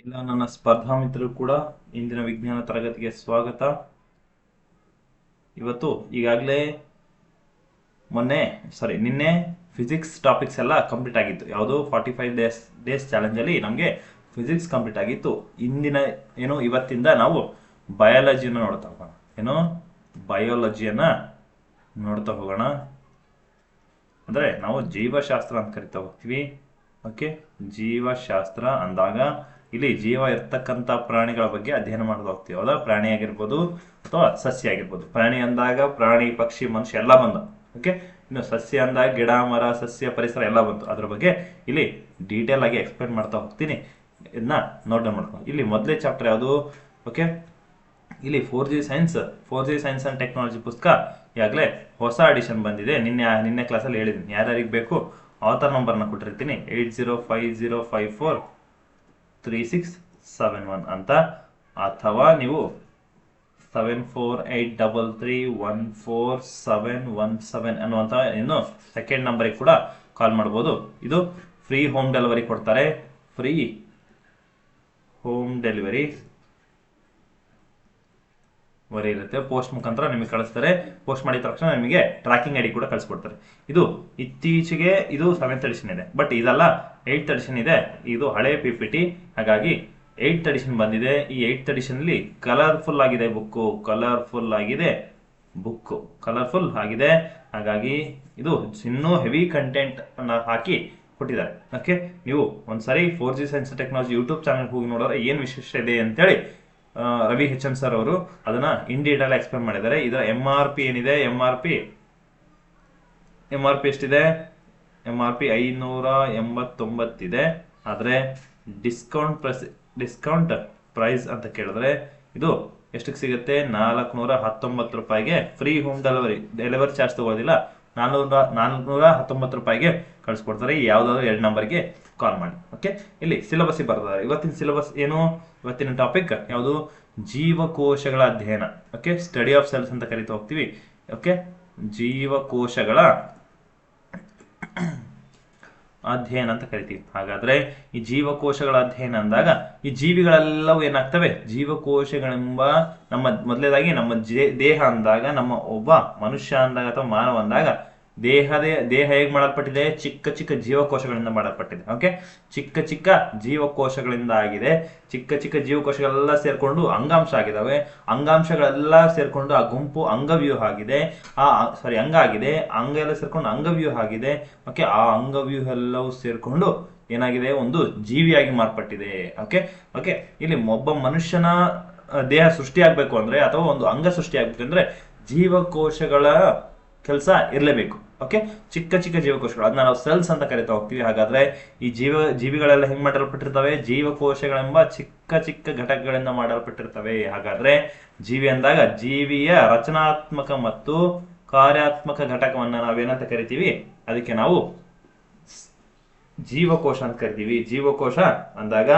ಇಲ್ಲ ನನ್ನ ಸ್ಪರ್ಧಾ ಮಿತ್ರರು ಕೂಡ ಇಂದಿನ ವಿಜ್ಞಾನ ತರಗತಿಗೆ ಸ್ವಾಗತ. ಇವತ್ತು ಈಗಾಗಲೇ ನಿನ್ನೆ ಫಿಸಿಕ್ಸ್ ಟಾಪಿಕ್ಸ್ ಎಲ್ಲ ಕಂಪ್ಲೀಟ್ ಆಗಿತ್ತು. ಯಾವುದು 45 ಡೇಸ್ ಚಾಲೆಂಜಲ್ಲಿ ನಮಗೆ ಫಿಸಿಕ್ಸ್ ಕಂಪ್ಲೀಟ್ ಆಗಿತ್ತು. ಇವತ್ತಿಂದ ನಾವು ಬಯಾಲಜಿನ ನೋಡ್ತಾ ಹೋಗೋಣ. ಬಯಾಲಜಿಯನ್ನ ನೋಡ್ತಾ ಹೋಗೋಣ. ಅಂದರೆ ನಾವು ಜೀವಶಾಸ್ತ್ರ ಅಂತ ಕರಿತಾ ಹೋಗ್ತೀವಿ. ಓಕೆ, ಜೀವಶಾಸ್ತ್ರ ಅಂದಾಗ ಇಲ್ಲಿ ಜೀವ ಇರ್ತಕ್ಕಂಥ ಪ್ರಾಣಿಗಳ ಬಗ್ಗೆ ಅಧ್ಯಯನ ಮಾಡ್ತಾ ಹೋಗ್ತೀವಿ. ಹೌದಾ? ಪ್ರಾಣಿ ಆಗಿರ್ಬೋದು ಅಥವಾ ಸಸ್ಯ ಆಗಿರ್ಬೋದು. ಪ್ರಾಣಿ ಅಂದಾಗ ಪ್ರಾಣಿ, ಪಕ್ಷಿ, ಮನುಷ್ಯ ಎಲ್ಲ ಬಂದ. ಓಕೆ, ಇನ್ನು ಸಸ್ಯ ಅಂದಾಗ ಗಿಡ, ಮರ, ಸಸ್ಯ, ಪರಿಸರ ಎಲ್ಲ ಬಂತು. ಅದ್ರ ಬಗ್ಗೆ ಇಲ್ಲಿ ಡೀಟೇಲ್ ಆಗಿ ಎಕ್ಸ್ಪ್ಲೇನ್ ಮಾಡ್ತಾ ಹೋಗ್ತೀನಿ. ಇದನ್ನ ನೋಟ್ ಮಾಡ್ಕೊಂಡು ಇಲ್ಲಿ ಮೊದಲೇ ಚಾಪ್ಟರ್ ಯಾವುದು? ಓಕೆ, ಇಲ್ಲಿ 4G ಸೈನ್ಸ್ ಅಂಡ್ ಟೆಕ್ನಾಲಜಿ ಪುಸ್ತಕ ಈಗಾಗಲೇ ಹೊಸ ಅಡಿಷನ್ ಬಂದಿದೆ. ನಿನ್ನೆ ಕ್ಲಾಸಲ್ಲಿ ಹೇಳಿದ್ದೀನಿ. ಯಾರ್ಯಾರಿಗೆ ಬೇಕು ಆಥರ್ ನಂಬರ್ನ ಕೊಟ್ಟಿರ್ತೀನಿ, 8050543671 ಅಂತ, ಅಥವಾ ನೀವು 7483314717 ಅನ್ನುವಂಥ ಸೆಕೆಂಡ್ ನಂಬರಿಗೆ ಕೂಡ ಕಾಲ್ ಮಾಡ್ಬೋದು. ಇದು ಫ್ರೀ ಹೋಮ್ ಡೆಲಿವರಿ ಕೊಡ್ತಾರೆ. ಫ್ರೀ ಹೋಮ್ ಡೆಲಿವರಿ ಇರುತ್ತೆ. ಪೋಸ್ಟ್ ಮುಖಾಂತರ ನಿಮಗೆ ಕಳಿಸ್ತಾರೆ. ಪೋಸ್ಟ್ ಮಾಡಿದ ತಕ್ಷಣ ನಿಮಗೆ ಟ್ರ್ಯಾಕಿಂಗ್ ಐಡಿ ಕೂಡ ಕಳಿಸ್ಕೊಡ್ತಾರೆ. ಇದು ಇತ್ತೀಚೆಗೆ 7th ಎಡಿಷನ್ ಇದೆ, ಬಟ್ ಇದಲ್ಲ 8th ಎಡಿಷನ್ ಇದೆ. ಇದು ಹಳೆ PPT, ಹಾಗಾಗಿ 8th ಎಡಿಷನ್ ಬಂದಿದೆ. ಈ 8th ಎಡಿಷನ್ಲಿ ಕಲರ್ಫುಲ್ ಆಗಿದೆ ಬುಕ್ಕು, ಹಾಗಾಗಿ ಇದು ಇನ್ನೂ ಹೆವಿ ಕಂಟೆಂಟ್ ಅನ್ನ ಹಾಕಿ ಕೊಟ್ಟಿದ್ದಾರೆ. ಓಕೆ, ನೀವು ಒಂದ್ಸರಿ 4G science technology YouTube channel ಹೋಗಿ ನೋಡಿದ್ರೆ ಏನು ವಿಶೇಷ ಇದೆ ಅಂತೇಳಿ ರವಿ HM ಸರ್ ಅವರು ಅದನ್ನ ಇನ್ ಡೀಟೇಲ್ ಎಕ್ಸ್ಪ್ಲೇನ್ ಮಾಡಿದ್ದಾರೆ. ಇದರ MRP ಏನಿದೆ, MRP ಎಷ್ಟಿದೆ? MRP 589 ಇದೆ. ಆದರೆ ಡಿಸ್ಕೌಂಟ್ ಪ್ರೈಸ್ ಅಂತ ಕೇಳಿದ್ರೆ ಇದು ಎಷ್ಟಕ್ಕೆ ಸಿಗುತ್ತೆ? 419 ರೂಪಾಯಿಗೆ ಫ್ರೀ ಹೋಮ್ ಡೆಲಿವರಿ ಚಾರ್ಜ್ ತಗೋದಿಲ್ಲ. 419 ರೂಪಾಯಿಗೆ ಕಳಿಸ್ಕೊಡ್ತಾರೆ. ಯಾವುದಾದ್ರು 2 ನಂಬರ್ಗೆ ಕಾಲ್ ಮಾಡಿ. ಓಕೆ, ಇಲ್ಲಿ ಸಿಲೆಬಸ್ ಬರ್ತಾರೆ. ಇವತ್ತಿನ ಸಿಲೆಬಸ್ ಏನು? ಇವತ್ತಿನ ಟಾಪಿಕ್ ಯಾವುದು? ಜೀವಕೋಶಗಳ ಅಧ್ಯಯನ. ಓಕೆ, ಸ್ಟಡಿ ಆಫ್ ಸೆಲ್ಸ್ ಅಂತ ಕರಿತಾ ಹೋಗ್ತೀವಿ. ಓಕೆ, ಜೀವಕೋಶಗಳ ಅಧ್ಯಯನ ಅಂತ ಕರಿತೀವಿ. ಹಾಗಾದ್ರೆ ಈ ಜೀವಕೋಶಗಳ ಅಧ್ಯಯನ ಅಂದಾಗ ಈ ಜೀವಿಗಳೆಲ್ಲವೂ ಏನಾಗ್ತವೆ? ಜೀವಕೋಶಗಳೆಂಬ ನಮ್ಮ ಮೊದಲೇದಾಗಿ ನಮ್ಮ ದೇಹ ಅಂದಾಗ, ನಮ್ಮ ಒಬ್ಬ ಮನುಷ್ಯ ಅಂದಾಗ ಅಥವಾ ಮಾನವ ಅಂದಾಗ ದೇಹ ಹೇಗೆ ಮಾಡಲ್ಪಟ್ಟಿದೆ? ಚಿಕ್ಕ ಚಿಕ್ಕ ಜೀವಕೋಶಗಳಿಂದ ಮಾಡಲ್ಪಟ್ಟಿದೆ. ಓಕೆ, ಚಿಕ್ಕ ಚಿಕ್ಕ ಜೀವಕೋಶಗಳಿಂದ ಆಗಿದೆ. ಚಿಕ್ಕ ಚಿಕ್ಕ ಜೀವಕೋಶಗಳೆಲ್ಲ ಸೇರ್ಕೊಂಡು ಅಂಗಾಂಶ ಆಗಿದಾವೆ. ಅಂಗಾಂಶಗಳೆಲ್ಲ ಸೇರ್ಕೊಂಡು ಆ ಗುಂಪು ಅಂಗವ್ಯೂಹ ಆಗಿದೆ. ಅಂಗ ಆಗಿದೆ. ಅಂಗ ಎಲ್ಲ ಸೇರ್ಕೊಂಡು ಅಂಗವ್ಯೂಹ ಆಗಿದೆ. ಓಕೆ, ಆ ಅಂಗವ್ಯೂಹ ಎಲ್ಲವೂ ಸೇರ್ಕೊಂಡು ಏನಾಗಿದೆ? ಒಂದು ಜೀವಿಯಾಗಿ ಮಾರ್ಪಟ್ಟಿದೆ. ಓಕೆ ಓಕೆ ಇಲ್ಲಿ ಒಬ್ಬ ಮನುಷ್ಯನ ದೇಹ ಸೃಷ್ಟಿಯಾಗಬೇಕು ಅಂದ್ರೆ, ಅಥವಾ ಒಂದು ಅಂಗ ಸೃಷ್ಟಿಯಾಗಬೇಕು ಅಂದ್ರೆ ಜೀವಕೋಶಗಳ ಕೆಲಸ ಇರಲೇಬೇಕು. ಓಕೆ, ಚಿಕ್ಕ ಚಿಕ್ಕ ಜೀವಕೋಶಗಳು, ಅದನ್ನ ನಾವು ಸೆಲ್ಸ್ ಅಂತ ಕರಿತಾ ಹೋಗ್ತೀವಿ. ಹಾಗಾದ್ರೆ ಈ ಜೀವಿಗಳೆಲ್ಲ ಹೆಂಗ್ ಮಾಡಲ್ಪಟ್ಟಿರ್ತವೆ? ಜೀವಕೋಶಗಳೆಂಬ ಚಿಕ್ಕ ಚಿಕ್ಕ ಘಟಕಗಳಿಂದ ಮಾಡಲ್ಪಟ್ಟಿರ್ತವೆ. ಹಾಗಾದ್ರೆ ಜೀವಿ ಅಂದಾಗ ಜೀವಿಯ ರಚನಾತ್ಮಕ ಮತ್ತು ಕಾರ್ಯಾತ್ಮಕ ಘಟಕವನ್ನ ನಾವೇನಂತ ಕರಿತೀವಿ? ಅದಕ್ಕೆ ನಾವು ಜೀವಕೋಶ ಅಂತ ಕರಿತೀವಿ. ಜೀವಕೋಶ ಅಂದಾಗ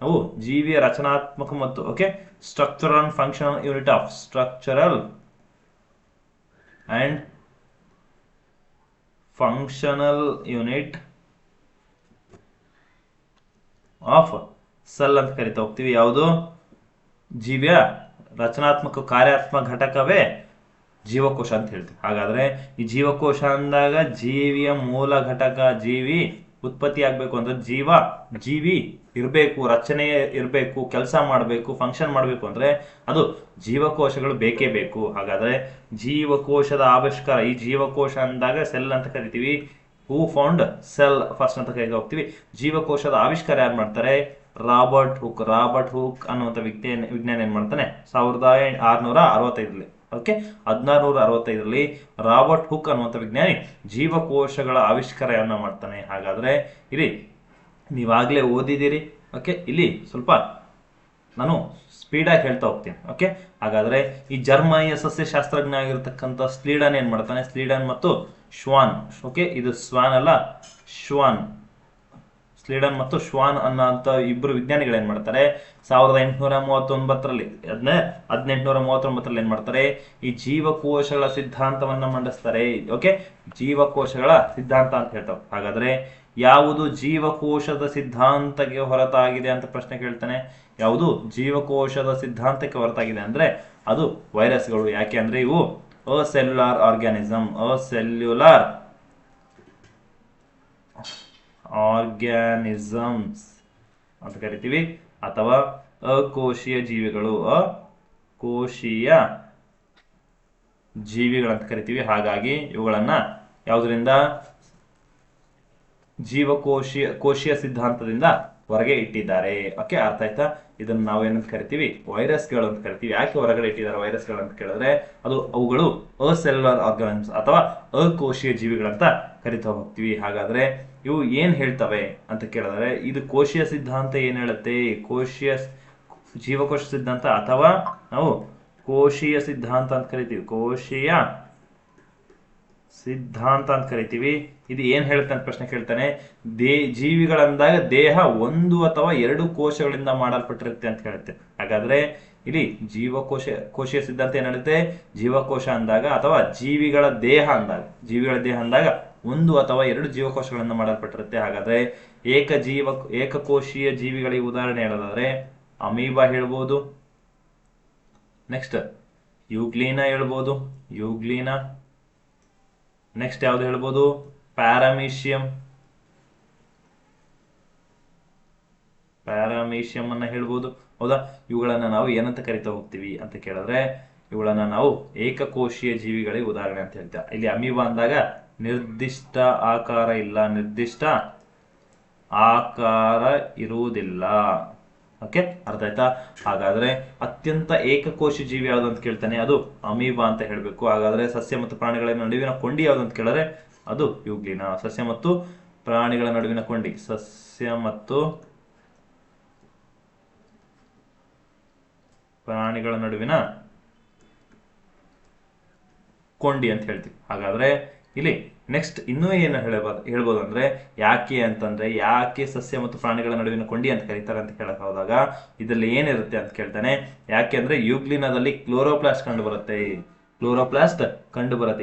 ನಾವು ಜೀವಿಯ ರಚನಾತ್ಮಕ ಮತ್ತು structural and functional unit of structural and functional unit of cell ಅಂತ ಕರಿತಾ ಹೋಗ್ತೀವಿ. ಯಾವುದು? ಜೀವಿಯ ರಚನಾತ್ಮಕ ಕಾರ್ಯಾತ್ಮಕ ಘಟಕವೇ ಜೀವಕೋಶ ಅಂತ ಹೇಳ್ತೀವಿ. ಹಾಗಾದ್ರೆ ಈ ಜೀವಕೋಶ ಅಂದಾಗ ಜೀವಿಯ ಮೂಲ ಘಟಕ. ಜೀವಿ ಉತ್ಪತ್ತಿ ಆಗ್ಬೇಕು ಅಂದ್ರೆ ಜೀವಿ ಇರಬೇಕು, ರಚನೆ ಇರಬೇಕು, ಕೆಲಸ ಮಾಡಬೇಕು, ಫಂಕ್ಷನ್ ಮಾಡಬೇಕು ಅಂದ್ರೆ ಅದು ಜೀವಕೋಶಗಳು ಬೇಕೇ ಬೇಕು. ಹಾಗಾದ್ರೆ ಜೀವಕೋಶದ ಆವಿಷ್ಕಾರ, ಈ ಜೀವಕೋಶ ಅಂದಾಗ ಸೆಲ್ ಅಂತ ಕರಿತೀವಿ. ಹೂ ಫೌಂಡ್ ಸೆಲ್ ಫಸ್ಟ್ ಅಂತ ಕರಿತಾ ಹೋಗ್ತೀವಿ. ಜೀವಕೋಶದ ಆವಿಷ್ಕಾರ ಯಾರು ಮಾಡ್ತಾರೆ? ರಾಬರ್ಟ್ ಹುಕ್ ಅನ್ನುವಂಥ ವಿಜ್ಞಾನ ಏನ್ ಮಾಡ್ತಾನೆ? 1665ರಲ್ಲಿ. ಓಕೆ, 1665ರಲ್ಲಿ ರಾಬರ್ಟ್ ಹುಕ್ ಅನ್ನುವಂಥ ವಿಜ್ಞಾನಿ ಜೀವಕೋಶಗಳ ಆವಿಷ್ಕಾರವನ್ನ ಮಾಡ್ತಾನೆ. ಹಾಗಾದ್ರೆ ಇಲ್ಲಿ ನೀವಾಗ್ಲೇ ಓದಿದ್ದೀರಿ. ಓಕೆ, ಇಲ್ಲಿ ಸ್ವಲ್ಪ ನಾನು ಸ್ಪೀಡಾಗಿ ಹೇಳ್ತಾ ಹೋಗ್ತೀನಿ. ಓಕೆ, ಹಾಗಾದ್ರೆ ಈ ಜರ್ಮನಿಯ ಸಸ್ಯಶಾಸ್ತ್ರಜ್ಞ ಆಗಿರ್ತಕ್ಕಂಥ ಸ್ಲೀಡನ್ ಏನ್ ಮಾಡ್ತಾನೆ? ಸ್ಲೀಡನ್ ಮತ್ತು ಶ್ವಾನ್. ಓಕೆ, ಇದು ಸ್ವಾನ್ ಅಲ್ಲ, ಶ್ವಾನ್. ಸ್ಲೀಡನ್ ಮತ್ತು ಶ್ವಾನ್ ಅನ್ನೋಂಥ ಇಬ್ಬರು ವಿಜ್ಞಾನಿಗಳು ಏನ್ ಮಾಡ್ತಾರೆ 1839ರಲ್ಲಿ 1839ರಲ್ಲಿ ಏನ್ ಮಾಡ್ತಾರೆ ಈ ಜೀವಕೋಶಗಳ ಸಿದ್ಧಾಂತವನ್ನ ಮಂಡಿಸ್ತಾರೆ. ಓಕೆ, ಜೀವಕೋಶಗಳ ಸಿದ್ಧಾಂತ ಅಂತ ಹೇಳ್ತಾವೆ. ಹಾಗಾದ್ರೆ ಯಾವುದು ಜೀವಕೋಶದ ಸಿದ್ಧಾಂತಕ್ಕೆ ಹೊರತಾಗಿದೆ ಅಂತ ಪ್ರಶ್ನೆ ಕೇಳ್ತಾನೆ. ಯಾವುದು ಜೀವಕೋಶದ ಸಿದ್ಧಾಂತಕ್ಕೆ ಹೊರತಾಗಿದೆ ಅಂದ್ರೆ ಅದು ವೈರಸ್ಗಳು. ಯಾಕೆ ಅಂದ್ರೆ ಇವು ಅಸೆಲ್ಯುಲಾರ್ ಆರ್ಗ್ಯಾನಿಸಮ್, ಅಸೆಲ್ಯುಲಾರ್ ಆರ್ಗ್ಯಾನಿಸಮ್ಸ್ ಅಂತ ಕರಿತೀವಿ, ಅಥವಾ ಅಕೋಶೀಯ ಜೀವಿಗಳು, ಅಕೋಶೀಯ ಜೀವಿಗಳಂತ ಕರಿತೀವಿ. ಹಾಗಾಗಿ ಇವುಗಳನ್ನ ಯಾವುದರಿಂದ ಕೋಶೀಯ ಸಿದ್ಧಾಂತದಿಂದ ಹೊರಗೆ ಇಟ್ಟಿದ್ದಾರೆ. ಓಕೆ, ಅರ್ಥ ಆಯ್ತಾ? ಇದನ್ನು ನಾವು ಏನಂತ ಕರಿತೀವಿ, ವೈರಸ್ಗಳು ಅಂತ ಕರಿತೀವಿ. ಯಾಕೆ ಹೊರಗಡೆ ಇಟ್ಟಿದ್ದಾರೆ ವೈರಸ್ಗಳು ಅಂತ ಕೇಳಿದ್ರೆ ಅವುಗಳು ಅಸೆಲ್ಯುಲಾರ್ ಆರ್ಗಾನಿಸಮ್ಸ್ ಅಥವಾ ಅಕೋಶೀಯ ಜೀವಿಗಳಂತ ಕರಿತಾ ಹೋಗ್ತೀವಿ. ಹಾಗಾದ್ರೆ ಇವು ಏನ್ ಹೇಳ್ತವೆ ಅಂತ ಕೇಳಿದ್ರೆ ಇದು ಕೋಶೀಯ ಸಿದ್ಧಾಂತ ಏನ್ ಹೇಳುತ್ತೆ, ಜೀವಕೋಶ ಸಿದ್ಧಾಂತ ಅಥವಾ ನಾವು ಕೋಶೀಯ ಸಿದ್ಧಾಂತ ಅಂತ ಕರಿತೀವಿ, ಕೋಶೀಯ ಸಿದ್ಧಾಂತ ಅಂತ ಕರಿತೀವಿ. ಇದು ಏನ್ ಹೇಳುತ್ತೆ ಅಂತ ಪ್ರಶ್ನೆ ಕೇಳ್ತಾನೆ. ಜೀವಿಗಳಂದಾಗ ದೇಹ ಒಂದು ಅಥವಾ ಎರಡು ಕೋಶಗಳಿಂದ ಮಾಡಲ್ಪಟ್ಟಿರುತ್ತೆ ಅಂತ ಹೇಳುತ್ತೆ. ಹಾಗಾದ್ರೆ ಇಲ್ಲಿ ಕೋಶೀಯ ಸಿದ್ಧಾಂತ ಏನ್ ಹೇಳುತ್ತೆ, ಜೀವಕೋಶ ಅಂದಾಗ ಅಥವಾ ಜೀವಿಗಳ ದೇಹ ಅಂದಾಗ ಒಂದು ಅಥವಾ ಎರಡು ಜೀವಕೋಶಗಳಿಂದ ಮಾಡಲ್ಪಟ್ಟಿರುತ್ತೆ. ಹಾಗಾದ್ರೆ ಏಕಕೋಶೀಯ ಜೀವಿಗಳಿಗೆ ಉದಾಹರಣೆ ಹೇಳೋದಾದ್ರೆ ಅಮೀಬಾ ಹೇಳ್ಬೋದು, ನೆಕ್ಸ್ಟ್ ಯೂಗ್ಲೀನಾ ಹೇಳ್ಬೋದು, ನೆಕ್ಸ್ಟ್ ಯಾವ್ದು ಹೇಳ್ಬೋದು, ಪ್ಯಾರಾಮೀಷಿಯಂ ಅನ್ನ ಹೇಳ್ಬೋದು. ಹೌದಾ? ಇವುಗಳನ್ನ ನಾವು ಏನಂತ ಕರಿತಾ ಹೋಗ್ತೀವಿ ಅಂತ ಕೇಳಿದ್ರೆ ಇವುಗಳನ್ನ ನಾವು ಏಕಕೋಶೀಯ ಜೀವಿಗಳಿಗೆ ಉದಾಹರಣೆ ಅಂತ ಹೇಳ್ತೇವೆ. ಇಲ್ಲಿ ಅಮೀಬಾ ಅಂದಾಗ ನಿರ್ದಿಷ್ಟ ಆಕಾರ ಇರುವುದಿಲ್ಲ. ಓಕೆ, ಅರ್ಥ ಆಯ್ತಾ? ಹಾಗಾದ್ರೆ ಅತ್ಯಂತ ಏಕಕೋಶಿ ಜೀವಿ ಯಾವುದು ಅಂತ ಕೇಳ್ತಾನೆ, ಅದು ಅಮೀಬಾ ಅಂತ ಹೇಳ್ಬೇಕು. ಹಾಗಾದ್ರೆ ಸಸ್ಯ ಮತ್ತು ಪ್ರಾಣಿಗಳ ನಡುವಿನ ಕೊಂಡಿ ಯಾವುದು ಅಂತ ಕೇಳಿದ್ರೆ ಅದು ಯೂಗ್ಲಿನಾ. ಸಸ್ಯ ಮತ್ತು ಪ್ರಾಣಿಗಳ ನಡುವಿನ ಕೊಂಡಿ, ಸಸ್ಯ ಮತ್ತು ಪ್ರಾಣಿಗಳ ನಡುವಿನ ಕೊಂಡಿ ಅಂತ ಹೇಳ್ತೀವಿ. ಹಾಗಾದ್ರೆ ಇಲ್ಲಿ ನೆಕ್ಸ್ಟ್ ಇನ್ನೂ ಏನು ಹೇಳ್ಬೋದು ಅಂದ್ರೆ ಯಾಕೆ ಸಸ್ಯ ಮತ್ತು ಪ್ರಾಣಿಗಳ ನಡುವಿನ ಕೊಂಡಿ ಅಂತ ಕರೀತಾರೆ ಅಂತ ಕೇಳಕ್ ಹೋದಾಗ ಇದರಲ್ಲಿ ಏನಿರುತ್ತೆ ಅಂತ ಕೇಳ್ತಾನೆ. ಯಾಕೆ ಅಂದ್ರೆ ಯೂಗ್ಲಿನಾದಲ್ಲಿ ಕ್ಲೋರೋಪ್ಲಾಸ್ಟ್ ಕಂಡು ಬರುತ್ತೆ.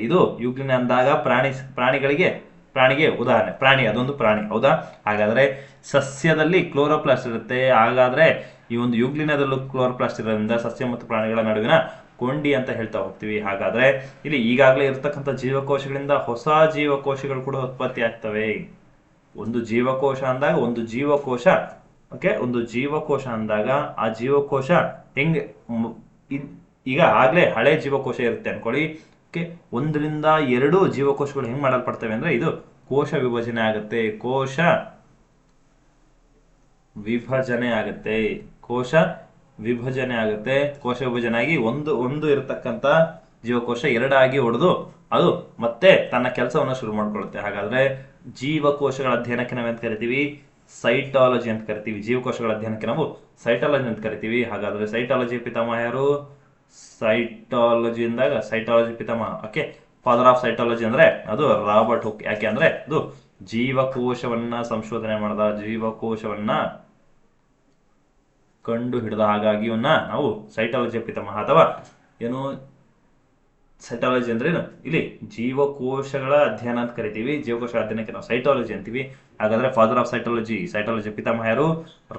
ಇದು ಯೂಗ್ಲಿನ ಅಂದಾಗ ಪ್ರಾಣಿಗೆ ಉದಾಹರಣೆ, ಅದೊಂದು ಪ್ರಾಣಿ. ಹೌದಾ? ಹಾಗಾದ್ರೆ ಸಸ್ಯದಲ್ಲಿ ಕ್ಲೋರೋಪ್ಲಾಸ್ಟ್ ಇರುತ್ತೆ. ಹಾಗಾದ್ರೆ ಈ ಒಂದು ಯೂಗ್ಲಿನದಲ್ಲೂ ಕ್ಲೋರೋಪ್ಲಾಸ್ಟ್ ಇರೋದ್ರಿಂದ ಸಸ್ಯ ಮತ್ತು ಪ್ರಾಣಿಗಳ ನಡುವಿನ ಕೊಂಡಿ ಅಂತ ಹೇಳ್ತಾ ಹೋಗ್ತೀವಿ. ಹಾಗಾದ್ರೆ ಇಲ್ಲಿ ಈಗಾಗಲೇ ಇರತಕ್ಕಂಥ ಜೀವಕೋಶಗಳಿಂದ ಹೊಸ ಜೀವಕೋಶಗಳು ಕೂಡ ಉತ್ಪತ್ತಿ ಆಗ್ತವೆ. ಒಂದು ಜೀವಕೋಶ ಅಂದಾಗ ಒಂದು ಜೀವಕೋಶ ಅಂದಾಗ ಆ ಜೀವಕೋಶ ಹೆಂಗೆ ಈಗ ಆಗ್ಲೇ ಹಳೆ ಜೀವಕೋಶ ಇರುತ್ತೆ ಅನ್ಕೊಳ್ಳಿ. ಒಂದರಿಂದ ಎರಡು ಜೀವಕೋಶಗಳು ಹೆಂಗ್ ಮಾಡಲ್ಪಡ್ತವೆ ಅಂದ್ರೆ ಇದು ಕೋಶ ವಿಭಜನೆ ಆಗುತ್ತೆ. ಕೋಶ ವಿಭಜನೆ ಆಗಿ ಒಂದು ಇರತಕ್ಕಂತ ಜೀವಕೋಶ ಎರಡಾಗಿ ಒಡೆದು ಅದು ಮತ್ತೆ ತನ್ನ ಕೆಲಸವನ್ನ ಶುರು ಮಾಡ್ಕೊಳ್ಳುತ್ತೆ. ಹಾಗಾದ್ರೆ ಜೀವಕೋಶಗಳ ಅಧ್ಯಯನಕ್ಕೆ ನಾವೇಂತ ಕರಿತೀವಿ, ಸೈಟಾಲಜಿ ಅಂತ ಕರಿತೀವಿ. ಜೀವಕೋಶಗಳ ಅಧ್ಯಯನಕ್ಕೆ ನಾವು ಸೈಟಾಲಜಿ ಅಂತ ಕರಿತೀವಿ. ಹಾಗಾದ್ರೆ ಸೈಟಾಲಜಿ ಪಿತಾಮಹ ಯಾರು? ಸೈಟಾಲಜಿ ಪಿತಾಮಹ, ಓಕೆ, ಫಾದರ್ ಆಫ್ ಸೈಟಾಲಜಿ ಅಂದ್ರೆ ಅದು ರಾಬರ್ಟ್ ಹುಕ್. ಯಾಕೆ ಅಂದ್ರೆ ಅದು ಜೀವಕೋಶವನ್ನ ಸಂಶೋಧನೆ ಮಾಡಿದ, ಜೀವಕೋಶವನ್ನ ಕಂಡು ಹಿಡಿದ. ಹಾಗಾಗಿ ಇವನ್ನ ನಾವು ಸೈಟಾಲಜಿ ಪಿತಾಮಹ ಅಥವಾ ಏನು, ಸೈಟಾಲಜಿ ಅಂದ್ರೆ ಏನು, ಇಲ್ಲಿ ಜೀವಕೋಶಗಳ ಅಧ್ಯಯನ ಅಂತ ಕರಿತೀವಿ. ಜೀವಕೋಶ ಅಧ್ಯಯನಕ್ಕೆ ನಾವು ಸೈಟಾಲಜಿ ಅಂತೀವಿ. ಹಾಗಾದ್ರೆ ಫಾದರ್ ಆಫ್ ಸೈಟಾಲಜಿ ಪಿತಾಮಹ ಯಾರು?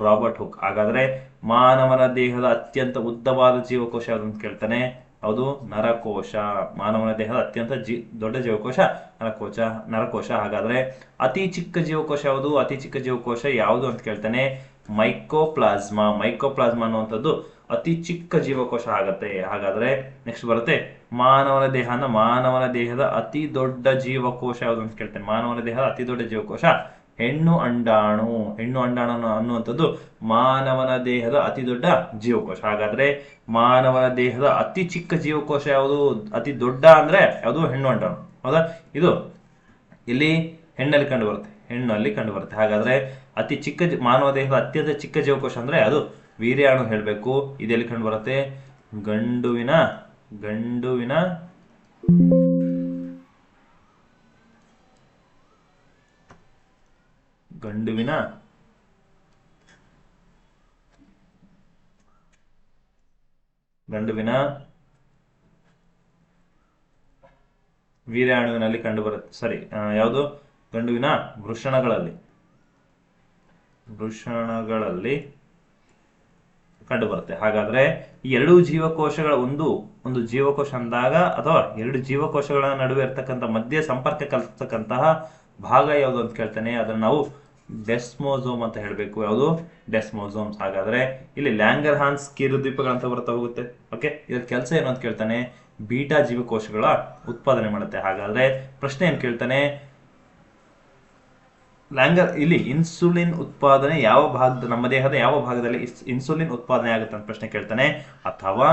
Robert Hooke. ಹಾಗಾದ್ರೆ ಮಾನವನ ದೇಹದ ಅತ್ಯಂತ ಉದ್ದವಾದ ಜೀವಕೋಶ ಯಾವುದು ಅಂತ ಕೇಳ್ತಾನೆ. ಹೌದು, ನರಕೋಶ. ಮಾನವನ ದೇಹದ ಅತ್ಯಂತ ದೊಡ್ಡ ಜೀವಕೋಶ ನರಕೋಶ. ಹಾಗಾದ್ರೆ ಅತಿ ಚಿಕ್ಕ ಜೀವಕೋಶ ಯಾವುದು? ಅತಿ ಚಿಕ್ಕ ಜೀವಕೋಶ ಯಾವುದು ಅಂತ ಕೇಳ್ತಾನೆ. ಮೈಕೋಪ್ಲಾಸ್ಮಾ ಅನ್ನುವಂಥದ್ದು ಅತಿ ಚಿಕ್ಕ ಜೀವಕೋಶ ಆಗತ್ತೆ. ಹಾಗಾದ್ರೆ ನೆಕ್ಸ್ಟ್ ಬರುತ್ತೆ ಮಾನವನ ದೇಹದ ಅತಿ ದೊಡ್ಡ ಜೀವಕೋಶ ಯಾವುದು ಅಂತ ಕೇಳ್ತೇನೆ. ಮಾನವನ ದೇಹದ ಅತಿ ದೊಡ್ಡ ಜೀವಕೋಶ ಹೆಣ್ಣು ಅಂಡಾಣು ಅನ್ನುವಂಥದ್ದು ಮಾನವನ ದೇಹದ ಅತಿ ದೊಡ್ಡ ಜೀವಕೋಶ. ಹಾಗಾದ್ರೆ ಮಾನವನ ದೇಹದ ಅತಿ ಚಿಕ್ಕ ಜೀವಕೋಶ ಯಾವುದು? ಅತಿ ದೊಡ್ಡ ಅಂದ್ರೆ ಯಾವುದು? ಹೆಣ್ಣು ಅಂಡಾಣು. ಹೌದಾ? ಇದು ಇಲ್ಲಿ ಹೆಣ್ಣಲ್ಲಿ ಕಂಡು ಬರುತ್ತೆ. ಹಾಗಾದ್ರೆ ಅತಿ ಚಿಕ್ಕ ಮಾನವ ದೇಹದ ಅತ್ಯಂತ ಚಿಕ್ಕ ಜೀವಕೋಶ ಅಂದ್ರೆ ಅದು ವೀರ್ಯಾಣು ಹೇಳ್ಬೇಕು. ಇದೆಲ್ಲಿ ಕಂಡು ಬರುತ್ತೆ? ಗಂಡುವಿನ ಗಂಡುವಿನ ವೀರ್ಯಾಣುವಿನಲ್ಲಿ ಕಂಡುಬರುತ್ತೆ. ಸರಿ, ಯಾವುದು? ಗಂಡುವಿನ ವೃಷಣಗಳಲ್ಲಿ ಕಂಡುಬರುತ್ತೆ. ಹಾಗಾದ್ರೆ ಈ ಎರಡು ಜೀವಕೋಶಗಳ ಒಂದು ಜೀವಕೋಶ ಅಂದಾಗ ಅಥವಾ ಎರಡು ಜೀವಕೋಶಗಳ ನಡುವೆ ಇರ್ತಕ್ಕಂಥ ಮಧ್ಯೆ ಸಂಪರ್ಕ ಕಲ್ಪಿಸ್ತಕ್ಕಂತಹ ಭಾಗ ಯಾವುದು ಅಂತ ಕೇಳ್ತಾನೆ. ಅದನ್ನ ನಾವು ಡೆಸ್ಮೋಸೋಮ್ ಅಂತ ಹೇಳಬೇಕು. ಯಾವುದು? ಡೆಸ್ಮೋಸೋಮ್ಸ್. ಹಾಗಾದ್ರೆ ಇಲ್ಲಿ ಲ್ಯಾಂಗರ್ಹಾನ್ಸ್ ಕಿರುದ್ವೀಪಗಳಂತ ಬರ್ತಾ ಹೋಗುತ್ತೆ. ಓಕೆ, ಇದ್ರ ಕೆಲಸ ಏನು ಅಂತ ಕೇಳ್ತಾನೆ. ಬೀಟಾ ಜೀವಕೋಶಗಳ ಉತ್ಪಾದನೆ ಮಾಡುತ್ತೆ. ಹಾಗಾದ್ರೆ ಪ್ರಶ್ನೆ ಏನ್ ಕೇಳ್ತಾನೆ, ಇಲ್ಲಿ ಇನ್ಸುಲಿನ್ ಉತ್ಪಾದನೆ ಯಾವ ಭಾಗದ, ನಮ್ಮ ದೇಹದ ಯಾವ ಭಾಗದಲ್ಲಿ ಇನ್ಸುಲಿನ್ ಉತ್ಪಾದನೆ ಆಗುತ್ತೆ ಅಂತ ಪ್ರಶ್ನೆ ಕೇಳ್ತಾನೆ. ಅಥವಾ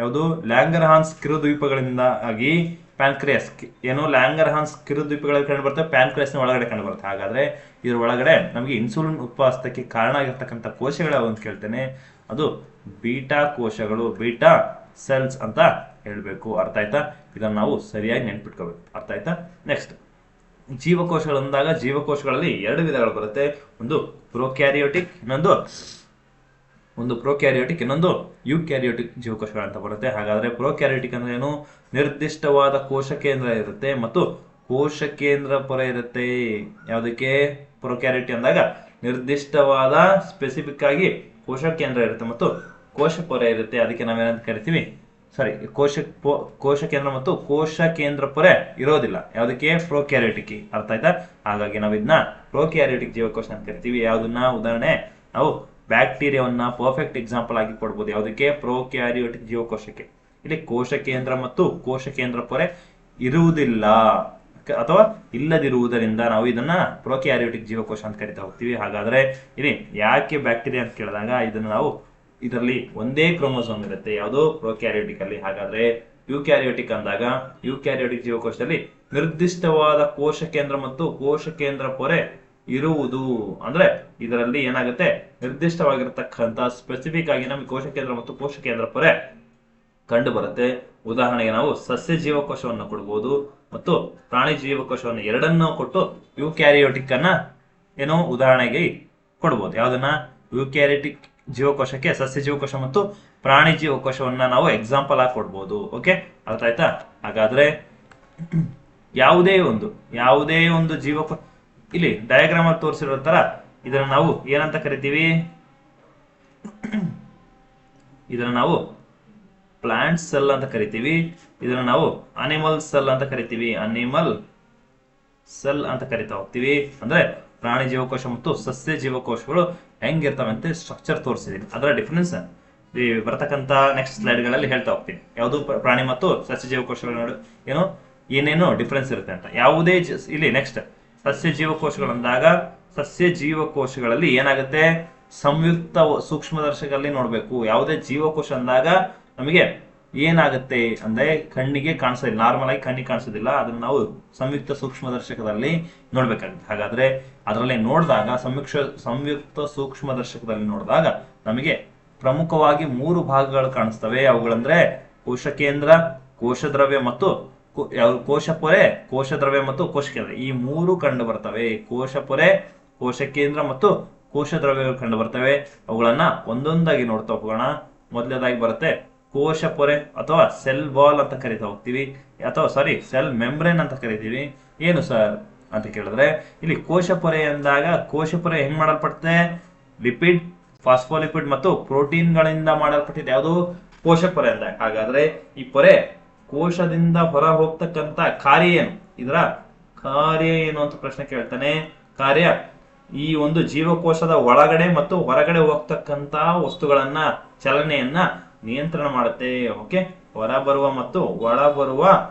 ಯಾವುದು? ಲ್ಯಾಂಗರ್ಹಾನ್ಸ್ ಕಿರುದ್ವೀಪಗಳಿಂದ ಆಗಿ ಪ್ಯಾನ್ಕ್ರಿಯಾಸ್, ಏನು ಲ್ಯಾಂಗರ್ಹಾನ್ಸ್ ಕಿರುದ್ವೀಪಗಳಲ್ಲಿ ಕಂಡು ಬರ್ತವೆ, ಪ್ಯಾನ್ಕ್ರಿಯಾಸ್ನ ಒಳಗಡೆ ಕಂಡು ಬರುತ್ತೆ. ಹಾಗಾದ್ರೆ ಇದ್ರ ಒಳಗಡೆ ನಮಗೆ ಇನ್ಸುಲಿನ್ ಉತ್ಪಾದಿಸಕ್ಕೆ ಕಾರಣ ಆಗಿರ್ತಕ್ಕಂಥ ಕೋಶಗಳು ಯಾವ ಅಂತ ಕೇಳ್ತೇನೆ. ಅದು ಬೀಟಾ ಕೋಶಗಳು, ಬೀಟಾ ಸೆಲ್ಸ್ ಅಂತ ಹೇಳ್ಬೇಕು. ಅರ್ಥ ಆಯ್ತಾ? ಇದನ್ನ ನಾವು ಸರಿಯಾಗಿ ನೆನ್ಪಿಟ್ಕೋಬೇಕು. ಅರ್ಥ ಆಯ್ತಾ? ನೆಕ್ಸ್ಟ್, ಜೀವಕೋಶಗಳು ಅಂದಾಗ ಜೀವಕೋಶಗಳಲ್ಲಿ ಎರಡು ವಿಧಗಳು ಬರುತ್ತೆ. ಒಂದು ಪ್ರೊಕ್ಯಾರಿಯೋಟಿಕ್, ಇನ್ನೊಂದು ಯುಕ್ಯಾರಿಯೋಟಿಕ್ ಜೀವಕೋಶಗಳು ಅಂತ ಬರುತ್ತೆ. ಹಾಗಾದ್ರೆ ಪ್ರೊಕ್ಯಾರಿಯೋಟಿಕ್ ಅಂದ್ರೆ ಏನು? ನಿರ್ದಿಷ್ಟವಾದ ಕೋಶ ಕೇಂದ್ರ ಇರುತ್ತೆ ಮತ್ತು ಕೋಶ ಕೇಂದ್ರ ಪೊರೆ ಇರುತ್ತೆ. ಯಾವುದಕ್ಕೆ? ಪ್ರೊಕ್ಯಾರಿಯೋಟಿ ಅಂದಾಗ ನಿರ್ದಿಷ್ಟವಾದ ಸ್ಪೆಸಿಫಿಕ್ ಆಗಿ ಕೋಶ ಕೇಂದ್ರ ಇರುತ್ತೆ ಮತ್ತು ಕೋಶ ಪೊರೆ ಇರುತ್ತೆ. ಅದಕ್ಕೆ ನಾವೇನಂತ ಕರಿತೀವಿ? ಕೋಶ ಕೇಂದ್ರ ಮತ್ತು ಕೋಶ ಕೇಂದ್ರ ಪೊರೆ ಇರೋದಿಲ್ಲ. ಯಾವುದಕ್ಕೆ? ಪ್ರೊಕ್ಯಾರಿಯೋಟಿಕ್. ಅರ್ಥ ಆಯ್ತಾ? ಹಾಗಾಗಿ ನಾವು ಇದನ್ನ ಪ್ರೊಕ್ಯಾರಿಯೋಟಿಕ್ ಜೀವಕೋಶ ಅಂತ ಕರಿತೀವಿ. ಯಾವುದನ್ನ ಉದಾಹರಣೆ ನಾವು ಬ್ಯಾಕ್ಟೀರಿಯಾವನ್ನ ಪರ್ಫೆಕ್ಟ್ ಎಕ್ಸಾಂಪಲ್ ಆಗಿ ಕೊಡ್ಬೋದು. ಯಾವುದಕ್ಕೆ? ಪ್ರೊಕ್ಯಾರಿಯೋಟಿಕ್ ಜೀವಕೋಶಕ್ಕೆ. ಇಲ್ಲಿ ಕೋಶ ಕೇಂದ್ರ ಮತ್ತು ಕೋಶ ಕೇಂದ್ರ ಪೊರೆ ಇರುವುದಿಲ್ಲ ಅಥವಾ ಇಲ್ಲದಿರುವುದರಿಂದ ನಾವು ಇದನ್ನ ಪ್ರೊಕ್ಯಾರಿಯೋಟಿಕ್ ಜೀವಕೋಶ ಅಂತ ಕರಿತಾ ಹೋಗ್ತೀವಿ. ಹಾಗಾದ್ರೆ ಇಲ್ಲಿ ಯಾಕೆ ಬ್ಯಾಕ್ಟೀರಿಯಾ ಅಂತ ಕೇಳಿದಾಗ ಇದನ್ನ ನಾವು ಇದರಲ್ಲಿ ಒಂದೇ ಕ್ರೋಮೋಸೋಮ್ ಇರುತ್ತೆ. ಯಾವುದು? ಪ್ರೊಕ್ಯಾರಿಯೋಟಿಕ್ ಅಲ್ಲಿ. ಹಾಗಾದ್ರೆ ಯುಕ್ಯಾರಿಯೋಟಿಕ್ ಅಂದಾಗ ಯುಕ್ಯಾರಿಯೋಟಿಕ್ ಜೀವಕೋಶದಲ್ಲಿ ನಿರ್ದಿಷ್ಟವಾದ ಕೋಶ ಕೇಂದ್ರ ಮತ್ತು ಕೋಶ ಕೇಂದ್ರ ಪೊರೆ ಇರುವುದು. ಅಂದ್ರೆ ಇದರಲ್ಲಿ ಏನಾಗುತ್ತೆ? ನಿರ್ದಿಷ್ಟವಾಗಿರತಕ್ಕಂತ ಸ್ಪೆಸಿಫಿಕ್ ಆಗಿ ನಮಗೆ ಕೋಶ ಕೇಂದ್ರ ಮತ್ತು ಕೋಶ ಕೇಂದ್ರ ಪೊರೆ ಕಂಡು ಬರುತ್ತೆ. ಉದಾಹರಣೆಗೆ ನಾವು ಸಸ್ಯ ಜೀವಕೋಶವನ್ನು ಕೊಡ್ಬೋದು ಮತ್ತು ಪ್ರಾಣಿ ಜೀವಕೋಶವನ್ನು ಎರಡನ್ನೂ ಕೊಟ್ಟು ಯುಕ್ಯಾರಿಯೋಟಿಕ್ ಅನ್ನ ಏನೋ ಉದಾಹರಣೆಗೆ ಕೊಡ್ಬೋದು. ಯಾವ್ದನ್ನ? ಯುಕ್ಯಾರಿಯೋಟಿಕ್ ಜೀವಕೋಶಕ್ಕೆ ಸಸ್ಯ ಜೀವಕೋಶ ಮತ್ತು ಪ್ರಾಣಿ ಜೀವಕೋಶವನ್ನ ನಾವು ಎಕ್ಸಾಂಪಲ್ ಆಗಿ ಕೊಡ್ಬೋದು. ಓಕೆ, ಅರ್ಥ ಆಯ್ತಾ? ಹಾಗಾದ್ರೆ ಯಾವುದೇ ಒಂದು ಜೀವಕೋಶ ಇಲ್ಲಿ ಡಯಾಗ್ರಾಮ್ ಅಲ್ಲಿ ತೋರಿಸಿರೋ ತರ ಇದನ್ನ ನಾವು ಏನಂತ ಕರಿತೀವಿ? ಇದನ್ನ ನಾವು ಪ್ಲಾಂಟ್ ಸೆಲ್ ಅಂತ ಕರಿತೀವಿ. ಇದನ್ನ ನಾವು ಅನಿಮಲ್ ಸೆಲ್ ಅಂತ ಕರಿತೀವಿ. ಅನಿಮಲ್ ಸೆಲ್ ಅಂತ ಕರಿತಾ ಹೋಗ್ತೀವಿ. ಅಂದ್ರೆ ಪ್ರಾಣಿ ಜೀವಕೋಶ ಮತ್ತು ಸಸ್ಯ ಜೀವಕೋಶಗಳು ಹೆಂಗಿರ್ತವೆ ಅಂತ ಸ್ಟ್ರಕ್ಚರ್ ತೋರಿಸಿದೀನಿ. ಅದರ ಡಿಫರೆನ್ಸ್ ಬರ್ತಕ್ಕಂತ ನೆಕ್ಸ್ಟ್ ಸ್ಲೈಡ್ ಗಳಲ್ಲಿ ಹೇಳ್ತಾ ಹೋಗ್ತೀನಿ. ಯಾವುದು ಪ್ರಾಣಿ ಮತ್ತು ಸಸ್ಯ ಜೀವಕೋಶಗಳ ನಡುವೆ ಏನೇನು ಡಿಫರೆನ್ಸ್ ಇರುತ್ತೆ ಅಂತ. ಇಲ್ಲಿ ನೆಕ್ಸ್ಟ್ ಸಸ್ಯ ಜೀವಕೋಶಗಳು ಅಂದಾಗ ಸಸ್ಯ ಜೀವಕೋಶಗಳಲ್ಲಿ ಏನಾಗುತ್ತೆ? ಸಂಯುಕ್ತ ಸೂಕ್ಷ್ಮದರ್ಶಕದಲ್ಲಿ ನೋಡ್ಬೇಕು. ಯಾವುದೇ ಜೀವಕೋಶ ಅಂದಾಗ ನಮಗೆ ಏನಾಗುತ್ತೆ ಅಂದ್ರೆ ಕಣ್ಣಿಗೆ ಕಾಣಿಸೋದಿಲ್ಲ, ನಾರ್ಮಲ್ ಆಗಿ ಕಣ್ಣಿಗೆ ಕಾಣಿಸೋದಿಲ್ಲ. ಅದನ್ನ ನಾವು ಸಂಯುಕ್ತ ಸೂಕ್ಷ್ಮದರ್ಶಕದಲ್ಲಿ ನೋಡ್ಬೇಕಾಗುತ್ತೆ. ಹಾಗಾದ್ರೆ ಅದರಲ್ಲಿ ನೋಡಿದಾಗ ಸಂಯುಕ್ತ ಸೂಕ್ಷ್ಮದರ್ಶಕದಲ್ಲಿ ನೋಡಿದಾಗ ನಮಗೆ ಪ್ರಮುಖವಾಗಿ 3 ಭಾಗಗಳು ಕಾಣಿಸ್ತವೆ. ಅವುಗಳಂದ್ರೆ ಕೋಶ ಕೇಂದ್ರ, ಕೋಶ ದ್ರವ್ಯ ಮತ್ತು ಕೋಶ ಪೊರೆ, ಕೋಶ ದ್ರವ್ಯ ಮತ್ತು ಕೋಶ ಕೇಂದ್ರ. ಈ 3 ಕಂಡು ಬರ್ತವೆ. ಕೋಶ ಪೊರೆ, ಕೋಶ ಕೇಂದ್ರ ಮತ್ತು ಕೋಶ ದ್ರವ್ಯಗಳು ಕಂಡು ಬರ್ತವೆ. ಅವುಗಳನ್ನ ಒಂದೊಂದಾಗಿ ನೋಡ್ತಾ ಹೋಗೋಣ. ಮೊದಲನೇದಾಗಿ ಬರುತ್ತೆ ಕೋಶ ಪೊರೆ ಅಥವಾ ಸೆಲ್ ವಾಲ್ ಅಂತ ಕರಿತಾ ಹೋಗ್ತೀವಿ, ಅಥವಾ ಸೆಲ್ ಮೆಂಬ್ರೇನ್ ಅಂತ ಕರಿತೀವಿ. ಏನು ಸರ್ ಅಂತ ಕೇಳಿದ್ರೆ, ಇಲ್ಲಿ ಕೋಶ ಪೊರೆ ಅಂದಾಗ ಕೋಶ ಪೊರೆ ಹೆಂಗ್ ಮಾಡಲ್ಪಡುತ್ತೆ? ಲಿಪಿಡ್, ಫಾಸ್ಫೋಲಿಪಿಡ್ ಮತ್ತು ಪ್ರೋಟೀನ್ ಗಳಿಂದ ಮಾಡಲ್ಪಟ್ಟಿದೆ. ಯಾವುದು? ಕೋಶ ಪೊರೆ ಅಂದಾಗ. ಹಾಗಾದ್ರೆ ಈ ಪೊರೆ ಕೋಶದಿಂದ ಹೊರ ಹೋಗ್ತಕ್ಕಂತ ಕಾರ್ಯ ಏನು? ಇದರ ಕಾರ್ಯ ಏನು ಅಂತ ಪ್ರಶ್ನೆ ಕೇಳ್ತಾನೆ. ಕಾರ್ಯ ಈ ಒಂದು ಜೀವಕೋಶದ ಒಳಗಡೆ ಮತ್ತು ಹೊರಗಡೆ ಹೋಗ್ತಕ್ಕಂತ ವಸ್ತುಗಳನ್ನ ಚಲನೆಯನ್ನ ನಿಯಂತ್ರಣ ಮಾಡುತ್ತೆ. ಓಕೆ, ಹೊರ ಬರುವ ಮತ್ತು ಒಳ ಬರುವ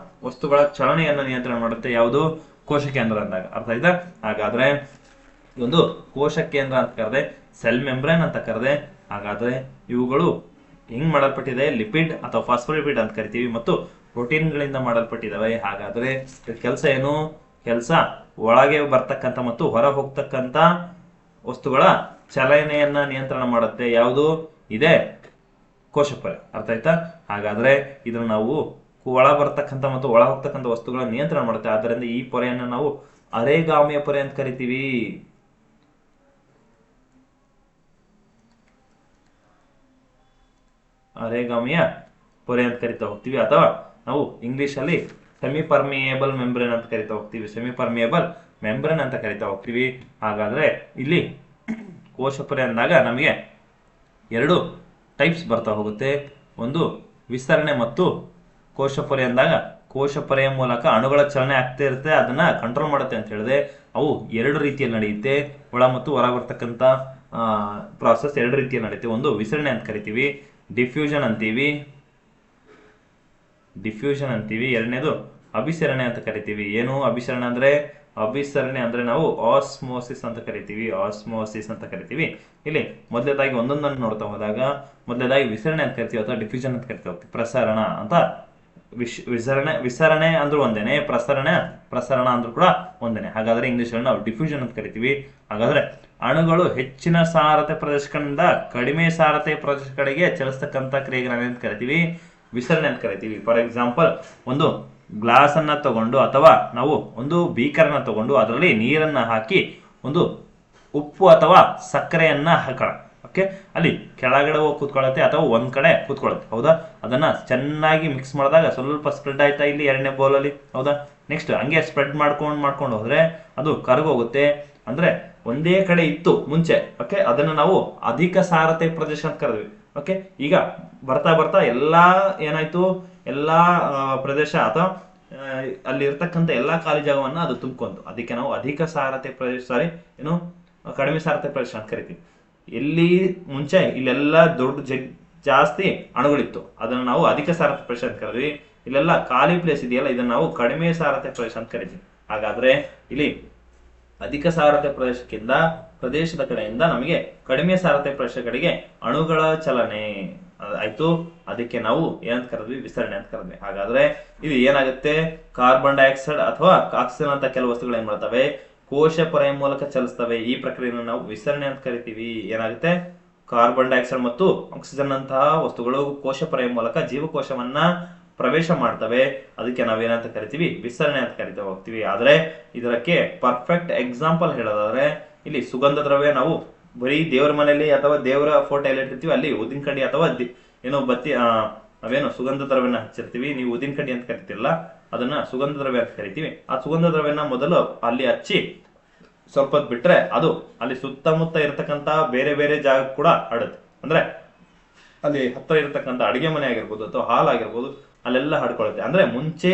ವಸ್ತುಗಳ ಚಲನೆಯನ್ನ ನಿಯಂತ್ರಣ ಮಾಡುತ್ತೆ. ಯಾವುದು? ಕೋಶ ಕೇಂದ್ರ ಅಂದಾಗ. ಅರ್ಥ ಆಯ್ತಾ? ಹಾಗಾದ್ರೆ ಒಂದು ಕೋಶ ಕೇಂದ್ರ ಅಂತ ಕರೆದೆ, ಸೆಲ್ ಮೆಂಬ್ರೇನ್ ಅಂತ ಕರೆದೆ. ಹಾಗಾದ್ರೆ ಇವುಗಳು ಹೆಂಗ್ ಮಾಡಲ್ಪಟ್ಟಿದೆ? ಲಿಪಿಡ್ ಅಥವಾ ಫಾಸ್ಫೋಲಿಪಿಡ್ ಅಂತ ಕರಿತೀವಿ ಮತ್ತು ಪ್ರೋಟೀನ್ ಗಳಿಂದ ಮಾಡಲ್ಪಟ್ಟಿದ್ದಾವೆ. ಹಾಗಾದ್ರೆ ಕೆಲಸ ಏನು? ಕೆಲಸ ಒಳಗೆ ಬರ್ತಕ್ಕಂಥ ಮತ್ತು ಹೊರ ಹೋಗ್ತಕ್ಕಂಥ ವಸ್ತುಗಳ ಚಲನೆಯನ್ನ ನಿಯಂತ್ರಣ ಮಾಡುತ್ತೆ. ಯಾವುದು? ಇದೆ ಕೋಶ ಪೊರೆ. ಅರ್ಥ ಆಯ್ತಾ? ಹಾಗಾದ್ರೆ ಇದನ್ನ ನಾವು ಒಳ ಬರ್ತಕ್ಕಂಥ ಮತ್ತು ಒಳ ಹೋಗ್ತಕ್ಕಂಥ ವಸ್ತುಗಳ ನಿಯಂತ್ರಣ ಮಾಡುತ್ತೆ. ಆದ್ದರಿಂದ ಈ ಪೊರೆಯನ್ನ ನಾವು ಅರೆಗಾಮಿಯ ಪೊರೆ ಅಂತ ಕರಿತೀವಿ. ಅರೆಗಾಮಿಯ ಪೊರೆ ಅಂತ ಕರಿತಾ ಹೋಗ್ತೀವಿ, ಅಥವಾ ನಾವು ಇಂಗ್ಲಿಷ್ ಅಲ್ಲಿ ಸೆಮಿ ಪರ್ಮಿಯೇಬಲ್ ಮೆಂಬ್ರೇನ್ ಅಂತ ಕರಿತಾ ಹೋಗ್ತೀವಿ, ಸೆಮಿ ಪರ್ಮಿಯೇಬಲ್ ಮೆಂಬ್ರೇನ್ ಅಂತ ಕರಿತಾ ಹೋಗ್ತೀವಿ. ಹಾಗಾದ್ರೆ ಇಲ್ಲಿ ಕೋಶ ಪೊರೆ ಅಂದಾಗ ನಮಗೆ ಎರಡು ಟೈಪ್ಸ್ ಬರ್ತಾ ಹೋಗುತ್ತೆ. ಒಂದು ವಿಸ್ತರಣೆ ಮತ್ತು ಕೋಶ ಪೊರೆ ಅಂದಾಗ ಕೋಶ ಪೊರೆಯ ಮೂಲಕ ಅಣುಗಳ ಚಲನೆ ಆಗ್ತಾ ಇರುತ್ತೆ, ಅದನ್ನ ಕಂಟ್ರೋಲ್ ಮಾಡುತ್ತೆ ಅಂತ ಹೇಳಿದೆ. ಅವು ಎರಡು ರೀತಿಯಲ್ಲಿ ನಡೆಯುತ್ತೆ, ಒಳ ಮತ್ತು ಹೊರ ಬರ್ತಕ್ಕಂಥ ಪ್ರಾಸೆಸ್ ಎರಡು ರೀತಿಯಲ್ಲಿ ನಡೆಯುತ್ತೆ. ಒಂದು ವಿಸ್ತರಣೆ ಅಂತ ಕರಿತೀವಿ, ಡಿಫ್ಯೂಷನ್ ಅಂತೀವಿ. ಎರಡನೇದು ಅಭಿಸರಣೆ ಅಂತ ಕರಿತೀವಿ. ಏನು ಅಭಿಸರಣೆ ಅಂದ್ರೆ? ಅಭಿಸರಣೆ ಅಂದ್ರೆ ನಾವು ಆಸ್ಮೋಸಿಸ್ ಅಂತ ಕರಿತೀವಿ. ಇಲ್ಲಿ ಮೊದಲೇದಾಗಿ ಒಂದೊಂದನ್ನು ನೋಡ್ತಾ ಹೋದಾಗ ಮೊದಲೇದಾಗಿ ವಿಸರಣೆ ಅಂತ ಕರಿತೀವಿ ಅಥವಾ ಡಿಫ್ಯೂಷನ್ ಅಂತ ಕರಿತೀವಿ. ಪ್ರಸರಣ ಅಂತ ವಿಸರಣೆ ಅಂದ್ರೂ ಒಂದೇನೆ, ಪ್ರಸರಣ ಅಂದ್ರೂ ಕೂಡ ಒಂದೇನೆ. ಹಾಗಾದ್ರೆ ಇಂಗ್ಲಿಷ್ ಅಲ್ಲಿ ನಾವು ಡಿಫ್ಯೂಷನ್ ಅಂತ ಕರಿತೀವಿ. ಹಾಗಾದ್ರೆ ಅಣುಗಳು ಹೆಚ್ಚಿನ ಸಾರತೆ ಪ್ರದೇಶಗಳಿಂದ ಕಡಿಮೆ ಸಾರತೆ ಪ್ರದೇಶಗಳಿಗೆ ಚಲಿಸ್ತಕ್ಕಂಥ ಕ್ರಿಯೆಗೆ ನಾವೇನಂತ ಕರಿತೀವಿ? ವಿಸರಣೆ ಅಂತ ಕರಿತೀವಿ. ಫಾರ್ ಎಕ್ಸಾಂಪಲ್, ಒಂದು ಗ್ಲಾಸ್ ಅನ್ನ ತಗೊಂಡು ಅಥವಾ ನಾವು ಒಂದು ಬೀಕರ್ನ ತಗೊಂಡು ಅದರಲ್ಲಿ ನೀರನ್ನ ಹಾಕಿ ಒಂದು ಉಪ್ಪು ಅಥವಾ ಸಕ್ಕರೆಯನ್ನ ಹಾಕೋಣ. ಓಕೆ, ಅಲ್ಲಿ ಕೆಳಗಡೆ ಹೋಗಿ ಕೂತ್ಕೊಳ್ಳುತ್ತೆ ಅಥವಾ ಒಂದ್ ಕಡೆ ಕೂತ್ಕೊಳ್ಳುತ್ತೆ, ಹೌದಾ? ಅದನ್ನ ಚೆನ್ನಾಗಿ ಮಿಕ್ಸ್ ಮಾಡಿದಾಗ ಸ್ವಲ್ಪ ಸ್ಪ್ರೆಡ್ ಆಯ್ತಾ ಇಲ್ಲಿ ಎರಡನೇ ಬೌಲಲ್ಲಿ, ಹೌದಾ? ನೆಕ್ಸ್ಟ್ ಹಂಗೆ ಸ್ಪ್ರೆಡ್ ಮಾಡ್ಕೊಂಡು ಹೋದ್ರೆ ಅದು ಕರಗೋಗುತ್ತೆ. ಅಂದ್ರೆ ಒಂದೇ ಕಡೆ ಇತ್ತು ಮುಂಚೆ, ಓಕೆ, ಅದನ್ನ ನಾವು ಅಧಿಕ ಸಾರತೆ ಪ್ರದೇಶ ಅಂತ ಕರೆದ್ವಿ. ಓಕೆ, ಈಗ ಬರ್ತಾ ಬರ್ತಾ ಎಲ್ಲಾ ಏನಾಯ್ತು, ಎಲ್ಲಾ ಪ್ರದೇಶ ಅಥವಾ ಅಲ್ಲಿ ಇರ್ತಕ್ಕಂಥ ಎಲ್ಲಾ ಖಾಲಿ ಜಾಗವನ್ನ ಅದು ತುಂಬ್ಕೊಂತು. ಅದಕ್ಕೆ ನಾವು ಅಧಿಕ ಸಾರತೆ ಪ್ರದೇಶ, ಕಡಿಮೆ ಸಾರತೆ ಪ್ರದೇಶ ಅಂತ ಕರಿತೀವಿ. ಎಲ್ಲಿ ಮುಂಚೆ ಇಲ್ಲೆಲ್ಲ ಜಾಸ್ತಿ ಅಣುಗಳಿತ್ತು, ಅದನ್ನ ನಾವು ಅಧಿಕ ಸಾರತೆ ಪ್ರದೇಶ ಅಂತ ಕರಿದ್ವಿ. ಇಲ್ಲೆಲ್ಲ ಖಾಲಿ ಪ್ಲೇಸ್ ಇದೆಯಲ್ಲ, ಇದನ್ನ ನಾವು ಕಡಿಮೆ ಸಾರತೆ ಪ್ರದೇಶ ಅಂತ ಕರಿತೀವಿ. ಹಾಗಾದ್ರೆ ಇಲ್ಲಿ ಅಧಿಕ ಸಾರತೆ ಪ್ರದೇಶದ ಕಡೆಯಿಂದ ನಮಗೆ ಕಡಿಮೆ ಸಾರತೆ ಪ್ರದೇಶಗಳಿಗೆ ಅಣುಗಳ ಚಲನೆ ಆಯ್ತು. ಅದಕ್ಕೆ ನಾವು ಏನಂತ ಕರೆದ್ವಿ? ವಿಸ್ತರಣೆ ಅಂತ ಕರೆದ್ವಿ. ಹಾಗಾದ್ರೆ ಇದು ಏನಾಗುತ್ತೆ? ಕಾರ್ಬನ್ ಡೈಆಕ್ಸೈಡ್ ಅಥವಾ ಆಕ್ಸಿಜನ್ ಅಂತ ಕೆಲವು ವಸ್ತುಗಳು ಏನ್ ಮಾಡ್ತವೆ? ಕೋಶ ಪೊರೆಯ ಮೂಲಕ ಚಲಿಸ್ತವೆ. ಈ ಪ್ರಕ್ರಿಯೆಯನ್ನು ನಾವು ವಿಸ್ತರಣೆ ಅಂತ ಕರಿತೀವಿ. ಏನಾಗುತ್ತೆ? ಕಾರ್ಬನ್ ಡೈಆಕ್ಸೈಡ್ ಮತ್ತು ಆಕ್ಸಿಜನ್ ಅಂತಹ ವಸ್ತುಗಳು ಕೋಶ ಪೊರೆಯ ಮೂಲಕ ಜೀವಕೋಶವನ್ನ ಪ್ರವೇಶ ಮಾಡ್ತವೆ. ಅದಕ್ಕೆ ನಾವೇನಂತ ಕರಿತೀವಿ? ವಿಸ್ತರಣೆ ಅಂತ ಕರಿತಾ ಹೋಗ್ತೀವಿ. ಆದ್ರೆ ಇದಕ್ಕೆ ಪರ್ಫೆಕ್ಟ್ ಎಕ್ಸಾಂಪಲ್ ಹೇಳೋದಾದ್ರೆ ಇಲ್ಲಿ ಸುಗಂಧ ದ್ರವ್ಯ ನಾವು ಬರೀ ದೇವರ ಮನೆಯಲ್ಲಿ ಅಥವಾ ದೇವರ ಫೋಟೋ ಎಲ್ಲ ಇಟ್ಟಿರ್ತೀವಿ, ಅಲ್ಲಿ ಉದಿನ ಕಡ್ಡಿ ಅಥವಾ ಬತ್ತಿ ನಾವೇನು ಸುಗಂಧ ದ್ರವ್ಯನ ಹಚ್ಚಿರ್ತೀವಿ. ನೀವು ಉದಿನ ಕಡ್ಡಿ ಅಂತ ಕರಿತಿರಲ್ಲ, ಅದನ್ನ ಸುಗಂಧ ದ್ರವ್ಯ ಅಂತ ಕರಿತೀವಿ. ಆ ಸುಗಂಧ ದ್ರವ್ಯನ ಮೊದಲು ಅಲ್ಲಿ ಹಚ್ಚಿ ಸ್ವಲ್ಪ ಹೊತ್ತು ಬಿಟ್ರೆ ಅದು ಅಲ್ಲಿ ಸುತ್ತಮುತ್ತ ಇರತಕ್ಕಂತ ಬೇರೆ ಬೇರೆ ಜಾಗ ಕೂಡ ಹರಡುತ್ತೆ. ಅಂದ್ರೆ ಅಲ್ಲಿ ಹತ್ತಿರ ಇರತಕ್ಕಂತ ಅಡಿಗೆ ಮನೆ ಆಗಿರ್ಬೋದು ಅಥವಾ ಹಾಲ್ ಆಗಿರ್ಬೋದು, ಅಲ್ಲೆಲ್ಲ ಹಡ್ಕೊಳ್ಳುತ್ತೆ. ಅಂದ್ರೆ ಮುಂಚೆ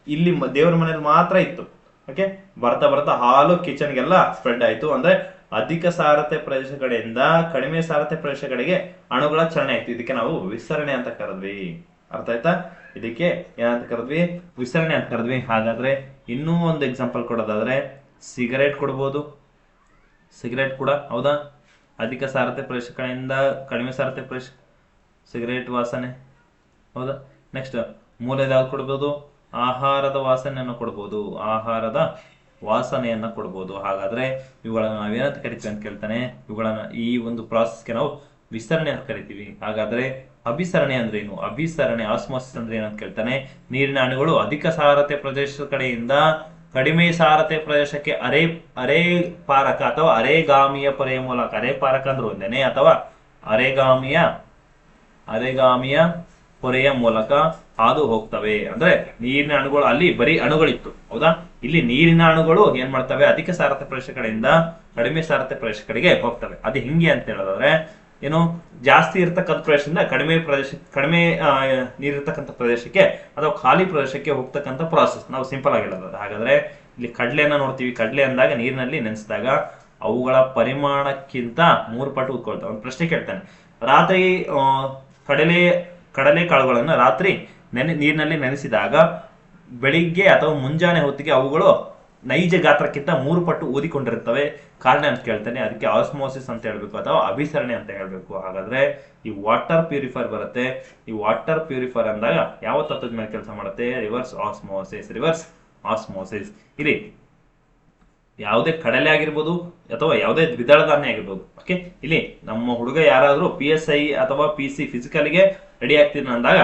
ಇಲ್ಲಿ ದೇವರ ಮನೆಯಲ್ಲಿ ಮಾತ್ರ ಇತ್ತು. ಓಕೆ, ಬರ್ತಾ ಬರ್ತಾ ಹಾಲು ಕಿಚನ್ಗೆಲ್ಲ ಸ್ಪ್ರೆಡ್ ಆಯ್ತು. ಅಂದ್ರೆ ಅಧಿಕ ಸಾರತೆ ಪ್ರದೇಶ ಕಡೆಯಿಂದ ಕಡಿಮೆ ಸಾರತೆ ಪ್ರದೇಶಗಳಿಗೆ ಅಣುಗಳ ಚಲನೆ ಆಯ್ತು. ಇದಕ್ಕೆ ನಾವು ವಿಸ್ತರಣೆ ಅಂತ ಕರೆದ್ವಿ. ಅರ್ಥ ಆಯ್ತಾ? ಇದಕ್ಕೆ ಏನಂತ ಕರೆದ್ವಿ? ವಿಸ್ತರಣೆ ಅಂತ ಕರೆದ್ವಿ. ಹಾಗಾದ್ರೆ ಇನ್ನೂ ಒಂದು ಎಕ್ಸಾಂಪಲ್ ಕೊಡೋದಾದ್ರೆ ಸಿಗರೇಟ್ ಕೊಡ್ಬೋದು. ಸಿಗರೇಟ್ ಕೂಡ ಹೌದಾ, ಅಧಿಕ ಸಾರತೆ ಪ್ರದೇಶ ಕಡೆಯಿಂದ ಕಡಿಮೆ ಸಾರತೆ ಪ್ರದೇಶ, ಸಿಗರೇಟ್ ವಾಸನೆ, ಹೌದಾ? ನೆಕ್ಸ್ಟ್ ಮೂಲೆಯಲ್ಲಿ ಯಾವ್ದು ಕೊಡ್ಬೋದು? ಆಹಾರದ ವಾಸನೆಯನ್ನು ಕೊಡ್ಬೋದು, ಆಹಾರದ ವಾಸನೆಯನ್ನ ಕೊಡ್ಬೋದು. ಹಾಗಾದ್ರೆ ಇವುಗಳನ್ನ ನಾವೇನಂತ ಕರಿತೀವಿ ಅಂತ ಕೇಳ್ತಾನೆ. ಇವುಗಳನ್ನ ಈ ಒಂದು ಪ್ರಾಸೆಸ್ಗೆ ನಾವು ವಿಸ್ತರಣೆ ಅಂತ ಕರಿತೀವಿ. ಹಾಗಾದ್ರೆ ಅಭಿಸರಣೆ ಅಂದ್ರೆ ಏನು? ಅಭಿಸರಣೆ ಆಸ್ಮೋಸಿಸ್ ಅಂದ್ರೆ ಏನಂತ ಕೇಳ್ತಾನೆ. ನೀರಿನ ಅಣುಗಳು ಅಧಿಕ ಸಾರತೆ ಪ್ರದೇಶದ ಕಡೆಯಿಂದ ಕಡಿಮೆ ಸಾರತೆ ಪ್ರದೇಶಕ್ಕೆ ಅರೆ ಪಾರಕ ಅಥವಾ ಅರೆಗಾಮಿಯ ಪೊರೆಯ ಮೂಲಕ, ಅರೆ ಪಾರಕ ಅಂದ್ರೆ ಒಂದೇನೆ, ಅಥವಾ ಅರೆಗಾಮಿಯ ಪೊರೆಯ ಮೂಲಕ ಹಾದು ಹೋಗ್ತವೆ. ಅಂದ್ರೆ ನೀರಿನ ಅಣುಗಳು, ಅಲ್ಲಿ ಬರೀ ಅಣುಗಳಿತ್ತು, ಹೌದಾ? ಇಲ್ಲಿ ನೀರಿನ ಅಣುಗಳು ಏನ್ ಮಾಡ್ತವೆ? ಅಧಿಕ ಸಾರತೆ ಪ್ರದೇಶ ಕಡೆಯಿಂದ ಕಡಿಮೆ ಸಾರತೆ ಪ್ರದೇಶ ಕಡೆಗೆ ಹೋಗ್ತವೆ. ಅದು ಹಿಂಗೆ ಅಂತ ಹೇಳೋದಾದ್ರೆ ಏನು, ಜಾಸ್ತಿ ಇರ್ತಕ್ಕಂಥ ಪ್ರದೇಶದಿಂದ ಕಡಿಮೆ ನೀರಿರ್ತಕ್ಕಂಥ ಪ್ರದೇಶಕ್ಕೆ ಅಥವಾ ಖಾಲಿ ಪ್ರದೇಶಕ್ಕೆ ಹೋಗ್ತಕ್ಕಂಥ ಪ್ರಾಸೆಸ್ ನಾವು ಸಿಂಪಲ್ ಆಗಿ ಹೇಳೋದು. ಹಾಗಾದ್ರೆ ಇಲ್ಲಿ ಕಡ್ಲೆಯನ್ನ ನೋಡ್ತೀವಿ. ಕಡ್ಲೆ ಅಂದಾಗ ನೀರಿನಲ್ಲಿ ನೆನೆಸಿದಾಗ ಅವುಗಳ ಪರಿಮಾಣಕ್ಕಿಂತ 3 ಪಟ್ಟು ಉತ್ಕೊಳ್ತಾವೆ. ಒಂದು ಪ್ರಶ್ನೆ ಕೇಳ್ತಾನೆ, ರಾತ್ರಿ ಕಡಲೆ ಕಾಳುಗಳನ್ನು ರಾತ್ರಿ ನೀರಿನಲ್ಲಿ ನೆನೆಸಿದಾಗ ಬೆಳಿಗ್ಗೆ ಅಥವಾ ಮುಂಜಾನೆ ಹೊತ್ತಿಗೆ ಅವುಗಳು ನೈಜ ಗಾತ್ರಕ್ಕಿಂತ 3 ಪಟ್ಟು ಊದಿಕೊಂಡಿರುತ್ತವೆ. ಕಾರಣ ಅಂತ ಕೇಳ್ತಾನೆ. ಅದಕ್ಕೆ ಆಸ್ಮೋಸಿಸ್ ಅಂತ ಹೇಳ್ಬೇಕು ಅಥವಾ ಅಭಿಸರಣೆ ಅಂತ ಹೇಳ್ಬೇಕು. ಹಾಗಾದ್ರೆ ಈ ವಾಟರ್ ಪ್ಯೂರಿಫೈರ್ ಬರುತ್ತೆ. ಈ ವಾಟರ್ ಪ್ಯೂರಿಫೈರ್ ಅಂದಾಗ ಯಾವ ತತ್ವದ ಮೇಲೆ ಕೆಲಸ ಮಾಡುತ್ತೆ? Reverse osmosis. ಇಲ್ಲಿ ಯಾವುದೇ ಕಡಲೆ ಆಗಿರ್ಬೋದು ಅಥವಾ ಯಾವುದೇ ದ್ವಿದಳ ಧಾನ್ಯ ಆಗಿರ್ಬೋದು. ಓಕೆ, ಇಲ್ಲಿ ನಮ್ಮ ಹುಡುಗ ಯಾರಾದ್ರೂ PSI ಅಥವಾ PC ಫಿಸಿಕಲ್ಗೆ ರೆಡಿ ಆಗ್ತೀನಿ ಅಂದಾಗ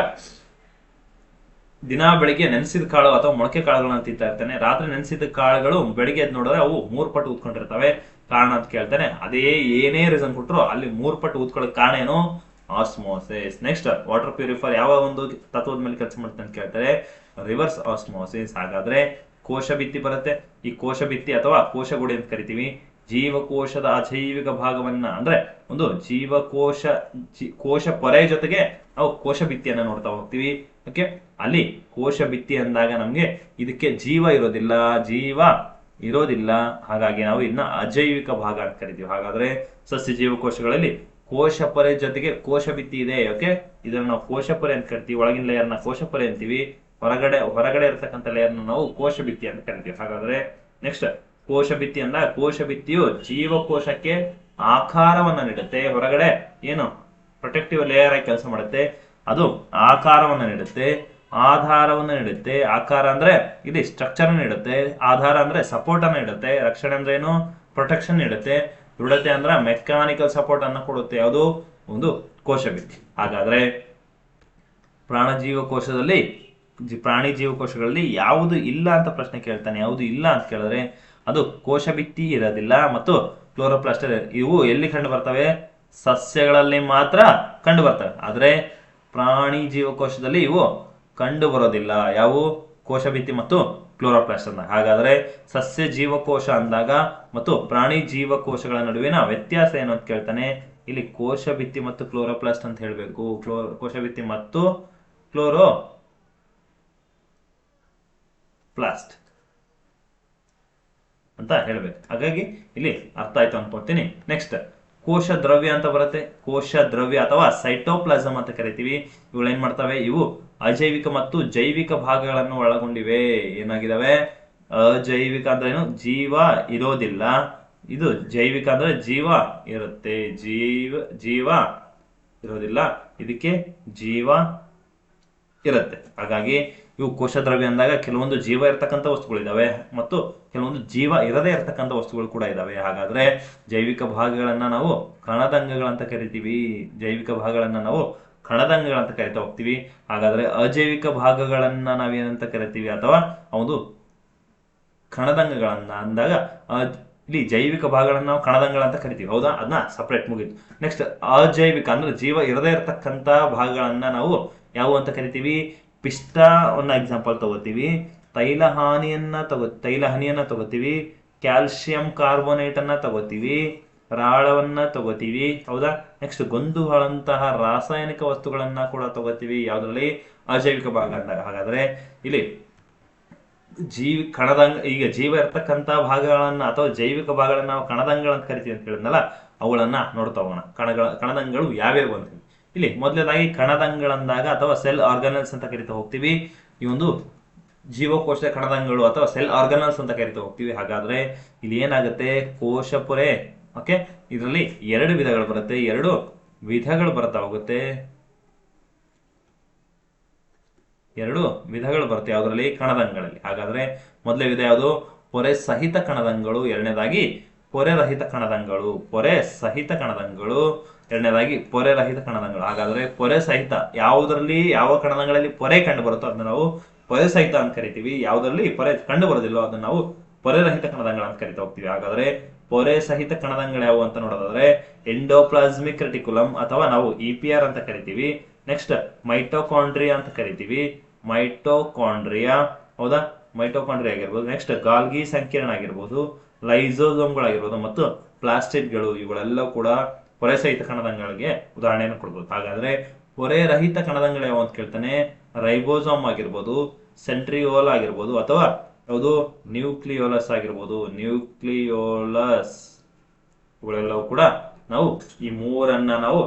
ದಿನ ಬೆಳಿಗ್ಗೆ ನೆನೆಸಿದ ಕಾಳು ಅಥವಾ ಮೊಳಕೆ ಕಾಳುಗಳನ್ನ ತಿಂತಾ ಇರ್ತಾನೆ. ರಾತ್ರಿ ನೆನೆಸಿದ ಕಾಳುಗಳು ಬೆಳಿಗ್ಗೆ ಎದ್ದು ನೋಡಿದ್ರೆ ಅವು 3 ಪಟ್ಟು ಊದ್ಕೊಂಡಿರ್ತವೆ. ಕಾರಣ ಅಂತ ಕೇಳ್ತಾನೆ. ಅದೇ ಏನೇ ರೀಸನ್ ಕೊಟ್ಟರು ಅಲ್ಲಿ 3 ಪಟ್ಟು ಊದ್ಕೊಳ್ಳೋಕೆ ಕಾರಣ ಏನು? ಆಸ್ಮೋಸಿಸ್. ನೆಕ್ಸ್ಟ್ ವಾಟರ್ ಪ್ಯೂರಿಫೈರ್ ಯಾವ ಒಂದು ತತ್ವದ ಮೇಲೆ ಕೆಲಸ ಮಾಡುತ್ತೆ ಅಂತ ಕೇಳ್ತಾರೆ, ರಿವರ್ಸ್ ಆಸ್ಮೋಸಿಸ್. ಹಾಗಾದ್ರೆ ಕೋಶ ಭಿತ್ತಿ ಬರುತ್ತೆ. ಈ ಕೋಶ ಭಿತ್ತಿ ಅಥವಾ ಕೋಶಗುಡಿ ಅಂತ ಕರಿತೀವಿ. ಜೀವಕೋಶದ ಅಜೈವಿಕ ಭಾಗವನ್ನ ಅಂದ್ರೆ ಒಂದು ಜೀವಕೋಶ ಕೋಶ ಪೊರೆ ಜೊತೆಗೆ ನಾವು ಕೋಶ ಭಿತ್ತಿಯನ್ನ ನೋಡ್ತಾ ಹೋಗ್ತೀವಿ. ಓಕೆ, ಅಲ್ಲಿ ಕೋಶ ಭಿತ್ತಿ ಅಂದಾಗ ನಮ್ಗೆ ಇದಕ್ಕೆ ಜೀವ ಇರೋದಿಲ್ಲ, ಹಾಗಾಗಿ ನಾವು ಇದನ್ನ ಅಜೈವಿಕ ಭಾಗ ಅಂತ ಕರಿತೀವಿ. ಹಾಗಾದ್ರೆ ಸಸ್ಯ ಜೀವಕೋಶಗಳಲ್ಲಿ ಕೋಶ ಪೊರೆ ಜೊತೆಗೆ ಕೋಶ ಭಿತ್ತಿ ಇದೆ. ಓಕೆ, ಇದನ್ನ ನಾವು ಕೋಶ ಪೊರೆ ಅಂತ ಕರಿತೀವಿ. ಒಳಗಿನ ಲೇಯರ್ನ ಕೋಶ ಪೊರೆ ಅಂತೀವಿ. ಹೊರಗಡೆ ಇರತಕ್ಕಂಥ ಲೇಯರ್ನ ನಾವು ಕೋಶ ಭಿತ್ತಿ ಅಂತ ಕರಿತೀವಿ. ಹಾಗಾದ್ರೆ ನೆಕ್ಸ್ಟ್ ಕೋಶ ಭಿತ್ತಿ ಅಂದಾಗ ಕೋಶ ಭಿತ್ತಿಯು ಜೀವಕೋಶಕ್ಕೆ ಆಕಾರವನ್ನ ನೀಡುತ್ತೆ. ಹೊರಗಡೆ ಏನು ಪ್ರೊಟೆಕ್ಟಿವ್ ಲೇಯರ್ ಆಗಿ ಕೆಲಸ ಮಾಡುತ್ತೆ, ಅದು ಆಕಾರವನ್ನ ನೀಡುತ್ತೆ, ಆಧಾರವನ್ನ ನೀಡುತ್ತೆ. ಆಕಾರ ಅಂದ್ರೆ ಇಲ್ಲಿ ಸ್ಟ್ರಕ್ಚರ್ ನೀಡುತ್ತೆ, ಆಧಾರ ಅಂದ್ರೆ ಸಪೋರ್ಟ್ ಅನ್ನ ನೀಡುತ್ತೆ, ರಕ್ಷಣೆ ಅಂದ್ರೆ ಏನು ಪ್ರೊಟೆಕ್ಷನ್ ನೀಡುತ್ತೆ, ದೃಢತೆ ಅಂದ್ರೆ ಮೆಕ್ಯಾನಿಕಲ್ ಸಪೋರ್ಟ್ ಅನ್ನ ಕೊಡುತ್ತೆ. ಯಾವುದು ಒಂದು ಕೋಶ ಭಿತ್ತಿ. ಹಾಗಾದ್ರೆ ಪ್ರಾಣಿ ಜೀವಕೋಶಗಳಲ್ಲಿ ಯಾವುದು ಇಲ್ಲ ಅಂತ ಪ್ರಶ್ನೆ ಕೇಳ್ತಾನೆ. ಯಾವುದು ಇಲ್ಲ ಅಂತ ಕೇಳಿದ್ರೆ ಅದು ಕೋಶ ಭಿತ್ತಿ ಇರೋದಿಲ್ಲ ಮತ್ತು ಕ್ಲೋರೋಪ್ಲಾಸ್ಟ್. ಇವು ಎಲ್ಲಿ ಕಂಡು ಬರ್ತವೆ? ಸಸ್ಯಗಳಲ್ಲಿ ಮಾತ್ರ ಕಂಡು ಬರ್ತವೆ. ಆದ್ರೆ ಪ್ರಾಣಿ ಜೀವಕೋಶದಲ್ಲಿ ಇವು ಕಂಡು ಬರೋದಿಲ್ಲ. ಯಾವುವು? ಕೋಶ ಭಿತ್ತಿ ಮತ್ತು ಕ್ಲೋರೋಪ್ಲಾಸ್ಟ್ ಅಂದ. ಹಾಗಾದ್ರೆ ಸಸ್ಯ ಜೀವಕೋಶ ಅಂದಾಗ ಮತ್ತು ಪ್ರಾಣಿ ಜೀವಕೋಶಗಳ ನಡುವಿನ ವ್ಯತ್ಯಾಸ ಏನು ಅಂತ ಕೇಳ್ತಾನೆ. ಇಲ್ಲಿ ಕೋಶ ಭಿತ್ತಿ ಮತ್ತು ಕ್ಲೋರೋಪ್ಲಾಸ್ಟ್ ಅಂತ ಹೇಳ್ಬೇಕು. ಕೋಶ ಭಿತ್ತಿ ಮತ್ತು ಕ್ಲೋರೋಪ್ಲಾಸ್ಟ್ ಅಂತ ಹೇಳ್ಬೇಕು. ಹಾಗಾಗಿ ಇಲ್ಲಿ ಅರ್ಥ ಆಯ್ತು ಅನ್ಕೊಳ್ತೀನಿ. ನೆಕ್ಸ್ಟ್ ಕೋಶ ದ್ರವ್ಯ ಅಂತ ಬರುತ್ತೆ. ಕೋಶ ದ್ರವ್ಯ ಅಥವಾ ಸೈಟೋಪ್ಲಾಸಮ್ ಅಂತ ಕರಿತೀವಿ. ಇವುಗಳು ಏನ್ ಮಾಡ್ತವೆ? ಇವು ಅಜೈವಿಕ ಮತ್ತು ಜೈವಿಕ ಭಾಗಗಳನ್ನು ಒಳಗೊಂಡಿವೆ. ಏನಾಗಿದಾವೆ? ಅಜೈವಿಕ ಅಂದ್ರೆ ಏನು? ಜೀವ ಇರೋದಿಲ್ಲ. ಇದು ಜೈವಿಕ ಅಂದ್ರೆ ಜೀವ ಇರುತ್ತೆ. ಜೀವ ಇರೋದಿಲ್ಲ, ಇದಕ್ಕೆ ಜೀವ ಇರುತ್ತೆ. ಹಾಗಾಗಿ ಇವು ಕೋಶ ದ್ರವ್ಯ ಅಂದಾಗ ಕೆಲವೊಂದು ಜೀವ ಇರತಕ್ಕಂಥ ವಸ್ತುಗಳಿದಾವೆ ಮತ್ತು ಕೆಲವೊಂದು ಜೀವ ಇರದೇ ಇರತಕ್ಕಂಥ ವಸ್ತುಗಳು ಕೂಡ ಇದಾವೆ. ಹಾಗಾದ್ರೆ ಜೈವಿಕ ಭಾಗಗಳನ್ನ ನಾವು ಕಣದಂಗಗಳಂತ ಕರಿತೀವಿ. ಜೈವಿಕ ಭಾಗಗಳನ್ನ ನಾವು ಕಣದಂಗಗಳಂತ ಕರಿತಾ ಹೋಗ್ತೀವಿ. ಹಾಗಾದ್ರೆ ಅಜೈವಿಕ ಭಾಗಗಳನ್ನ ನಾವೇನಂತ ಕರಿತೀವಿ ಅಥವಾ ಒಂದು ಕಣದಂಗಗಳನ್ನ ಅಂದಾಗ ಇಲ್ಲಿ ಜೈವಿಕ ಭಾಗಗಳನ್ನ ನಾವು ಕಣದಂಗಗಳಂತ ಕರಿತೀವಿ. ಹೌದಾ? ಅದನ್ನ ಸಪರೇಟ್ ಮುಗಿತು. ನೆಕ್ಸ್ಟ್ ಅಜೈವಿಕ ಅಂದ್ರೆ ಜೀವ ಇರದೇ ಇರತಕ್ಕಂತ ಭಾಗಗಳನ್ನ ನಾವು ಯಾವ ಅಂತ ಕರಿತೀವಿ? ಪಿಷ್ಟವನ್ನ ಎಕ್ಸಾಂಪಲ್ ತಗೋತೀವಿ. ತೈಲ ಹನಿಯನ್ನ ತಗೋತೀವಿ. ಕ್ಯಾಲ್ಸಿಯಂ ಕಾರ್ಬೋನೇಟ್ ಅನ್ನ ತಗೋತೀವಿ. ರಾಳವನ್ನ ತಗೋತೀವಿ. ಹೌದಾ? ನೆಕ್ಸ್ಟ್ ಗೊಂದುಗಳಂತಹ ರಾಸಾಯನಿಕ ವಸ್ತುಗಳನ್ನ ಕೂಡ ತಗೋತೀವಿ. ಯಾವ್ದ್ರಲ್ಲಿ? ಅಜೈವಿಕ ಭಾಗ ಅಂದಾಗ. ಹಾಗಾದ್ರೆ ಇಲ್ಲಿ ಈಗ ಜೀವ ಇರ್ತಕ್ಕಂಥ ಭಾಗಗಳನ್ನ ಅಥವಾ ಜೈವಿಕ ಭಾಗಗಳನ್ನ ನಾವು ಕಣದಂಗಗಳಂತ ಕರಿತೀವಿ ಅಂತ ಹೇಳಿದ್ನಲ್ಲ, ಅವುಗಳನ್ನ ನೋಡ್ತಾ ಹೋಗೋಣ. ಕಣದಂಗಗಳು ಯಾವ್ಯಾವು ಅಂತ. ಇಲ್ಲಿ ಮೊದಲನೇದಾಗಿ ಕಣದಂಗಗಳಂದಾಗ ಅಥವಾ ಸೆಲ್ ಆರ್ಗನಲ್ಸ್ ಅಂತ ಕರಿತಾ ಹೋಗ್ತೀವಿ. ಈ ಒಂದು ಜೀವಕೋಶ ಕಣದಂಗಗಳು ಅಥವಾ ಸೆಲ್ ಆರ್ಗನಲ್ಸ್ ಅಂತ ಕರಿತಾ ಹೋಗ್ತೀವಿ. ಹಾಗಾದ್ರೆ ಇಲ್ಲಿ ಏನಾಗುತ್ತೆ? ಕೋಶ ಪೊರೆ. ಓಕೆ, ಇದರಲ್ಲಿ ಎರಡು ವಿಧಗಳು ಬರುತ್ತೆ. ಯಾವ್ದ್ರಲ್ಲಿ? ಕಣದಂಗಗಳಲ್ಲಿ. ಹಾಗಾದ್ರೆ ಮೊದಲೇ ವಿಧ ಯಾವುದು? ಪೊರೆ ಸಹಿತ ಕಣದಂಗಗಳು. ಎರಡನೇದಾಗಿ ಪೊರೆ ರಹಿತ ಕಣದಂಗಗಳು. ಎರಡನೇದಾಗಿ ಪೊರೆ ರಹಿತ ಕಣದಂಗಗಳು. ಹಾಗಾದ್ರೆ ಪೊರೆ ಸಹಿತ ಯಾವ ಕಣದಂಗಳಲ್ಲಿ ಪೊರೆ ಕಂಡು ಬರುತ್ತೋ ಅದನ್ನ ನಾವು ಪೊರೆ ಸಹಿತ ಅಂತ ಕರಿತೀವಿ. ಯಾವುದರಲ್ಲಿ ಪೊರೆ ಕಂಡು ಬರೋದಿಲ್ಲೋ ಅದನ್ನ ನಾವು ಪೊರೆ ರಹಿತ ಕಣದಂಗಳ ಅಂತ ಕರಿತಾ ಹೋಗ್ತೀವಿ. ಹಾಗಾದ್ರೆ ಪೊರೆ ಸಹಿತ ಕಣದಂಗಳು ಯಾವುವು ಅಂತ ನೋಡೋದಾದ್ರೆ ಎಂಡೋಪ್ಲಾಸ್ಮಿಕ್ ರೆಟಿಕ್ಯುಲಮ್ ಅಥವಾ ನಾವು EPR ಅಂತ ಕರಿತೀವಿ. ನೆಕ್ಸ್ಟ್ ಮೈಟೋಕಾಂಡ್ರಿಯಾ ಅಂತ ಕರಿತೀವಿ. ಹೌದಾ? ಮೈಟೋಕಾಂಡ್ರಿಯಾ ಆಗಿರ್ಬೋದು. ನೆಕ್ಸ್ಟ್ ಗಾಲ್ಗಿ ಸಂಕೀರ್ಣ ಆಗಿರ್ಬೋದು, ಲೈಸೋಸೋಮ್ಗಳಾಗಿರ್ಬೋದು ಮತ್ತು ಪ್ಲಾಸ್ಟಿಡ್ಗಳು. ಇವುಗಳೆಲ್ಲ ಕೂಡ ಪೊರೆ ಸಹಿತ ಕಣದಂಗಳಿಗೆ ಉದಾಹರಣೆಯನ್ನು ಕೊಡ್ಬೋದು. ಹಾಗಾದ್ರೆ ಪೊರೆ ರಹಿತ ಕಣದಂಗಳು ಯಾವ ಅಂತ ಕೇಳ್ತಾನೆ. ರೈಬೋಸೋಮ್ ಆಗಿರ್ಬೋದು, ಸೆಂಟ್ರಿಯೋಲ್ ಆಗಿರ್ಬೋದು ಅಥವಾ ಯಾವುದು ನ್ಯೂಕ್ಲಿಯೋಲಸ್ ಆಗಿರ್ಬೋದು. ಇವುಗಳೆಲ್ಲವೂ ಕೂಡ ನಾವು ಈ ಮೂರನ್ನ ನಾವು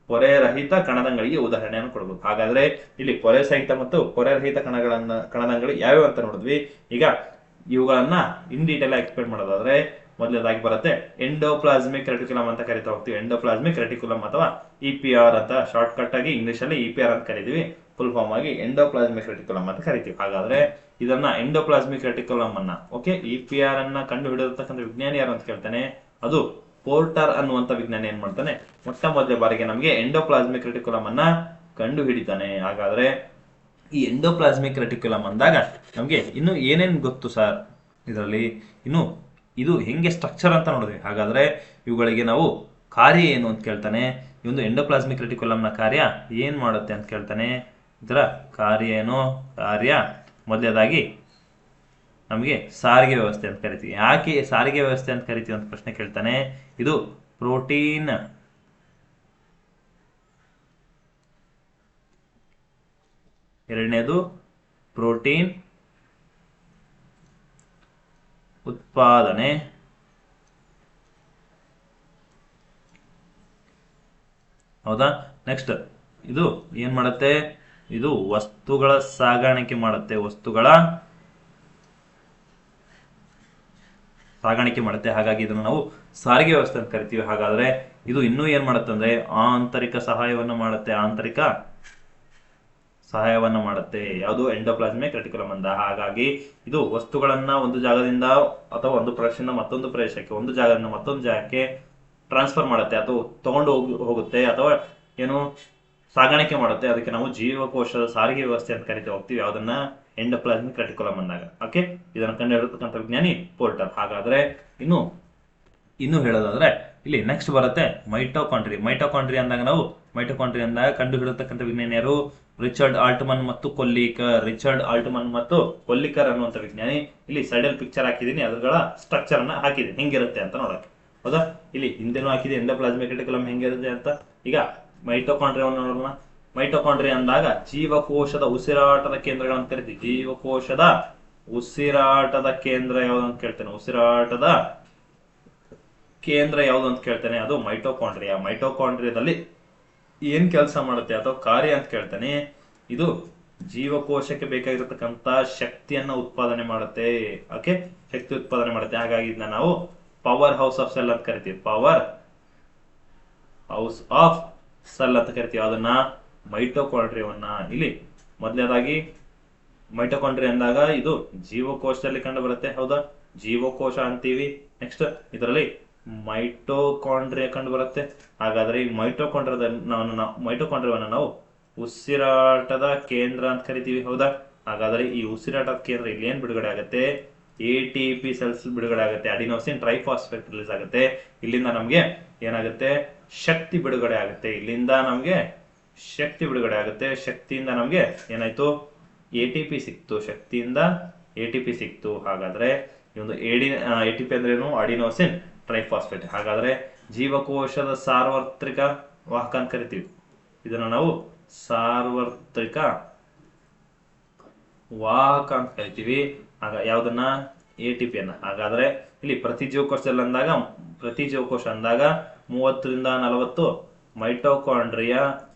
ಪೊರೆ ರಹಿತ ಕಣದಂಗಳಿಗೆ ಉದಾಹರಣೆಯನ್ನು ಕೊಡಬಹುದು. ಹಾಗಾದ್ರೆ ಇಲ್ಲಿ ಪೊರೆ ಸಹಿತ ಮತ್ತು ಪೊರೆ ರಹಿತ ಕಣದಂಗಳು ಯಾವ್ಯಾವ ಅಂತ ನೋಡಿದ್ವಿ. ಈಗ ಇವುಗಳನ್ನ ಇನ್ ಡೀಟೇಲ್ ಎಕ್ಸ್ಪ್ಲೇನ್ ಮಾಡೋದಾದ್ರೆ ಮೊದಲನೇದಾಗಿ ಬರುತ್ತೆ ಎಂಡೋಪ್ಲಾಸ್ಮಿಕ್ ರೆಟಿಕ್ಯುಲಮ್ ಅಂತ ಕರಿತಾ ಹೋಗ್ತೀವಿ. ಎಂಡೋಪ್ಲಾಸ್ಮಿಕ್ ರೆಟಿಕ್ಯುಲಮ್ ಅಥವಾ EPR ಅಂತ ಶಾರ್ಟ್ ಕಟ್ ಆಗಿ ಇಂಗ್ಲಿಷ್ ಅಲ್ಲಿ EPR ಅಂತ ಕರಿತೀವಿ. ಫುಲ್ ಫಾರ್ಮ್ ಆಗಿ ಎಂಡೋಪ್ಲಾಸ್ಮಿಕ್ ರೆಟಿಕ್ಯುಲಮ್ ಅಂತ ಕರಿತೀವಿ. ಹಾಗಾದ್ರೆ ಇದನ್ನ ಎಂಡೋಪ್ಲಾಸ್ಮಿಕ್ ರೆಟಿಕ್ಯುಲಮ್ ಅನ್ನ EPR ಅನ್ನ ಕಂಡು ಹಿಡಿದಿರ್ತಕ್ಕಂಥ ವಿಜ್ಞಾನಿ ಯಾರು ಅಂತ ಕೇಳ್ತಾನೆ. ಅದು ಪೋರ್ಟರ್ ಅನ್ನುವಂತ ವಿಜ್ಞಾನಿ ಏನ್ ಮಾಡ್ತಾನೆ? ಮೊಟ್ಟ ಮೊದಲ ಬಾರಿಗೆ ನಮಗೆ ಎಂಡೋಪ್ಲಾಸ್ಮಿಕ್ ರೆಟಿಕ್ಯುಲಮ್ ಅನ್ನ ಕಂಡು ಹಿಡಿತಾನೆ. ಹಾಗಾದ್ರೆ ಈ ಎಂಡೋಪ್ಲಾಸ್ಮಿಕ್ ರೆಟಿಕ್ಯುಲಮ್ ಅಂದಾಗ ನಮ್ಗೆ ಇನ್ನು ಏನೇನ್ ಗೊತ್ತು ಸರ್ ಇದರಲ್ಲಿ? ಇದು ಹೆಂಗೆ ಸ್ಟ್ರಕ್ಚರ್ ಅಂತ ನೋಡಿದ್ವಿ. ಹಾಗಾದ್ರೆ ಇವುಗಳಿಗೆ ನಾವು ಕಾರ್ಯ ಏನು ಅಂತ ಕೇಳ್ತಾನೆ. ಈ ಒಂದು ಎಂಡೋಪ್ಲಾಸ್ಮಿಕ್ ರೆಟಿಕ್ಯುಲಮ್ನ ಕಾರ್ಯ ಏನ್ ಮಾಡುತ್ತೆ ಅಂತ ಕೇಳ್ತಾನೆ. ಇದರ ಕಾರ್ಯ ಏನು? ಕಾರ್ಯ ಮೊದಲನೇದಾಗಿ ನಮಗೆ ಸಾರಿಗೆ ವ್ಯವಸ್ಥೆ ಅಂತ ಕರಿತೀವಿ. ಯಾಕೆ ಸಾರಿಗೆ ವ್ಯವಸ್ಥೆ ಅಂತ ಕರಿತೀವಿ ಅಂತ ಪ್ರಶ್ನೆ ಕೇಳ್ತಾನೆ. ಇದು ಪ್ರೋಟೀನ್ ಎರಡನೇದು ಪ್ರೋಟೀನ್ ಉತ್ಪಾದನೆ, ಹೌದಾ? ನೆಕ್ಸ್ಟ್ ಇದು ಏನ್ ಮಾಡುತ್ತೆ? ಇದು ವಸ್ತುಗಳ ಸಾಗಾಣಿಕೆ ಮಾಡುತ್ತೆ, ವಸ್ತುಗಳ ಸಾಗಾಣಿಕೆ ಮಾಡುತ್ತೆ. ಹಾಗಾಗಿ ಇದನ್ನು ನಾವು ಸಾರಿಗೆ ವ್ಯವಸ್ಥೆ ಅಂತ ಕರಿತೀವಿ. ಹಾಗಾದ್ರೆ ಇದು ಇನ್ನೂ ಏನ್ ಮಾಡುತ್ತೆ ಅಂದ್ರೆ ಆಂತರಿಕ ಸಹಾಯವನ್ನು ಮಾಡುತ್ತೆ, ಆಂತರಿಕ ಸಹಾಯವನ್ನ ಮಾಡುತ್ತೆ. ಯಾವುದು? ಎಂಡೋಪ್ಲಾಸ್ಮಿಕ್ ರೆಟಿಕ್ಯುಲಮ್ ಅಂದ. ಹಾಗಾಗಿ ಇದು ವಸ್ತುಗಳನ್ನ ಒಂದು ಜಾಗದಿಂದ ಅಥವಾ ಒಂದು ಪ್ರದೇಶದಿಂದ ಮತ್ತೊಂದು ಪ್ರದೇಶಕ್ಕೆ, ಒಂದು ಜಾಗದಿಂದ ಮತ್ತೊಂದು ಜಾಗಕ್ಕೆ ಟ್ರಾನ್ಸ್ಫರ್ ಮಾಡುತ್ತೆ, ಅಥವಾ ತಗೊಂಡು ಹೋಗುತ್ತೆ, ಅಥವಾ ಏನು ಸಾಗಾಣಿಕೆ ಮಾಡುತ್ತೆ. ಅದಕ್ಕೆ ನಾವು ಜೀವಕೋಶದ ಸಾರಿಗೆ ವ್ಯವಸ್ಥೆ ಅಂತ ಕರಿತಾ ಹೋಗ್ತೀವಿ. ಯಾವ್ದನ್ನ? ಎಂಡೋಪ್ಲಾಸ್ಮಿಕ್ ರೆಟಿಕ್ಯುಲಮ್ ಅಂದಾಗ. ಓಕೆ, ಇದನ್ನು ಕಂಡುಹಿಡಿದಕ್ಕಂಥ ವಿಜ್ಞಾನಿ ಪೋರ್ಟರ್. ಹಾಗಾದ್ರೆ ಇನ್ನು ಹೇಳೋದಾದ್ರೆ ಇಲ್ಲಿ ನೆಕ್ಸ್ಟ್ ಬರುತ್ತೆ ಮೈಟೋಕಾಂಡ್ರಿ. ಮೈಟೋಕಾಂಡ್ರಿ ಅಂದಾಗ ನಾವು ಮೈಟೋಕಾಂಡ್ರಿ ಅಂದಾಗ ಕಂಡುಹಿಡಿದಕ್ಕಂಥ ವಿಜ್ಞಾನಿ ಯಾರು? ರಿಚರ್ಡ್ ಆಲ್ಟ್ಮನ್ ಮತ್ತು ಕೊಲ್ಲಿಕರ್. ರಿಚರ್ಡ್ ಆಲ್ಟ್ಮನ್ ಮತ್ತು ಕೊಲ್ಲಿಕರ್ ಅನ್ನುವಂಥ ವಿಜ್ಞಾನಿ. ಇಲ್ಲಿ ಸೈಡಲ್ ಪಿಕ್ಚರ್ ಹಾಕಿದೀನಿ, ಅವುಗಳ ಸ್ಟ್ರಕ್ಚರ್ ಅನ್ನ ಹಾಕಿದೀನಿ ಹೆಂಗಿರುತ್ತೆ ಅಂತ ನೋಡಕ್ಕೆ. ಹೌದಾ? ಇಲ್ಲಿ ಹಿಂದೆನೂ ಹಾಕಿದೆ ಎಂಡೋಪ್ಲಾಸ್ಮಿಕ್ ರೆಟಿಕ್ಯುಲಮ್ ಹೆಂಗಿರುತ್ತೆ ಅಂತ. ಈಗ ಮೈಟೋಕಾಂಡ್ರಿಯಾವನ್ನು ನೋಡೋಣ. ಮೈಟೋಕಾಂಡ್ರಿಯಾ ಅಂದಾಗ ಜೀವಕೋಶದ ಉಸಿರಾಟದ ಕೇಂದ್ರಗಳಂತ ಕರಿತೀವಿ. ಜೀವಕೋಶದ ಉಸಿರಾಟದ ಕೇಂದ್ರ ಯಾವುದು ಅಂತ ಕೇಳ್ತೇನೆ. ಉಸಿರಾಟದ ಕೇಂದ್ರ ಯಾವುದು ಅಂತ ಕೇಳ್ತೇನೆ. ಅದು ಮೈಟೋಕಾಂಡ್ರಿಯಾ. ಮೈಟೋಕಾಂಡ್ರಿಯಾದಲ್ಲಿ ಏನ್ ಕೆಲಸ ಮಾಡುತ್ತೆ ಅಥವಾ ಕಾರ್ಯ ಅಂತ ಕೇಳ್ತಾನೆ. ಇದು ಜೀವಕೋಶಕ್ಕೆ ಬೇಕಾಗಿರತಕ್ಕಂತ ಶಕ್ತಿಯನ್ನ ಉತ್ಪಾದನೆ ಮಾಡುತ್ತೆ. ಓಕೆ, ಶಕ್ತಿ ಉತ್ಪಾದನೆ ಮಾಡುತ್ತೆ. ಹಾಗಾಗಿ ಇದನ್ನ ನಾವು ಪವರ್ ಹೌಸ್ ಆಫ್ ಸೆಲ್ ಅಂತ ಕರಿತೀವಿ. ಪವರ್ ಹೌಸ್ ಆಫ್ ಸೆಲ್ ಅಂತ ಕರಿತೀವಿ ಅದನ್ನ, ಮೈಟೋಕಾಂಡ್ರಿಯಾವನ್ನ. ಇಲ್ಲಿ ಮೊದಲನೇದಾಗಿ ಮೈಟೋಕಾಂಡ್ರಿಯಾ ಅಂದಾಗ ಇದು ಜೀವಕೋಶದಲ್ಲಿ ಕಂಡು ಬರುತ್ತೆ. ಹೌದಾ? ಜೀವಕೋಶ ಅಂತೀವಿ. ನೆಕ್ಸ್ಟ್ ಇದರಲ್ಲಿ ಮೈಟೋಕಾಂಡ್ರಿಯಾ ಕಂಡು ಬರುತ್ತೆ. ಹಾಗಾದ್ರೆ ಈ ಮೈಟೋಕಾಂಡ್ರಿಯಾವನ್ನು ನಾವು ಉಸಿರಾಟದ ಕೇಂದ್ರ ಅಂತ ಕರಿತೀವಿ. ಹೌದಾ? ಹಾಗಾದ್ರೆ ಈ ಉಸಿರಾಟದ ಕೇಂದ್ರ ಇಲ್ಲಿ ಏನ್ ಬಿಡುಗಡೆ ಆಗುತ್ತೆ? ATP ಸೆಲ್ಸ್ ಬಿಡುಗಡೆ ಆಗುತ್ತೆ. ಅಡಿನೋಸಿನ್ ಟ್ರೈಫಾಸ್ಫೇಟ್ ರಿಲೀಸ್ ಆಗುತ್ತೆ. ಇಲ್ಲಿಂದ ನಮ್ಗೆ ಏನಾಗುತ್ತೆ? ಶಕ್ತಿ ಬಿಡುಗಡೆ ಆಗುತ್ತೆ. ಇಲ್ಲಿಂದ ನಮ್ಗೆ ಶಕ್ತಿ ಬಿಡುಗಡೆ ಆಗುತ್ತೆ. ಶಕ್ತಿಯಿಂದ ನಮ್ಗೆ ಏನಾಯ್ತು? ATP ಸಿಕ್ತು. ಶಕ್ತಿಯಿಂದ ATP ಸಿಕ್ತು. ಹಾಗಾದ್ರೆ ಈ ಒಂದು ATP ಅಂದ್ರೆ ಏನು? Adenosine triphosphate. ಹಾಗಾದ್ರೆ ಜೀವಕೋಶದ ಸಾರ್ವತ್ರಿಕ ವಾಹಕ ಅಂತ ಕರಿತೀವಿ. ಇದನ್ನ ನಾವು ಸಾರ್ವತ್ರಿಕ ವಾಹಕ ಅಂತ ಕರಿತೀವಿ. ಯಾವ್ದನ್ನ? ATP ಅನ್ನ. ಹಾಗಾದ್ರೆ ಇಲ್ಲಿ ಪ್ರತಿ ಜೀವಕೋಶ ಅಂದಾಗ 30ರಿಂದ 40 ಮೈಟೋಕಾಂಡ್ರಿಯಾ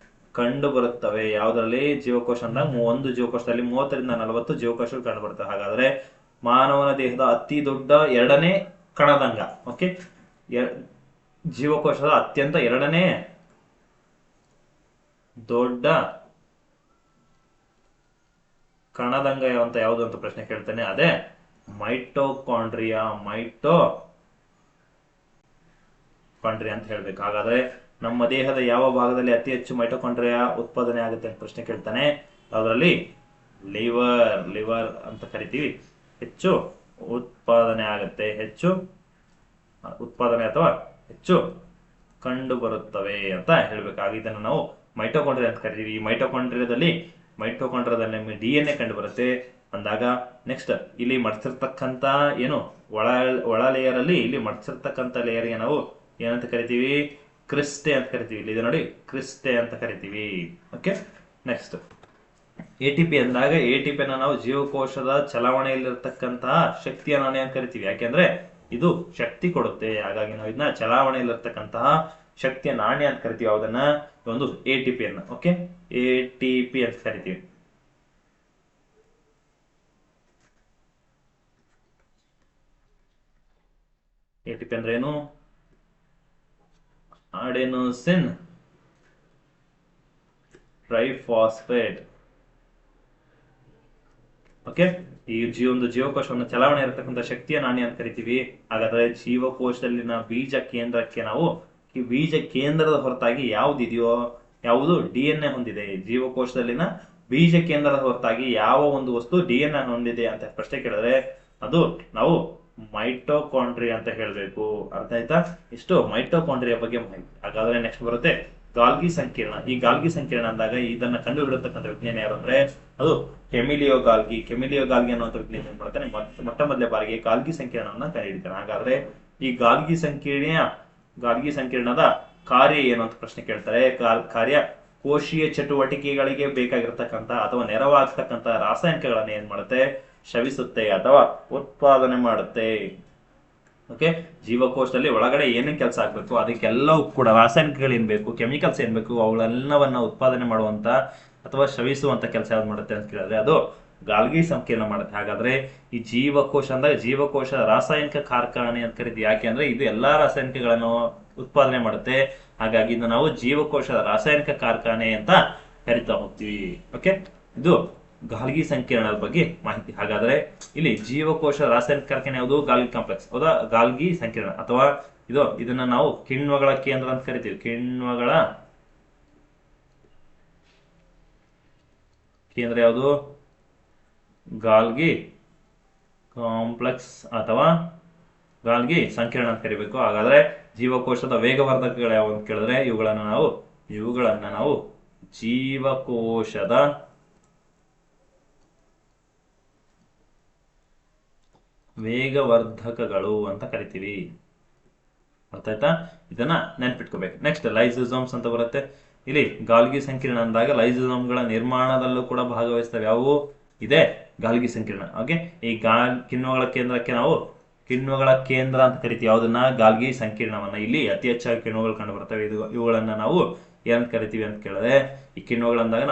ಕಂಡು ಬರುತ್ತವೆ. ಯಾವ್ದ್ರಲ್ಲಿ? ಜೀವಕೋಶ ಅಂದಾಗ ಒಂದು ಜೀವಕೋಶದಲ್ಲಿ 30ರಿಂದ 40 ಜೀವಕೋಶಗಳು ಕಂಡು ಬರುತ್ತವೆ. ಹಾಗಾದ್ರೆ ಮಾನವನ ದೇಹದ ಅತಿ ದೊಡ್ಡ ಎರಡನೇ ಕಣದಂಗ. ಓಕೆ, ಜೀವಕೋಶದ ಅತ್ಯಂತ ಎರಡನೇ ದೊಡ್ಡ ಕಣದಂಗ ಅಂತ ಯಾವುದು ಅಂತ ಪ್ರಶ್ನೆ ಕೇಳ್ತಾನೆ. ಅದೇ ಮೈಟೋಕಾಂಡ್ರಿಯಾ. ಮೈಟೋಕಾಂಡ್ರಿಯಾ ಅಂತ ಹೇಳ್ಬೇಕು. ಹಾಗಾದ್ರೆ ನಮ್ಮ ದೇಹದ ಯಾವ ಭಾಗದಲ್ಲಿ ಅತಿ ಹೆಚ್ಚು ಮೈಟೋಕಾಂಡ್ರಿಯಾ ಉತ್ಪಾದನೆ ಆಗುತ್ತೆ ಅಂತ ಪ್ರಶ್ನೆ ಕೇಳ್ತಾನೆ. ಅದರಲ್ಲಿ ಲಿವರ್ ಅಂತ ಕರಿತೀವಿ. ಹೆಚ್ಚು ಉತ್ಪಾದನೆ ಆಗುತ್ತೆ. ಹೆಚ್ಚು ಉತ್ಪಾದನೆ ಅಥವಾ ಹೆಚ್ಚು ಕಂಡು ಬರುತ್ತವೆ ಅಂತ ಹೇಳ್ಬೇಕಾಗಿ ಇದನ್ನು ನಾವು ಮೈಟೋಕಾಂಡ್ರಿಯಾ ಅಂತ ಕರಿತೀವಿ. ಈ ಮೈಟೋಕಾಂಡ್ರಿಯಾದಲ್ಲಿ DNA ಕಂಡು ಬರುತ್ತೆ ಅಂದಾಗ ನೆಕ್ಸ್ಟ್ ಇಲ್ಲಿ ಮಡ್ಸಿರ್ತಕ್ಕಂತ ಏನು ಒಳ ಲೇಯರ್ ಅಲ್ಲಿ ಇಲ್ಲಿ ಮಡ್ಸಿರ್ತಕ್ಕಂಥ ಲೇಯರ್ಗೆ ನಾವು ಏನಂತ ಕರಿತೀವಿ? ಕ್ರಿಸ್ಟೆ ಅಂತ ಕರಿತೀವಿ. ಇಲ್ಲಿ ನೋಡಿ, ಕ್ರಿಸ್ಟೆ ಅಂತ ಕರಿತೀವಿ. ಓಕೆ, ನೆಕ್ಸ್ಟ್ ATP ಅಂದಾಗ ATP ಅನ್ನ ನಾವು ಜೀವಕೋಶದ ಚಲಾವಣೆಯಲ್ಲಿರ್ತಕ್ಕಂತಹ ಶಕ್ತಿಯ ನಾಣ್ಯ ಅಂತ ಕರಿತೀವಿ. ಯಾಕೆಂದ್ರೆ ಇದು ಶಕ್ತಿ ಕೊಡುತ್ತೆ. ಹಾಗಾಗಿ ನಾವು ಇದನ್ನ ಚಲಾವಣೆಯಲ್ಲಿರ್ತಕ್ಕಂತಹ ಶಕ್ತಿಯ ನಾಣ್ಯ ಅಂತ ಕರಿತೀವಿ. ಯಾವುದನ್ನ? ಒಂದು ATP ಅನ್ನ. ಓಕೆ, ATP ಅಂತ ಕರಿತೀವಿ. ATP ಅಂದ್ರೆ ಏನು? ಅಡೆನೋಸಿನ್ ಟ್ರೈಫಾಸ್ಫೇಟ್. ಓಕೆ, ಈ ಒಂದು ಜೀವಕೋಶವನ್ನು ಚಲಾವಣೆ ಇರತಕ್ಕಂಥ ಶಕ್ತಿಯ ನಾಣ್ಯ ಅಂತ ಕರಿತೀವಿ. ಹಾಗಾದ್ರೆ ಜೀವಕೋಶದಲ್ಲಿನ ಬೀಜ ಕೇಂದ್ರಕ್ಕೆ ನಾವು ಈ ಬೀಜ ಕೇಂದ್ರದ ಹೊರತಾಗಿ ಯಾವ್ದಿದೆಯೋ, ಯಾವುದು DNA ಹೊಂದಿದೆ. ಜೀವಕೋಶದಲ್ಲಿನ ಬೀಜ ಕೇಂದ್ರದ ಹೊರತಾಗಿ ಯಾವ ಒಂದು ವಸ್ತು DNA ಹೊಂದಿದೆ ಅಂತ ಪ್ರಶ್ನೆ ಕೇಳಿದ್ರೆ ಅದು ನಾವು ಮೈಟೋಕಾಂಡ್ರಿಯಾ ಅಂತ ಹೇಳ್ಬೇಕು. ಅರ್ಥ ಆಯ್ತಾ? ಇಷ್ಟು ಮೈಟೋಕಾಂಡ್ರಿಯಾ ಬಗ್ಗೆ ಮಾಹಿತಿ. ಹಾಗಾದ್ರೆ ನೆಕ್ಸ್ಟ್ ಬರುತ್ತೆ ಗಾಲ್ಗಿ ಸಂಕೀರ್ಣ. ಈ ಗಾಲ್ಗಿ ಸಂಕೀರ್ಣ ಅಂದಾಗ ಇದನ್ನ ಕಂಡು ಹಿಡಿತಕ್ಕಂಥ ವಿಜ್ಞಾನಿ ಯಾರು ಅಂದ್ರೆ ಅದು ಕೆಮಿಲಿಯೋ ಗಾಲ್ಗಿ. ಕೆಮಿಲಿಯೋ ಗಾಲ್ಗಿ ಅನ್ನುವಂಥ ವಿಜ್ಞಾನಿ ಏನ್ ಮಾಡ್ತಾನೆ, ಮೊಟ್ಟ ಮೊದಲ ಬಾರಿಗೆ ಗಾಲ್ಗಿ ಸಂಕೀರ್ಣವನ್ನ ಕಂಡು ಹಿಡಿತಾನೆ. ಹಾಗಾದ್ರೆ ಈ ಗಾಲ್ಗಿ ಸಂಕೀರ್ಣದ ಕಾರ್ಯ ಏನು ಅಂತ ಪ್ರಶ್ನೆ ಕೇಳ್ತಾರೆ. ಕಾರ್ಯ ಕೋಶೀಯ ಚಟುವಟಿಕೆಗಳಿಗೆ ಬೇಕಾಗಿರ್ತಕ್ಕಂಥ ಅಥವಾ ನೆರವಾಗ್ತಕ್ಕಂಥ ರಾಸಾಯನಿಕಗಳನ್ನ ಏನ್ ಮಾಡುತ್ತೆ, ಶವಿಸುತ್ತೆ ಅಥವಾ ಉತ್ಪಾದನೆ ಮಾಡುತ್ತೆ. ಓಕೆ, ಜೀವಕೋಶದಲ್ಲಿ ಒಳಗಡೆ ಏನೇನ್ ಕೆಲಸ ಆಗ್ಬೇಕು ಅದಕ್ಕೆಲ್ಲವೂ ಕೂಡ ರಾಸಾಯನಿಕಗಳು ಏನ್ ಬೇಕು, ಕೆಮಿಕಲ್ಸ್ ಏನ್ ಬೇಕು, ಅವುಗಳೆಲ್ಲವನ್ನ ಉತ್ಪಾದನೆ ಮಾಡುವಂತ ಅಥವಾ ಶವಿಸುವಂತ ಕೆಲಸ ಯಾವ್ದು ಮಾಡುತ್ತೆ ಅಂತ ಕೇಳಿದ್ರೆ ಅದು ಗಾಲ್ಗಿ ಸಂಕೀರ್ಣ ಮಾಡುತ್ತೆ. ಹಾಗಾದ್ರೆ ಈ ಜೀವಕೋಶ ಅಂದ್ರೆ ಜೀವಕೋಶ ರಾಸಾಯನಿಕ ಕಾರ್ಖಾನೆ ಅಂತ ಕರಿತೀವಿ. ಯಾಕೆ ಅಂದ್ರೆ ಇದು ಎಲ್ಲಾ ರಾಸಾಯನಿಕಗಳನ್ನು ಉತ್ಪಾದನೆ ಮಾಡುತ್ತೆ. ಹಾಗಾಗಿ ಇದು ನಾವು ಜೀವಕೋಶದ ರಾಸಾಯನಿಕ ಕಾರ್ಖಾನೆ ಅಂತ ಕರಿತಾ ಹೋಗ್ತೀವಿ. ಓಕೆ, ಇದು ಗಾಲ್ಗಿ ಸಂಕೀರ್ಣದ ಬಗ್ಗೆ ಮಾಹಿತಿ. ಹಾಗಾದ್ರೆ ಇಲ್ಲಿ ಜೀವಕೋಶ ರಾಸಾಯನಿಕ ಕಾರ್ಖಾನೆ ಯಾವುದು, ಗಾಲ್ಗಿ ಕಾಂಪ್ಲೆಕ್ಸ್ ಹೌದಾ, ಗಾಲ್ಗಿ ಸಂಕೀರ್ಣ. ಅಥವಾ ಇದನ್ನ ನಾವು ಕಿಣ್ವಗಳ ಕೇಂದ್ರ ಅಂತ ಕರಿತೀವಿ. ಕಿಣ್ವಗಳ ಕೇಂದ್ರ ಯಾವುದು, ಗಾಲ್ಗಿ ಕಾಂಪ್ಲೆಕ್ಸ್ ಅಥವಾ ಗಾಲ್ಗಿ ಸಂಕೀರ್ಣ ಅಂತ ಕರಿಬೇಕು. ಹಾಗಾದ್ರೆ ಜೀವಕೋಶದ ವೇಗವರ್ಧಕಗಳು ಯಾವ ಅಂತ ಕೇಳಿದ್ರೆ ಇವುಗಳನ್ನ ನಾವು ಜೀವಕೋಶದ ವೇಗವರ್ಧಕಗಳು ಅಂತ ಕರಿತೀವಿ. ಗೊತ್ತಾಯ್ತಾ? ಇದನ್ನ ನೆನ್ಪಿಟ್ಕೋಬೇಕು. ನೆಕ್ಸ್ಟ್ ಲೈಸೋಸೋಮ್ಸ್ ಅಂತ ಬರುತ್ತೆ. ಇಲ್ಲಿ ಗಾಲ್ಗಿ ಸಂಕೀರ್ಣ ಅಂದಾಗ ಲೈಸೋಸೋಮ್ಗಳ ನಿರ್ಮಾಣದಲ್ಲೂ ಕೂಡ ಭಾಗವಹಿಸ್ತವೆ. ಯಾವುವು ಇದೆ ಗಾಲ್ಗಿ ಸಂಕೀರ್ಣ. ಓಕೆ, ಈ ಕಿಣ್ವಗಳ ಕೇಂದ್ರಕ್ಕೆ ನಾವು ಕಿಣ್ವಗಳ ಕೇಂದ್ರ ಅಂತ ಕರಿತೀವಿ. ಯಾವುದನ್ನ, ಗಾಲ್ಗಿ ಸಂಕೀರ್ಣವನ್ನ. ಇಲ್ಲಿ ಅತಿ ಹೆಚ್ಚಾಗಿ ಕಿಣ್ವಗಳು ಕಂಡು ಬರ್ತವೆ. ಇವುಗಳನ್ನ ನಾವು ಏನಂತ ಕರಿತೀವಿ ಅಂತ ಕೇಳಿದ್ರೆ ಈ ಕಿಣ್ವಗಳಂದಾಗ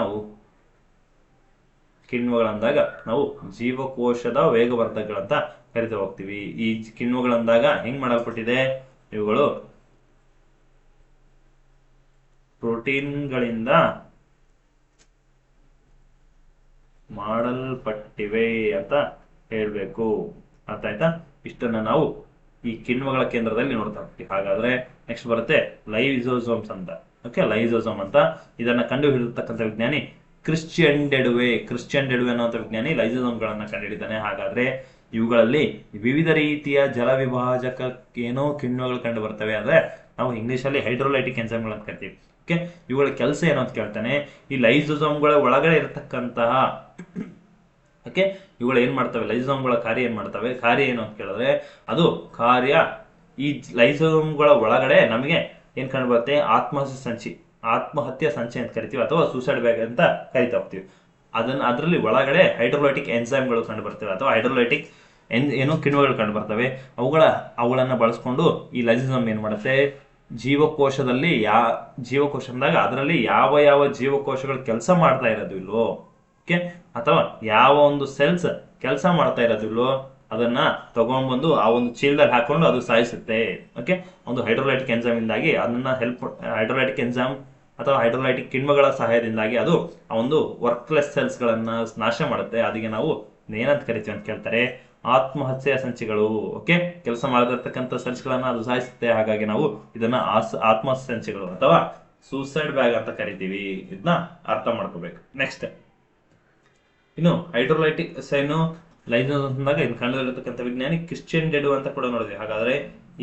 ನಾವು ಜೀವಕೋಶದ ವೇಗವರ್ಧಕಗಳಂತ ಕರಿತಾ ಹೋಗ್ತೀವಿ. ಈ ಕಿಣ್ವಗಳಂದಾಗ ಹೆಂಗ್ ಮಾಡಲ್ಪಟ್ಟಿದೆ, ಇವುಗಳು ಪ್ರೋಟೀನ್ಗಳಿಂದ ಮಾಡಲ್ಪಟ್ಟಿವೆ ಅಂತ ಹೇಳ್ಬೇಕು. ಅರ್ಥ ಆಯ್ತಾ? ಇಷ್ಟನ್ನ ನಾವು ಈ ಕಿಣ್ವಗಳ ಕೇಂದ್ರದಲ್ಲಿ ನೋಡ್ತಾ ಹೋಗ್ತೀವಿ. ಹಾಗಾದ್ರೆ ನೆಕ್ಸ್ಟ್ ಬರುತ್ತೆ ಲೈಸೋಸೋಮ್ಸ್ ಅಂತ. ಓಕೆ, ಲೈಸೋಸೋಮ್ ಅಂತ ಇದನ್ನ ಕಂಡು ಹಿಡಿದಿರ್ತಕ್ಕಂಥ ವಿಜ್ಞಾನಿ ಕ್ರಿಶ್ಚಿಯನ್ ಡೆಡುವೆ ಅನ್ನುವಂಥ ವಿಜ್ಞಾನಿ ಲೈಸೋಸೋಮ್ಗಳನ್ನ ಕಂಡುಹಿಡಿದಾನೆ. ಹಾಗಾದ್ರೆ ಇವುಗಳಲ್ಲಿ ವಿವಿಧ ರೀತಿಯ ಜಲವಿಭಾಜಕ ಕಿಣ್ವಗಳು ಕಂಡು ಬರ್ತವೆ. ಅಂದ್ರೆ ನಾವು ಇಂಗ್ಲಿಷ್ ಅಲ್ಲಿ ಹೈಡ್ರೋಲೈಟಿಕ್ ಎನ್ಸೈಮ್ಗಳು ಅಂತ ಕರಿತೀವಿ. ಓಕೆ, ಇವುಗಳ ಕೆಲಸ ಏನು ಅಂತ ಕೇಳ್ತಾನೆ. ಈ ಲೈಸೋಸೋಮ್ಗಳ ಒಳಗಡೆ ಇರತಕ್ಕಂತಹ ಓಕೆ, ಇವುಗಳು ಏನ್ ಮಾಡ್ತವೆ, ಲೈಸೋಸೋಮ್ಗಳ ಕಾರ್ಯ ಏನು ಅಂತ ಕೇಳಿದ್ರೆ ಅದು ಕಾರ್ಯ ಈ ಲೈಸೋಸೋಮ್ಗಳ ಒಳಗಡೆ ನಮಗೆ ಏನ್ ಕಂಡು ಬರುತ್ತೆ, ಆತ್ಮಹತ್ಯೆ ಸಂಚಿ ಅಂತ ಕರಿತೀವಿ ಅಥವಾ ಸೂಸೈಡ್ ಬ್ಯಾಗ್ ಅಂತ ಕರಿತಾ ಹೋಗ್ತೀವಿ. ಅದರಲ್ಲಿ ಒಳಗಡೆ ಹೈಡ್ರೋಲೈಟಿಕ್ ಎನ್ಸೈಮ್ಗಳು ಕಂಡು ಬರ್ತವೆ ಅಥವಾ ಹೈಡ್ರೋಲೈಟಿಕ್ ಕಿಣ್ವಗಳು ಕಂಡು ಬರ್ತವೆ. ಅವುಗಳನ್ನ ಬಳಸ್ಕೊಂಡು ಈ ಲೈಸೋಸೋಮ್ ಏನ್ ಮಾಡುತ್ತೆ, ಜೀವಕೋಶದಲ್ಲಿ ಜೀವಕೋಶ ಅಂದಾಗ ಅದರಲ್ಲಿ ಯಾವ ಜೀವಕೋಶಗಳು ಕೆಲಸ ಮಾಡ್ತಾ ಇರೋದಿಲ್ವೋ, ಓಕೆ, ಅಥವಾ ಯಾವ ಒಂದು ಸೆಲ್ಸ್ ಕೆಲಸ ಮಾಡ್ತಾ ಇರೋದಿಲ್ವೋ ಅದನ್ನ ತಗೊಂಡ್ಬಂದು ಆ ಒಂದು ಚೀಲದಲ್ಲಿ ಹಾಕೊಂಡು ಅದು ಸಾಯಿಸುತ್ತೆ. ಓಕೆ, ಒಂದು ಹೈಡ್ರೋಲೈಟಿಕ್ ಎನ್ಸೈಮ್ ಇಂದಾಗಿ ಅದನ್ನ ಹೈಡ್ರೋಲೈಟಿಕ್ ಎನ್ಸೈಮ್ ಅಥವಾ ಹೈಡ್ರೋಲೈಟಿಕ್ ಕಿಣ್ವಗಳ ಸಹಾಯದಿಂದಾಗಿ ಅದು ಆ ಒಂದು ವರ್ಕ್ಲೆಸ್ ಸೆಲ್ಸ್ ಗಳನ್ನ ನಾಶ ಮಾಡುತ್ತೆ. ಅದಕ್ಕೆ ನಾವು ಏನಂತ ಕರಿತೀವಿ ಅಂತ ಕೇಳ್ತಾರೆ, ಆತ್ಮಹತ್ಯೆಯ ಸಂಚಿಗಳು. ಓಕೆ, ಕೆಲಸ ಮಾಡದಿರ್ತಕ್ಕಂಥ ಸೆಲ್ಸ್ ಗಳನ್ನ ಅದು ಸಾಯಿಸುತ್ತೆ. ಹಾಗಾಗಿ ನಾವು ಇದನ್ನ ಆತ್ಮಹತ್ಯೆ ಸಂಚಿಗಳು ಅಥವಾ ಸೂಸೈಡ್ ಬ್ಯಾಗ್ ಅಂತ ಕರಿತೀವಿ. ಇದನ್ನ ಅರ್ಥ ಮಾಡ್ಕೋಬೇಕು. ನೆಕ್ಸ್ಟ್ ಇನ್ನು ಹೈಡ್ರೋಲೈಟಿಕ್ ಲೈಸೋಸೋಮ್ಸ್ನಾಗ ಇನ್ನು ಕಂಡುಹಿಡಿದಿರ್ತಕ್ಕಂಥ ವಿಜ್ಞಾನಿ ಕ್ರಿಶ್ಚಿಯನ್ ಡೆಡು ಅಂತ ಕೂಡ ನೋಡಿದ್ವಿ. ಹಾಗಾದ್ರೆ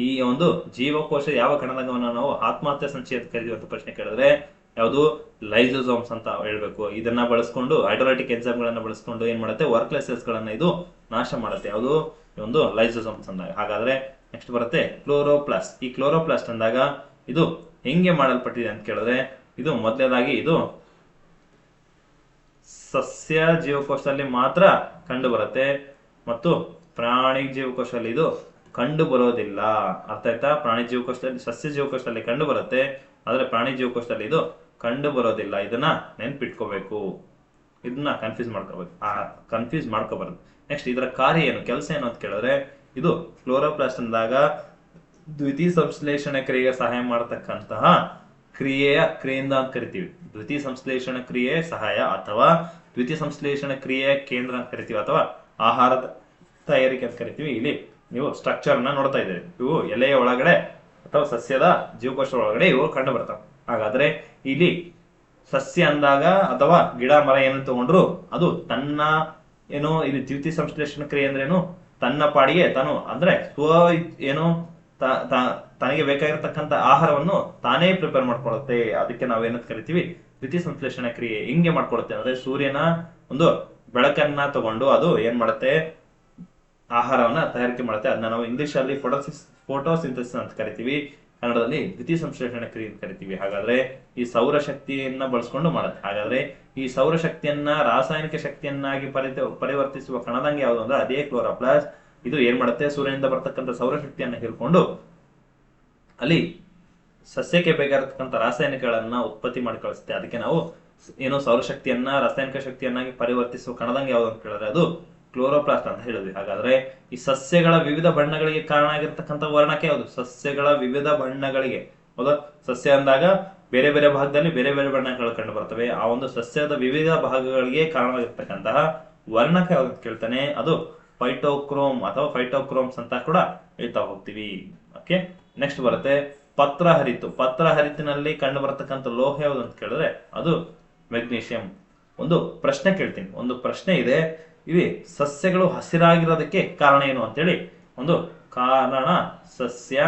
ಈ ಒಂದು ಜೀವಕೋಶ ಯಾವ ಕಣದಂಗವನ್ನು ನಾವು ಆತ್ಮಹತ್ಯೆ ಸಂಚಿ ಅಂತ ಕರಿತೀವಿ ಅಂತ ಪ್ರಶ್ನೆ ಕೇಳಿದ್ರೆ ಯಾವುದು, ಲೈಸೋಸೋಮ್ಸ್ ಅಂತ ಹೇಳ್ಬೇಕು. ಇದನ್ನ ಬಳಸ್ಕೊಂಡು ಹೈಡ್ರೋಲೈಟಿಕ್ ಎನ್ಸೈಮ್ ಗಳನ್ನ ಬಳಸ್ಕೊಂಡು ಏನ್ ಮಾಡುತ್ತೆ, ವರ್ಕ್ಲೆಸ್ ಸೆಲ್ಸ್ ಗಳನ್ನ ಇದು ನಾಶ ಮಾಡುತ್ತೆ. ಯಾವುದು, ಒಂದು ಲೈಸೋಸೋಮ್ಸ್ ಅಂದಾಗ. ಹಾಗಾದ್ರೆ ನೆಕ್ಸ್ಟ್ ಬರುತ್ತೆ ಕ್ಲೋರೋಪ್ಲಾಸ್ಟ್. ಈ ಕ್ಲೋರೋಪ್ಲಾಸ್ಟ್ ಅಂದಾಗ ಇದು ಹೆಂಗೆ ಮಾಡಲ್ಪಟ್ಟಿದೆ ಅಂತ ಕೇಳಿದ್ರೆ ಇದು ಮೊದಲನೇದಾಗಿ ಇದು ಸಸ್ಯ ಜೀವಕೋಶದಲ್ಲಿ ಮಾತ್ರ ಕಂಡು ಬರುತ್ತೆ ಮತ್ತು ಪ್ರಾಣಿ ಜೀವಕೋಶದಲ್ಲಿ ಇದು ಕಂಡು ಬರೋದಿಲ್ಲ. ಅರ್ಥ ಆಯ್ತಾ? ಪ್ರಾಣಿ ಜೀವಕೋಶದಲ್ಲಿ, ಸಸ್ಯ ಜೀವಕೋಶದಲ್ಲಿ ಕಂಡು ಬರುತ್ತೆ, ಆದ್ರೆ ಪ್ರಾಣಿ ಜೀವಕೋಶದಲ್ಲಿ ಇದು ಕಂಡು ಬರೋದಿಲ್ಲ. ಇದನ್ನ ನೆನ್ಪಿಟ್ಕೋಬೇಕು, ಇದನ್ನ ಕನ್ಫ್ಯೂಸ್ ಮಾಡ್ಕೋಬಾರ್ದು. ನೆಕ್ಸ್ಟ್ ಇದರ ಕಾರ್ಯ ಏನು, ಕೆಲಸ ಏನು ಅಂತ ಕೇಳಿದ್ರೆ ಇದು ಕ್ಲೋರೋಪ್ಲಾಸ್ಟ್ ಅಂದಾಗ ದ್ವಿತೀಯ ಸಂಶ್ಲೇಷಣೆ ಕ್ರಿಯೆಗೆ ಸಹಾಯ ಮಾಡತಕ್ಕಂತಹ ಕ್ರಿಯೆಯಿಂದ ಅಂತ ಕರಿತೀವಿ. ದ್ವಿತೀಯ ಸಂಶ್ಲೇಷಣ ಕ್ರಿಯೆ ಸಹಾಯ ಅಥವಾ ದ್ವಿತೀಯ ಸಂಶ್ಲೇಷಣ ಕ್ರಿಯೆ ಕೇಂದ್ರ ಅಂತ ಕರಿತೀವಿ ಅಥವಾ ಆಹಾರದ ತಯಾರಿಕೆ ಅಂತ ಕರಿತೀವಿ. ಇಲ್ಲಿ ನೀವು ಸ್ಟ್ರಕ್ಚರ್ ನ ನೋಡ್ತಾ ಇದ್ದೀರಿ. ಇವು ಎಲೆಯ ಒಳಗಡೆ ಅಥವಾ ಸಸ್ಯದ ಜೀವಕೋಶ ಒಳಗಡೆ ಇವು ಕಂಡು ಬರ್ತಾವೆ. ಹಾಗಾದ್ರೆ ಇಲ್ಲಿ ಸಸ್ಯ ಅಂದಾಗ ಅಥವಾ ಗಿಡ ಮರ ಏನು ತಗೊಂಡ್ರು ಅದು ತನ್ನ ಇಲ್ಲಿ ದ್ವಿತೀಯ ಸಂಶ್ಲೇಷಣ ಕ್ರಿಯೆ ಅಂದ್ರೇನು, ತನ್ನ ಪಾಡಿಗೆ ತಾನು ಅಂದ್ರೆ ತನಗೆ ಬೇಕಾಗಿರ್ತಕ್ಕಂಥ ಆಹಾರವನ್ನು ತಾನೇ ಪ್ರಿಪೇರ್ ಮಾಡ್ಕೊಳ್ಳುತ್ತೆ. ಅದಕ್ಕೆ ನಾವೇನಂತ ಕರಿತೀವಿ, ದ್ಯುತಿ ಸಂಶ್ಲೇಷಣ ಕ್ರಿಯೆ. ಹಿಂಗೆ ಮಾಡ್ಕೊಳುತ್ತೆ ಅಂದ್ರೆ ಸೂರ್ಯನ ಒಂದು ಬೆಳಕನ್ನ ತಗೊಂಡು ಅದು ಏನ್ ಮಾಡುತ್ತೆ, ಆಹಾರವನ್ನ ತಯಾರಿಕೆ ಮಾಡುತ್ತೆ. ಅದನ್ನ ನಾವು ಇಂಗ್ಲಿಷ್ ಅಲ್ಲಿ ಫೋಟೋಸಿಂಥಸಿಸ್ ಅಂತ ಕರಿತೀವಿ, ಕನ್ನಡದಲ್ಲಿ ದ್ಯುತಿ ಸಂಶ್ಲೇಷಣ ಕ್ರಿಯೆ ಅಂತ ಕರಿತೀವಿ. ಹಾಗಾದ್ರೆ ಈ ಸೌರಶಕ್ತಿಯನ್ನ ಬಳಸ್ಕೊಂಡು ಮಾಡುತ್ತೆ. ಹಾಗಾದ್ರೆ ಈ ಸೌರಶಕ್ತಿಯನ್ನ ರಾಸಾಯನಿಕ ಶಕ್ತಿಯನ್ನಾಗಿ ಪರಿವರ್ತಿಸುವ ಕಣದಂಗೆ ಯಾವುದು ಅಂದ್ರೆ ಅದೇ ಕ್ಲೋರೋಪ್ಲಾಸ್ಟ್. ಇದು ಏನ್ ಮಾಡುತ್ತೆ, ಸೂರ್ಯನಿಂದ ಬರ್ತಕ್ಕಂಥ ಸೌರಶಕ್ತಿಯನ್ನ ಹಿಡ್ಕೊಂಡು ಅಲ್ಲಿ ಸಸ್ಯಕ್ಕೆ ಬೇಕಾಗಿರತಕ್ಕಂಥ ರಾಸಾಯನಿಕಗಳನ್ನ ಉತ್ಪತ್ತಿ ಮಾಡಿ ಕಳಿಸುತ್ತೆ. ಅದಕ್ಕೆ ನಾವು ಏನು ಸೌರಶಕ್ತಿಯನ್ನ ರಾಸಾಯನಿಕ ಶಕ್ತಿಯನ್ನಾಗಿ ಪರಿವರ್ತಿಸುವ ಕಣದಂಗೆ ಯಾವುದು ಅಂತ ಹೇಳಿದ್ರೆ ಅದು ಕ್ಲೋರೋಪ್ಲಾಸ್ಟ್ ಅಂತ ಹೇಳಿದ್ವಿ. ಹಾಗಾದ್ರೆ ಈ ಸಸ್ಯಗಳ ವಿವಿಧ ಬಣ್ಣಗಳಿಗೆ ಕಾರಣ ಆಗಿರ್ತಕ್ಕಂಥ ವರ್ಣಕ್ಕೆ ಯಾವುದು, ಸಸ್ಯಗಳ ವಿವಿಧ ಬಣ್ಣಗಳಿಗೆ. ಹೌದಾ, ಸಸ್ಯ ಅಂದಾಗ ಬೇರೆ ಬೇರೆ ಭಾಗದಲ್ಲಿ ಬೇರೆ ಬೇರೆ ಬಣ್ಣಗಳು ಕಂಡು ಬರ್ತವೆ. ಆ ಒಂದು ಸಸ್ಯದ ವಿವಿಧ ಭಾಗಗಳಿಗೆ ಕಾರಣವಾಗಿರ್ತಕ್ಕಂತಹ ವರ್ಣಕ್ಕೆ ಯಾವ್ದು ಕೇಳ್ತಾನೆ, ಅದು ಫೈಟೋಕ್ರೋಮ್ ಅಥವಾ ಫೈಟೋಕ್ರೋಮ್ಸ್ ಅಂತ ಕೂಡ ಹೇಳ್ತಾ ಹೋಗ್ತೀವಿ. ಓಕೆ, ನೆಕ್ಸ್ಟ್ ಬರುತ್ತೆ ಪತ್ರಹರಿತು. ಪತ್ರಹರಿತಿನಲ್ಲಿ ಕಂಡು ಬರತಕ್ಕಂಥ ಲೋಹ ಯಾವುದು ಅಂತ ಕೇಳಿದ್ರೆ ಅದು ಮೆಗ್ನೀಷಿಯಂ. ಒಂದು ಪ್ರಶ್ನೆ ಕೇಳ್ತೀನಿ, ಒಂದು ಪ್ರಶ್ನೆ ಇದೆ, ಇವೆ ಸಸ್ಯಗಳು ಹಸಿರಾಗಿರೋದಕ್ಕೆ ಕಾರಣ ಏನು ಅಂತೇಳಿ. ಒಂದು ಕಾರಣ, ಸಸ್ಯ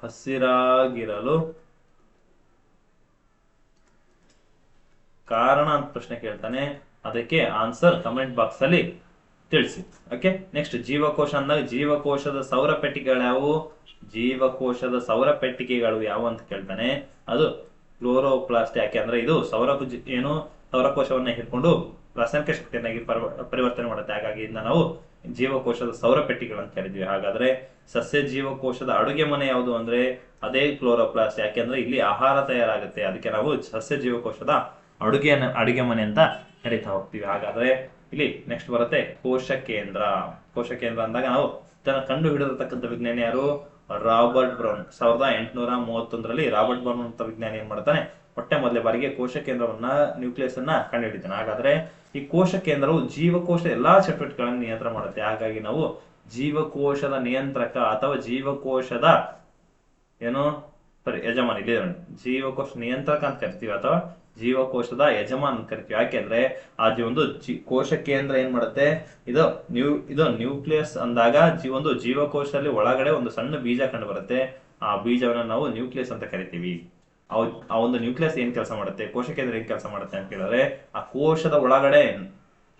ಹಸಿರಾಗಿರಲು ಕಾರಣ ಅಂತ ಪ್ರಶ್ನೆ ಕೇಳ್ತಾನೆ. ಅದಕ್ಕೆ ಆನ್ಸರ್ ಕಮೆಂಟ್ ಬಾಕ್ಸ್ ಅಲ್ಲಿ ತಿಳಿಸಿ. ಓಕೆ, ನೆಕ್ಸ್ಟ್ ಜೀವಕೋಶ ಅಂದಾಗ ಜೀವಕೋಶದ ಸೌರ ಪೆಟ್ಟಿಗೆಗಳು ಯಾವುವು, ಜೀವಕೋಶದ ಸೌರ ಪೆಟ್ಟಿಗೆಗಳು ಯಾವುವು ಅಂತ ಕೇಳ್ತಾನೆ. ಅದು ಕ್ಲೋರೋಪ್ಲಾಸ್ಟ್. ಯಾಕೆ ಅಂದ್ರೆ ಇದು ಸೌರಕೋಶವನ್ನ ಹಿಡ್ಕೊಂಡು ರಾಸಾಯನಿಕ ಶಕ್ತಿಯನ್ನಾಗಿ ಪರಿವರ್ತನೆ ಮಾಡುತ್ತೆ. ಹಾಗಾಗಿ ಇದನ್ನ ನಾವು ಜೀವಕೋಶದ ಸೌರ ಪೆಟ್ಟಿಗೆಗಳಂತ ಕರಿತೀವಿ. ಹಾಗಾದ್ರೆ ಸಸ್ಯ ಜೀವಕೋಶದ ಅಡುಗೆ ಮನೆ ಯಾವುದು ಅಂದ್ರೆ ಅದೇ ಕ್ಲೋರೋಪ್ಲಾಸ್ಟ್. ಯಾಕೆಂದ್ರೆ ಇಲ್ಲಿ ಆಹಾರ ತಯಾರಾಗುತ್ತೆ. ಅದಕ್ಕೆ ನಾವು ಸಸ್ಯ ಜೀವಕೋಶದ ಅಡುಗೆ ಮನೆ ಅಂತ ಕರಿತಾ ಹೋಗ್ತೀವಿ. ಹಾಗಾದ್ರೆ ಇಲ್ಲಿ ನೆಕ್ಸ್ಟ್ ಬರುತ್ತೆ ಕೋಶ ಕೇಂದ್ರ. ಕೋಶ ಕೇಂದ್ರ ಅಂದಾಗ ನಾವು ಇದನ್ನ ಕಂಡು ಹಿಡಿದಿರ್ತಕ್ಕಂಥ ವಿಜ್ಞಾನಿ ಯಾರು, ರಾಬರ್ಟ್ ಬ್ರೌನ್. 1831ರಲ್ಲಿ ರಾಬರ್ಟ್ ಬ್ರೌನ್ ಅಂತ ವಿಜ್ಞಾನಿ ಏನ್ ಮಾಡ್ತಾನೆ, ಮೊಟ್ಟ ಮೊದಲ ಬಾರಿಗೆ ಕೋಶ ಕೇಂದ್ರವನ್ನ, ನ್ಯೂಕ್ಲಿಯಸ್ ಅನ್ನ ಕಂಡು ಹಿಡಿತಾನೆ. ಹಾಗಾದ್ರೆ ಈ ಕೋಶ ಕೇಂದ್ರವು ಜೀವಕೋಶದ ಎಲ್ಲಾ ಚಟುವಟಿಕೆಗಳನ್ನು ನಿಯಂತ್ರಣ ಮಾಡುತ್ತೆ. ಹಾಗಾಗಿ ನಾವು ಜೀವಕೋಶದ ನಿಯಂತ್ರಕ ಅಥವಾ ಜೀವಕೋಶದ ಯಜಮಾನ, ಇಲ್ಲಿ ಜೀವಕೋಶ ನಿಯಂತ್ರಕ ಅಂತ ಕರಿತೀವಿ ಅಥವಾ ಜೀವಕೋಶದ ಯಜಮಾನ್ ಅಂತ ಕರಿತೀವಿ. ಯಾಕೆಂದ್ರೆ ಆ ಒಂದು ಕೋಶ ಕೇಂದ್ರ ಏನ್ ಮಾಡುತ್ತೆ, ಇದು ನ್ಯೂಕ್ಲಿಯಸ್ ಅಂದಾಗ ಒಂದು ಜೀವಕೋಶದಲ್ಲಿ ಒಳಗಡೆ ಒಂದು ಸಣ್ಣ ಬೀಜ ಕಂಡು ಬರುತ್ತೆ. ಆ ಬೀಜವನ್ನ ನಾವು ನ್ಯೂಕ್ಲಿಯಸ್ ಅಂತ ಕರಿತೀವಿ. ಆ ಒಂದು ನ್ಯೂಕ್ಲಿಯಸ್ ಏನ್ ಕೆಲಸ ಮಾಡುತ್ತೆ, ಕೋಶ ಕೇಂದ್ರ ಏನ್ ಕೆಲಸ ಮಾಡುತ್ತೆ ಅಂತ ಕೇಳಿದ್ರೆ ಆ ಕೋಶದ ಒಳಗಡೆ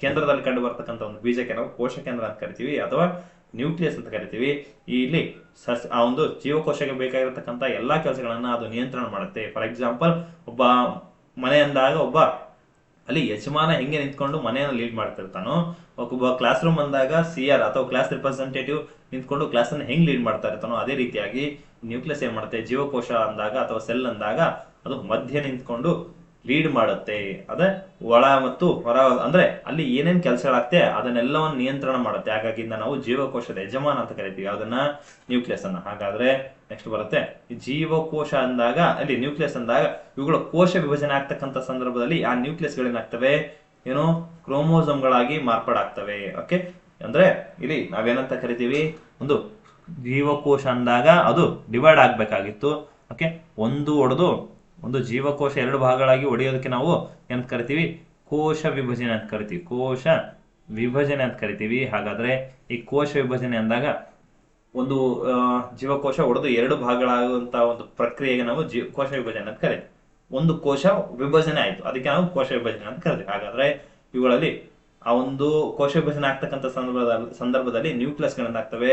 ಕೇಂದ್ರದಲ್ಲಿ ಕಂಡು ಬರ್ತಕ್ಕಂಥ ಒಂದು ಬೀಜಕ್ಕೆ ನಾವು ಕೋಶ ಕೇಂದ್ರ ಅಂತ ಕರಿತೀವಿ ಅಥವಾ ನ್ಯೂಕ್ಲಿಯಸ್ ಅಂತ ಕರಿತೀವಿ. ಇಲ್ಲಿ ಆ ಒಂದು ಜೀವಕೋಶಕ್ಕೆ ಬೇಕಾಗಿರತಕ್ಕಂಥ ಎಲ್ಲಾ ಕೆಲಸಗಳನ್ನ ಅದು ನಿಯಂತ್ರಣ ಮಾಡುತ್ತೆ. ಫಾರ್ ಎಕ್ಸಾಂಪಲ್, ಒಬ್ಬ ಮನೆ ಅಂದಾಗ ಒಬ್ಬ ಅಲ್ಲಿ ಯಜಮಾನ ಹೆಂಗೆ ನಿಂತ್ಕೊಂಡು ಮನೆಯನ್ನು ಲೀಡ್ ಮಾಡ್ತಿರ್ತಾನೋ, ಒಬ್ಬ ಕ್ಲಾಸ್ ರೂಮ್ ಅಂದಾಗ CR ಅಥವಾ ಕ್ಲಾಸ್ ರಿಪ್ರೆಸೆಂಟೇಟಿವ್ ನಿಂತ್ಕೊಂಡು ಕ್ಲಾಸ್ ಅನ್ನು ಹೆಂಗ್ ಲೀಡ್ ಮಾಡ್ತಾ ಇರ್ತಾನೋ ಅದೇ ರೀತಿಯಾಗಿ ನ್ಯೂಕ್ಲಿಯಸ್ ಏನ್ ಮಾಡುತ್ತೆ, ಜೀವಕೋಶ ಅಂದಾಗ ಅಥವಾ ಸೆಲ್ ಅಂದಾಗ ಅದು ಮಧ್ಯ ನಿಂತ್ಕೊಂಡು ಲೀಡ್ ಮಾಡುತ್ತೆ. ಅದೇ ಒಳ ಮತ್ತು ಹೊರ ಅಂದ್ರೆ ಅಲ್ಲಿ ಏನೇನ್ ಕೆಲಸಗಳಾಗ್ತದೆ ಅದನ್ನೆಲ್ಲವನ್ನು ನಿಯಂತ್ರಣ ಮಾಡುತ್ತೆ. ಹಾಗಾಗಿ ನಾವು ಜೀವಕೋಶದ ಯಜಮಾನ ಅಂತ ಕರಿತೀವಿ ಅದನ್ನ, ನ್ಯೂಕ್ಲಿಯಸ್ ಅನ್ನ. ಹಾಗಾದ್ರೆ ನೆಕ್ಸ್ಟ್ ಬರುತ್ತೆ ಜೀವಕೋಶ ಅಂದಾಗ, ಅಲ್ಲಿ ನ್ಯೂಕ್ಲಿಯಸ್ ಅಂದಾಗ ಇವುಗಳ ಕೋಶ ವಿಭಜನೆ ಆಗ್ತಕ್ಕಂಥ ಸಂದರ್ಭದಲ್ಲಿ ಆ ನ್ಯೂಕ್ಲಿಯಸ್ ಗಳೇನಾಗ್ತವೆ, ಕ್ರೋಮೋಸೋಮ್ಗಳಾಗಿ ಮಾರ್ಪಾಡಾಗ್ತವೆ. ಓಕೆ, ಅಂದ್ರೆ ಇಲ್ಲಿ ನಾವೇನಂತ ಕರಿತೀವಿ, ಒಂದು ಜೀವಕೋಶ ಅಂದಾಗ ಅದು ಡಿವೈಡ್ ಆಗ್ಬೇಕಾಗಿತ್ತು. ಓಕೆ, ಒಂದು ಜೀವಕೋಶ 2 ಭಾಗಗಳಾಗಿ ಒಡೆಯೋದಕ್ಕೆ ನಾವು ಏನ್ ಕರಿತೀವಿ, ಕೋಶ ವಿಭಜನೆ ಅಂತ ಕರಿತೀವಿ. ಕೋಶ ವಿಭಜನೆ ಅಂತ ಕರಿತೀವಿ. ಹಾಗಾದ್ರೆ ಈ ಕೋಶ ವಿಭಜನೆ ಅಂದಾಗ ಒಂದು ಜೀವಕೋಶ ಒಡೆದು 2 ಭಾಗಗಳಾಗುವಂತ ಒಂದು ಪ್ರಕ್ರಿಯೆಗೆ ನಾವು ಕೋಶ ವಿಭಜನೆ ಅಂತ ಕರಿತೀವಿ. ಒಂದು ಕೋಶ ವಿಭಜನೆ ಆಯ್ತು, ಅದಕ್ಕೆ ನಾವು ಕೋಶ ವಿಭಜನೆ ಅಂತ ಕರಿತೀವಿ. ಹಾಗಾದ್ರೆ ಇವುಗಳಲ್ಲಿ ಆ ಒಂದು ಕೋಶ ವಿಭಜನೆ ಆಗ್ತಕ್ಕಂಥ ಸಂದರ್ಭದಲ್ಲಿ ನ್ಯೂಕ್ಲಿಯಸ್ ಗಳೇನಾಗ್ತವೆ,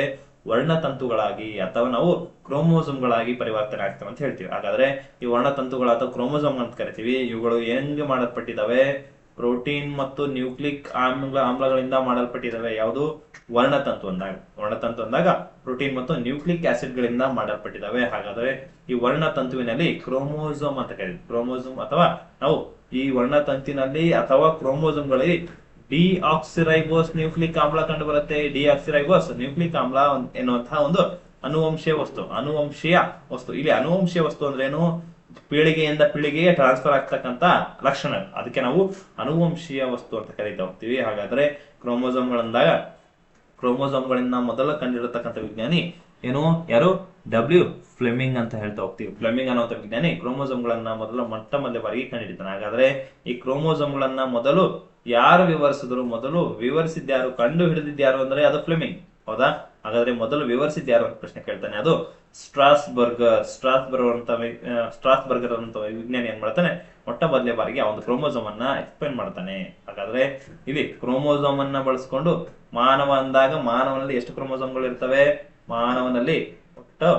ವರ್ಣತಂತುಗಳಾಗಿ ಅಥವಾ ನಾವು ಕ್ರೋಮೋಸೋಮ್ಗಳಾಗಿ ಪರಿವರ್ತನೆ ಆಗ್ತವೆ ಅಂತ ಹೇಳ್ತೀವಿ. ಹಾಗಾದ್ರೆ ಈ ವರ್ಣತಂತುಗಳು ಅಥವಾ ಕ್ರೋಮೋಸೋಮ್ ಅಂತ ಕರಿತೀವಿ. ಇವುಗಳು ಹೆಂಗೆ ಮಾಡಲ್ಪಟ್ಟಿದ್ದಾವೆ, ಪ್ರೋಟೀನ್ ಮತ್ತು ನ್ಯೂಕ್ಲಿಕ್ ಆಮ್ಲಗಳಿಂದ ಮಾಡಲ್ಪಟ್ಟಿದ್ದಾವೆ. ಯಾವುದು, ವರ್ಣತಂತು ಅಂದಾಗ ಪ್ರೋಟೀನ್ ಮತ್ತು ನ್ಯೂಕ್ಲಿಕ್ ಆಸಿಡ್ ಗಳಿಂದ ಮಾಡಲ್ಪಟ್ಟಿದ್ದಾವೆ. ಹಾಗಾದ್ರೆ ಈ ವರ್ಣತಂತುವಿನಲ್ಲಿ ಕ್ರೋಮೋಸೋಮ್ ಅಂತ ಕರೀತೀವಿ. ಕ್ರೋಮೋಸೋಮ್ ಅಥವಾ ನಾವು ಈ ವರ್ಣತಂತಿನಲ್ಲಿ ಅಥವಾ ಕ್ರೋಮೋಸೋಮ್ಗಳಲ್ಲಿ ಡಿಆಕ್ಸಿರೈಬೋಸ್ ನ್ಯೂಕ್ಲಿಕ್ ಆಮ್ಲ ಕಂಡು ಬರುತ್ತೆ. ಡಿಆಕ್ಸಿರೈಬೋಸ್ ನ್ಯೂಕ್ಲಿಕ್ ಆಮ್ಲ ಎನ್ನುವಂತಹ ಒಂದು ಅನುವಂಶೀಯ ವಸ್ತು. ಇಲ್ಲಿ ಅನುವಂಶೀಯ ವಸ್ತು ಅಂದ್ರೆ ಏನು, ಪೀಳಿಗೆಯಿಂದ ಪೀಳಿಗೆಗೆ ಟ್ರಾನ್ಸ್ಫರ್ ಆಗ್ತಕ್ಕಂತ ಲಕ್ಷಣ, ಅದಕ್ಕೆ ನಾವು ಅನುವಂಶೀಯ ವಸ್ತು ಅಂತ ಕರೀತಾ ಹೋಗ್ತೀವಿ. ಹಾಗಾದ್ರೆ ಕ್ರೋಮೋಸೋಮ್ಗಳಿಂದ ಮೊದಲ ಕಂಡಿರತಕ್ಕಂಥ ವಿಜ್ಞಾನಿ ಯಾರು, ಡಬ್ಲ್ಯೂ ಫ್ಲೆಮಿಂಗ್ ಅಂತ ಹೇಳ್ತಾ ಹೋಗ್ತೀವಿ. ಫ್ಲೆಮಿಂಗ್ ಅನ್ನೋ ವಿಜ್ಞಾನಿ ಕ್ರೋಮೋಸೋಮ್ಗಳನ್ನ ಮೊದಲ ಬಾರಿಗೆ ಕಂಡುಹಿಡಿತಾನೆ. ಹಾಗಾದ್ರೆ ಈ ಕ್ರೋಮೋಸೋಮ್ಗಳನ್ನ ಮೊದಲು ಯಾರು ವಿವರಿಸಿದ್ರು, ಮೊದಲು ವಿವರಿಸಿದ್ಯಾರು, ಕಂಡು ಹಿಡಿದಿದ್ಯಾರು ಅಂದ್ರೆ ಅದು ಫ್ಲೆಮಿಂಗ್, ಹೌದಾ? ಹಾಗಾದ್ರೆ ಮೊದಲು ವಿವರಿಸಿದ್ಯಾರು ಅಂತ ಪ್ರಶ್ನೆ ಕೇಳ್ತಾನೆ, ಅದು ಸ್ಟ್ರಾಸ್ಬರ್ಗರ್ ಅಂತ ವಿಜ್ಞಾನಿ ಏನ್ ಮಾಡ್ತಾನೆ, ಮೊಟ್ಟ ಮೊದಲನೇ ಬಾರಿಗೆ ಆ ಒಂದು ಕ್ರೋಮೋಸೋಮ್ ಅನ್ನ ಎಕ್ಸ್ಪ್ಲೇನ್ ಮಾಡ್ತಾನೆ. ಹಾಗಾದ್ರೆ ಇಲ್ಲಿ ಕ್ರೋಮೋಸೋಮ್ ಅನ್ನ ಬಳಸ್ಕೊಂಡು ಮಾನವ ಅಂದಾಗ ಮಾನವನಲ್ಲಿ ಎಷ್ಟು ಕ್ರೋಮೋಸೋಮ್ಗಳು ಇರ್ತವೆ? ಮಾನವನಲ್ಲಿ ಒಟ್ಟು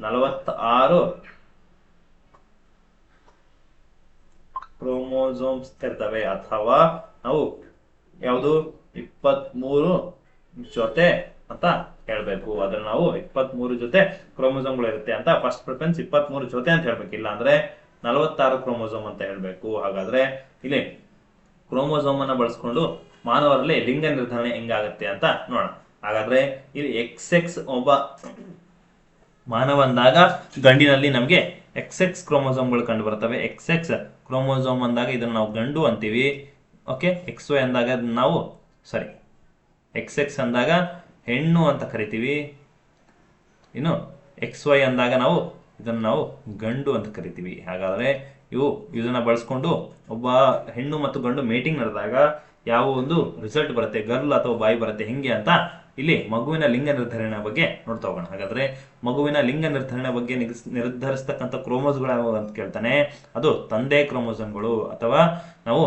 46 ಕ್ರೋಮೋಸೋಮ್ಸ್ ಇರ್ತವೆ, ಅಥವಾ ನಾವು ಯಾವುದು 23 ಜೊತೆ ಅಂತ ಹೇಳ್ಬೇಕು. ಅದ್ರಲ್ಲಿ ನಾವು 23 ಜೊತೆ ಕ್ರೋಮೋಸೋಮ್ಗಳು ಇರುತ್ತೆ ಅಂತ ಫಸ್ಟ್ ಪ್ರಿಫರೆನ್ಸ್ 23 ಜೊತೆ ಅಂತ ಹೇಳ್ಬೇಕು, ಇಲ್ಲ ಅಂದ್ರೆ 46 ಕ್ರೋಮೋಸೋಮ್ ಅಂತ ಹೇಳ್ಬೇಕು. ಹಾಗಾದ್ರೆ ಇಲ್ಲಿ ಕ್ರೋಮೋಸೋಮ್ ಅನ್ನ ಬಳಸ್ಕೊಂಡು ಮಾನವರಲ್ಲಿ ಲಿಂಗ ನಿರ್ಧರಣೆ ಹೆಂಗಾಗತ್ತೆ ಅಂತ ನೋಡೋಣ. ಹಾಗಾದ್ರೆ ಇಲ್ಲಿ XX ಒಬ್ಬ ಮಾನವ ಅಂದಾಗ ಗಂಡಿನಲ್ಲಿ ನಮಗೆ XX ಕ್ರೋಮೋಸೋಮ್ಗಳು ಕಂಡು ಬರ್ತವೆ. XX ಕ್ರೋಮೋಸೋಮ್ ಅಂದಾಗ ಇದನ್ನ ನಾವು ಗಂಡು ಅಂತೀವಿ. ಓಕೆ, XY ಅಂದಾಗ ನಾವು XX ಅಂದಾಗ ಹೆಣ್ಣು ಅಂತ ಕರಿತೀವಿ. ಇನ್ನು XY ಅಂದಾಗ ಇದನ್ನು ನಾವು ಗಂಡು ಅಂತ ಕರಿತೀವಿ. ಹಾಗಾದ್ರೆ ಇದನ್ನ ಬಳಸ್ಕೊಂಡು ಒಬ್ಬ ಹೆಣ್ಣು ಮತ್ತು ಗಂಡು ಮೇಟಿಂಗ್ ನಡೆದಾಗ ಯಾವ ಒಂದು ರಿಸಲ್ಟ್ ಬರುತ್ತೆ, ಗರ್ಲ್ ಅಥವಾ ಬಾಯ್ ಬರುತ್ತೆ, ಹೆಂಗೆ ಅಂತ ಇಲ್ಲಿ ಮಗುವಿನ ಲಿಂಗ ನಿರ್ಧರಣೆ ಬಗ್ಗೆ ನೋಡ್ತಾ ಹೋಗೋಣ. ಹಾಗಾದ್ರೆ ಮಗುವಿನ ಲಿಂಗ ನಿರ್ಧರಣೆ ಬಗ್ಗೆ ನಿರ್ಧರಿಸ್ತಕ್ಕಂಥ ಕ್ರೋಮೋಸೋಮ್ಗಳು ಅಂತ ಕೇಳ್ತಾನೆ, ಅದು ತಂದೆ ಕ್ರೋಮೋಸೋಮ್ಗಳು ಅಥವಾ ನಾವು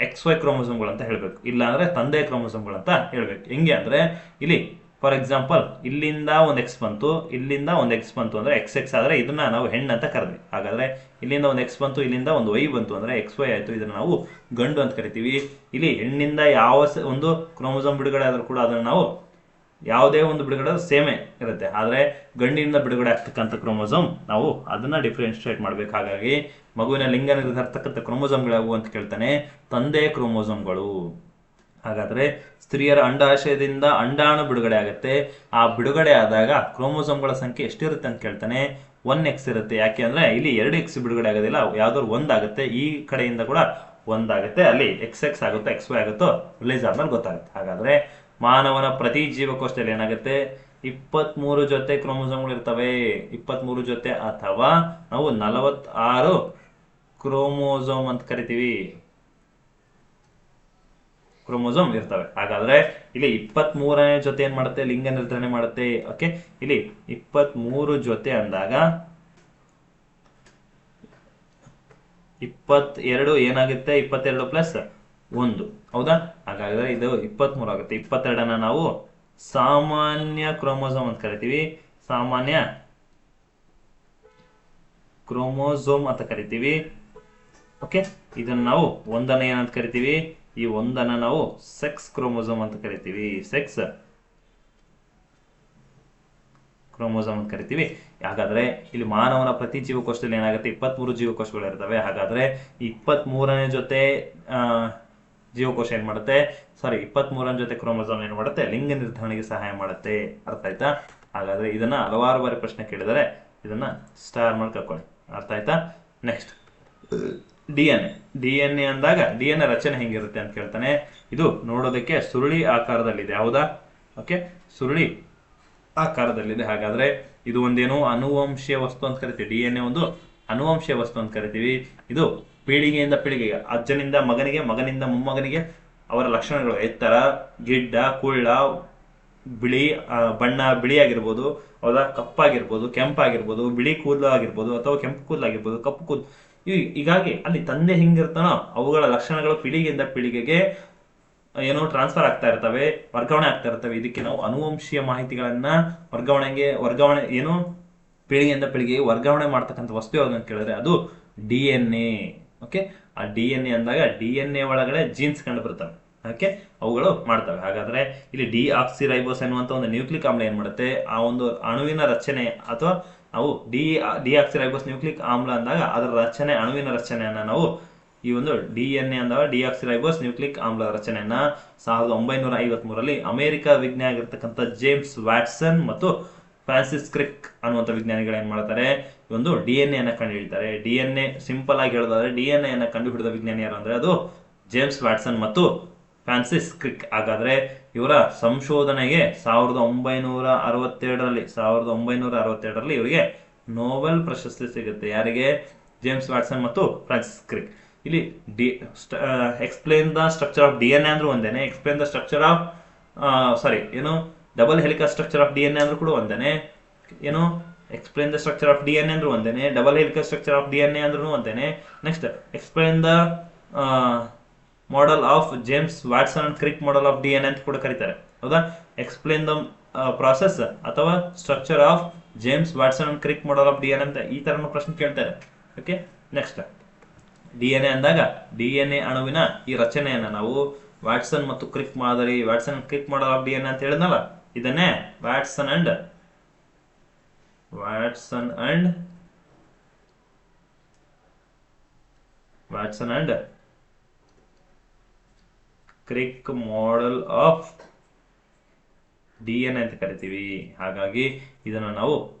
XY ಕ್ರೋಮೋಸೋಮ್ಗಳು ಅಂತ ಹೇಳ್ಬೇಕು, ಇಲ್ಲ ಅಂದ್ರೆ ತಂದೆ ಕ್ರೋಮೋಸೋಮ್ಗಳು ಅಂತ ಹೇಳ್ಬೇಕು. ಹೆಂಗೆ ಅಂದ್ರೆ ಇಲ್ಲಿ ಫಾರ್ ಎಕ್ಸಾಂಪಲ್ ಇಲ್ಲಿಂದ ಒಂದು X ಬಂತು, ಇಲ್ಲಿಂದ ಒಂದು X ಬಂತು ಅಂದ್ರೆ XX ಆದ್ರೆ ಇದನ್ನ ನಾವು ಹೆಣ್ಣು ಅಂತ ಕರೆದ್ವಿ. ಹಾಗಾದ್ರೆ ಇಲ್ಲಿಂದ ಒಂದು X ಬಂತು, ಇಲ್ಲಿಂದ ಒಂದು Y ಬಂತು ಅಂದ್ರೆ XY ಆಯ್ತು, ಇದನ್ನ ನಾವು ಗಂಡು ಅಂತ ಕರಿತೀವಿ. ಇಲ್ಲಿ ಹೆಣ್ಣಿಂದ ಯಾವ ಒಂದು ಕ್ರೋಮೋಸೋಮ್ ಬಿಡುಗಡೆ ಆದ್ರೂ ಕೂಡ ಅದನ್ನ ನಾವು ಯಾವುದೇ ಒಂದು ಬಿಡುಗಡೆ ಸೇಮೇ ಇರುತ್ತೆ, ಆದ್ರೆ ಗಂಡಿನಿಂದ ಬಿಡುಗಡೆ ಆಗ್ತಕ್ಕಂಥ ಕ್ರೋಮೋಸೋಮ್ ನಾವು ಅದನ್ನ ಡಿಫ್ರೆನ್ಶಿಯೇಟ್ ಮಾಡ್ಬೇಕು. ಹಾಗಾಗಿ ಮಗುವಿನ ಲಿಂಗ ನಿರ್ಧರಿಸ್ತಕ್ಕಂಥ ಕ್ರೋಮೋಸೋಮ್ಗಳು ಯಾವುವು ಅಂತ ಕೇಳ್ತಾನೆ, ತಂದೆ ಕ್ರೋಮೋಸೋಮ್ಗಳು. ಹಾಗಾದ್ರೆ ಸ್ತ್ರೀಯರ ಅಂಡಾಶಯದಿಂದ ಅಂಡಾಣು ಬಿಡುಗಡೆ ಆಗುತ್ತೆ. ಆ ಬಿಡುಗಡೆ ಆದಾಗ ಕ್ರೋಮೋಸೋಮ್ಗಳ ಸಂಖ್ಯೆ ಎಷ್ಟಿರುತ್ತೆ ಅಂತ ಕೇಳ್ತಾನೆ, 1X ಇರುತ್ತೆ. ಯಾಕೆ ಅಂದ್ರೆ ಇಲ್ಲಿ 2X ಬಿಡುಗಡೆ ಆಗೋದಿಲ್ಲ, ಯಾವ್ದಾದ್ರು ಒಂದಾಗುತ್ತೆ, ಈ ಕಡೆಯಿಂದ ಕೂಡ ಒಂದಾಗುತ್ತೆ, ಅಲ್ಲಿ XX ಆಗುತ್ತೋ XY ಆಗುತ್ತೋ ರಿಲೀಸ್ ಆದ್ಮೇಲೆ ಗೊತ್ತಾಗುತ್ತೆ. ಹಾಗಾದ್ರೆ ಮಾನವನ ಪ್ರತಿ ಜೀವಕೋಶದಲ್ಲಿ ಏನಾಗುತ್ತೆ, 23 ಜೊತೆ ಕ್ರೋಮೋಸೋಮ್ಗಳು ಇರ್ತವೆ. 23 ಜೊತೆ ಅಥವಾ ನಾವು 46 ಕ್ರೋಮೋಸೋಮ್ ಅಂತ ಕರಿತೀವಿ, ಕ್ರೋಮೋಸೋಮ್ ಇರ್ತವೆ. ಹಾಗಾದ್ರೆ ಇಲ್ಲಿ 23ನೇ ಜೊತೆ ಏನ್ ಮಾಡುತ್ತೆ, ಲಿಂಗ ನಿರ್ಧರಣೆ ಮಾಡುತ್ತೆ. ಓಕೆ, ಇಲ್ಲಿ 23 ಜೊತೆ ಅಂದಾಗ 22 ಏನಾಗುತ್ತೆ, 22 ಪ್ಲಸ್ 1, ಹೌದಾ? ಹಾಗಾದ್ರೆ ಇದು 23 ಆಗುತ್ತೆ. 22ನ್ನ ನಾವು ಸಾಮಾನ್ಯ ಕ್ರೋಮೋಸೋಮ್ ಅಂತ ಕರಿತೀವಿ, ಸಾಮಾನ್ಯ ಕ್ರೋಮೋಸೋಮ್ ಅಂತ ಕರಿತೀವಿ. ಓಕೆ, ಇದನ್ನ ನಾವು ಒಂದನ್ನ ಏನಂತ ಕರಿತೀವಿ, ಈ ಒಂದನ್ನ ನಾವು ಸೆಕ್ಸ್ ಕ್ರೋಮೋಸೋಮ್ ಅಂತ ಕರಿತೀವಿ, ಸೆಕ್ಸ್ ಕ್ರೋಮೋಸೋಮ್ ಅಂತ ಕರಿತೀವಿ. ಹಾಗಾದ್ರೆ ಇಲ್ಲಿ ಮಾನವನ ಪ್ರತಿ ಜೀವಕೋಶದಲ್ಲಿ ಏನಾಗುತ್ತೆ, 23 ಜೀವಕೋಶಗಳು ಇರ್ತವೆ. ಹಾಗಾದ್ರೆ 23ನೇ ಜೊತೆ ಜೀವಕೋಶ ಏನ್ ಮಾಡುತ್ತೆ, 23ನೇ ಜೊತೆ ಕ್ರೋಮೋಸೋಮ್ ಏನ್ ಮಾಡುತ್ತೆ, ಲಿಂಗ ನಿರ್ಧರಣೆಗೆ ಸಹಾಯ ಮಾಡುತ್ತೆ. ಅರ್ಥ ಆಯ್ತಾ? ಹಾಗಾದ್ರೆ ಇದನ್ನ ಹಲವಾರು ಬಾರಿ ಪ್ರಶ್ನೆ ಕೇಳಿದರೆ ಇದನ್ನ ಸ್ಟಾರ್ ಮಾಡಿ ಕರ್ಕೊಳ್ಳಿ. ಅರ್ಥ ಆಯ್ತಾ? ನೆಕ್ಸ್ಟ್ DNA ಅಂದಾಗ DNA ರಚನೆ ಹೆಂಗಿರುತ್ತೆ ಅಂತ ಕೇಳ್ತಾನೆ. ಇದು ನೋಡೋದಕ್ಕೆ ಸುರುಳಿ ಆಕಾರದಲ್ಲಿದೆ, ಹೌದಾ? ಓಕೆ, ಸುರುಳಿ ಆಕಾರದಲ್ಲಿದೆ. ಹಾಗಾದ್ರೆ ಇದು ಒಂದೇನು ಅನುವಂಶೀಯ ವಸ್ತು ಅಂತ ಕರಿತೀವಿ. DNA ಒಂದು ಅನುವಂಶೀಯ ವಸ್ತು ಅಂತ ಕರಿತೀವಿ. ಇದು ಪೀಳಿಗೆಯಿಂದ ಪೀಳಿಗೆಗೆ, ಅಜ್ಜನಿಂದ ಮಗನಿಗೆ, ಮಗನಿಂದ ಮೊಮ್ಮಗನಿಗೆ ಅವರ ಲಕ್ಷಣಗಳು, ಎತ್ತರ, ಗಿಡ್ಡ, ಕುಳ್ಳ, ಬಿಳಿ ಬಣ್ಣ, ಬಿಳಿ ಆಗಿರ್ಬೋದು, ಹೌದಾ, ಕಪ್ಪಾಗಿರ್ಬೋದು, ಕೆಂಪಾಗಿರ್ಬೋದು, ಬಿಳಿ ಕೂದಲು ಆಗಿರ್ಬೋದು, ಅಥವಾ ಕೆಂಪು ಕೂದಲು ಆಗಿರ್ಬೋದು, ಕಪ್ಪು ಕೂದಲು, ಹೀಗಾಗಿ ಅಲ್ಲಿ ತಂದೆ ಹಿಂಗಿರ್ತಾನೋ ಅವುಗಳ ಲಕ್ಷಣಗಳು ಪೀಳಿಗೆಯಿಂದ ಪೀಳಿಗೆಗೆ ಏನೋ ಟ್ರಾನ್ಸ್ಫರ್ ಆಗ್ತಾ ಇರ್ತವೆ, ವರ್ಗಾವಣೆ ಆಗ್ತಾ ಇರ್ತವೆ. ಇದಕ್ಕೆ ನಾವು ಅನುವಂಶೀಯ ಮಾಹಿತಿಗಳನ್ನ ವರ್ಗಾವಣೆ ಏನು ಪೀಳಿಗೆಯಿಂದ ಪೀಳಿಗೆಗೆ ವರ್ಗಾವಣೆ ಮಾಡ್ತಕ್ಕಂಥ ವಸ್ತು ಯಾವ್ದು ಅಂತ ಕೇಳಿದ್ರೆ ಅದು DNA. ಓಕೆ, ಆ DNA ಅಂದಾಗ DNA ಒಳಗಡೆ ಜೀನ್ಸ್ ಕಂಡು ಬರ್ತವೆ. ಓಕೆ, ಅವುಗಳು ಮಾಡ್ತವೆ. ಹಾಗಾದ್ರೆ ಇಲ್ಲಿ ಡಿಆಕ್ಸಿರೈಬೋಸ್ ಎನ್ನುವಂತ ಒಂದು ನ್ಯೂಕ್ಲಿಕ್ ಆಮ್ಲ ಏನ್ ಮಾಡುತ್ತೆ, ಆ ಒಂದು ಅಣುವಿನ ರಚನೆ ಅಥವಾ ನಾವು ಡಿಆಕ್ಸಿರೈಬೋಸ್ ನ್ಯೂಕ್ಲಿಕ್ ಆಮ್ಲ ಅಂದಾಗ ಅದರ ರಚನೆ, ಅಣುವಿನ ರಚನೆಯನ್ನ ನಾವು ಈ ಒಂದು DNA ಅಂದಾಗ ಡಿಆಕ್ಸಿರೈಬೋಸ್ ನ್ಯೂಕ್ಲಿಕ್ ಆಮ್ಲ ರಚನೆಯನ್ನ 1953ರಲ್ಲಿ ಅಮೆರಿಕ ವಿಜ್ಞಾನಿ ಆಗಿರ್ತಕ್ಕಂಥ ಜೇಮ್ಸ್ ವ್ಯಾಟ್ಸನ್ ಮತ್ತು ಫ್ರಾನ್ಸಿಸ್ ಕ್ರಿಕ್ ಅನ್ನುವಂಥ ವಿಜ್ಞಾನಿಗಳು ಏನ್ ಮಾಡ್ತಾರೆ, ಈ ಒಂದು DNA ಅನ್ನ ಕಂಡು ಹಿಡಿತಾರೆ. DNA ಸಿಂಪಲ್ ಆಗಿ ಹೇಳೋದಾದ್ರೆ DNA ಅನ್ನ ಕಂಡು ಹಿಡಿದ ವಿಜ್ಞಾನಿ ಯಾರು ಅಂದ್ರೆ ಅದು ಜೇಮ್ಸ್ ವ್ಯಾಟ್ಸನ್ ಮತ್ತು ಫ್ರಾನ್ಸಿಸ್ ಕ್ರಿಕ್. ಹಾಗಾದ್ರೆ ಇವರ ಸಂಶೋಧನೆಗೆ 1962ರಲ್ಲಿ ಇವರಿಗೆ ನೋಬೆಲ್ ಪ್ರಶಸ್ತಿ ಸಿಗುತ್ತೆ. ಯಾರಿಗೆ? ಜೇಮ್ಸ್ ವ್ಯಾಟ್ಸನ್ ಮತ್ತು ಫ್ರಾನ್ಸಿಸ್ ಕ್ರಿಕ್. ಇಲ್ಲಿ explain the structure of DNA ಅಂದ್ರೂ ಒಂದೇನೆ, explain the structure of double helical structure of DNA ಅಂದ್ರೂ ಕೂಡ ಒಂದೇನೆ, explain the structure of DNA ಅಂದ್ರೂ ಒಂದೇನೆ, double helical structure of DNA ಅಂದ್ರೂ ಒಂದೇನೆ. Next explain the model of James Watson and Crick model of DNA ಅಂತ ಕೂಡ ಕರೀತಾರೆ. ಹೌದಾ? ಎಕ್ಸ್ಪ್ಲೇನ್ ದ ಪ್ರಾಸೆಸ್ ಅಥವಾ structure of James Watson and Crick model of DNA ಅಂತ ಈ ತರನು ಪ್ರಶ್ನೆ ಕೇಳ್ತಾರೆ. ಓಕೆ, ನೆಕ್ಸ್ಟ್ DNA ಅಂದಾಗ DNA ಅಣುವಿನ ಈ ರಚನೆಯನ್ನ ನಾವು ವ್ಯಾಟ್ಸನ್ ಮತ್ತು ಕ್ರಿಕ್ ಮಾದರಿ, Watson and Crick model of DNA ಅಂತ ಹೇಳಿದ್ನಲ್ಲ, ಇದನ್ನೇ Watson and Crick model of DNA ಅಂತ ಕರಿತೀವಿ. ಹಾಗಾಗಿ ಇದನ್ನ ನಾವು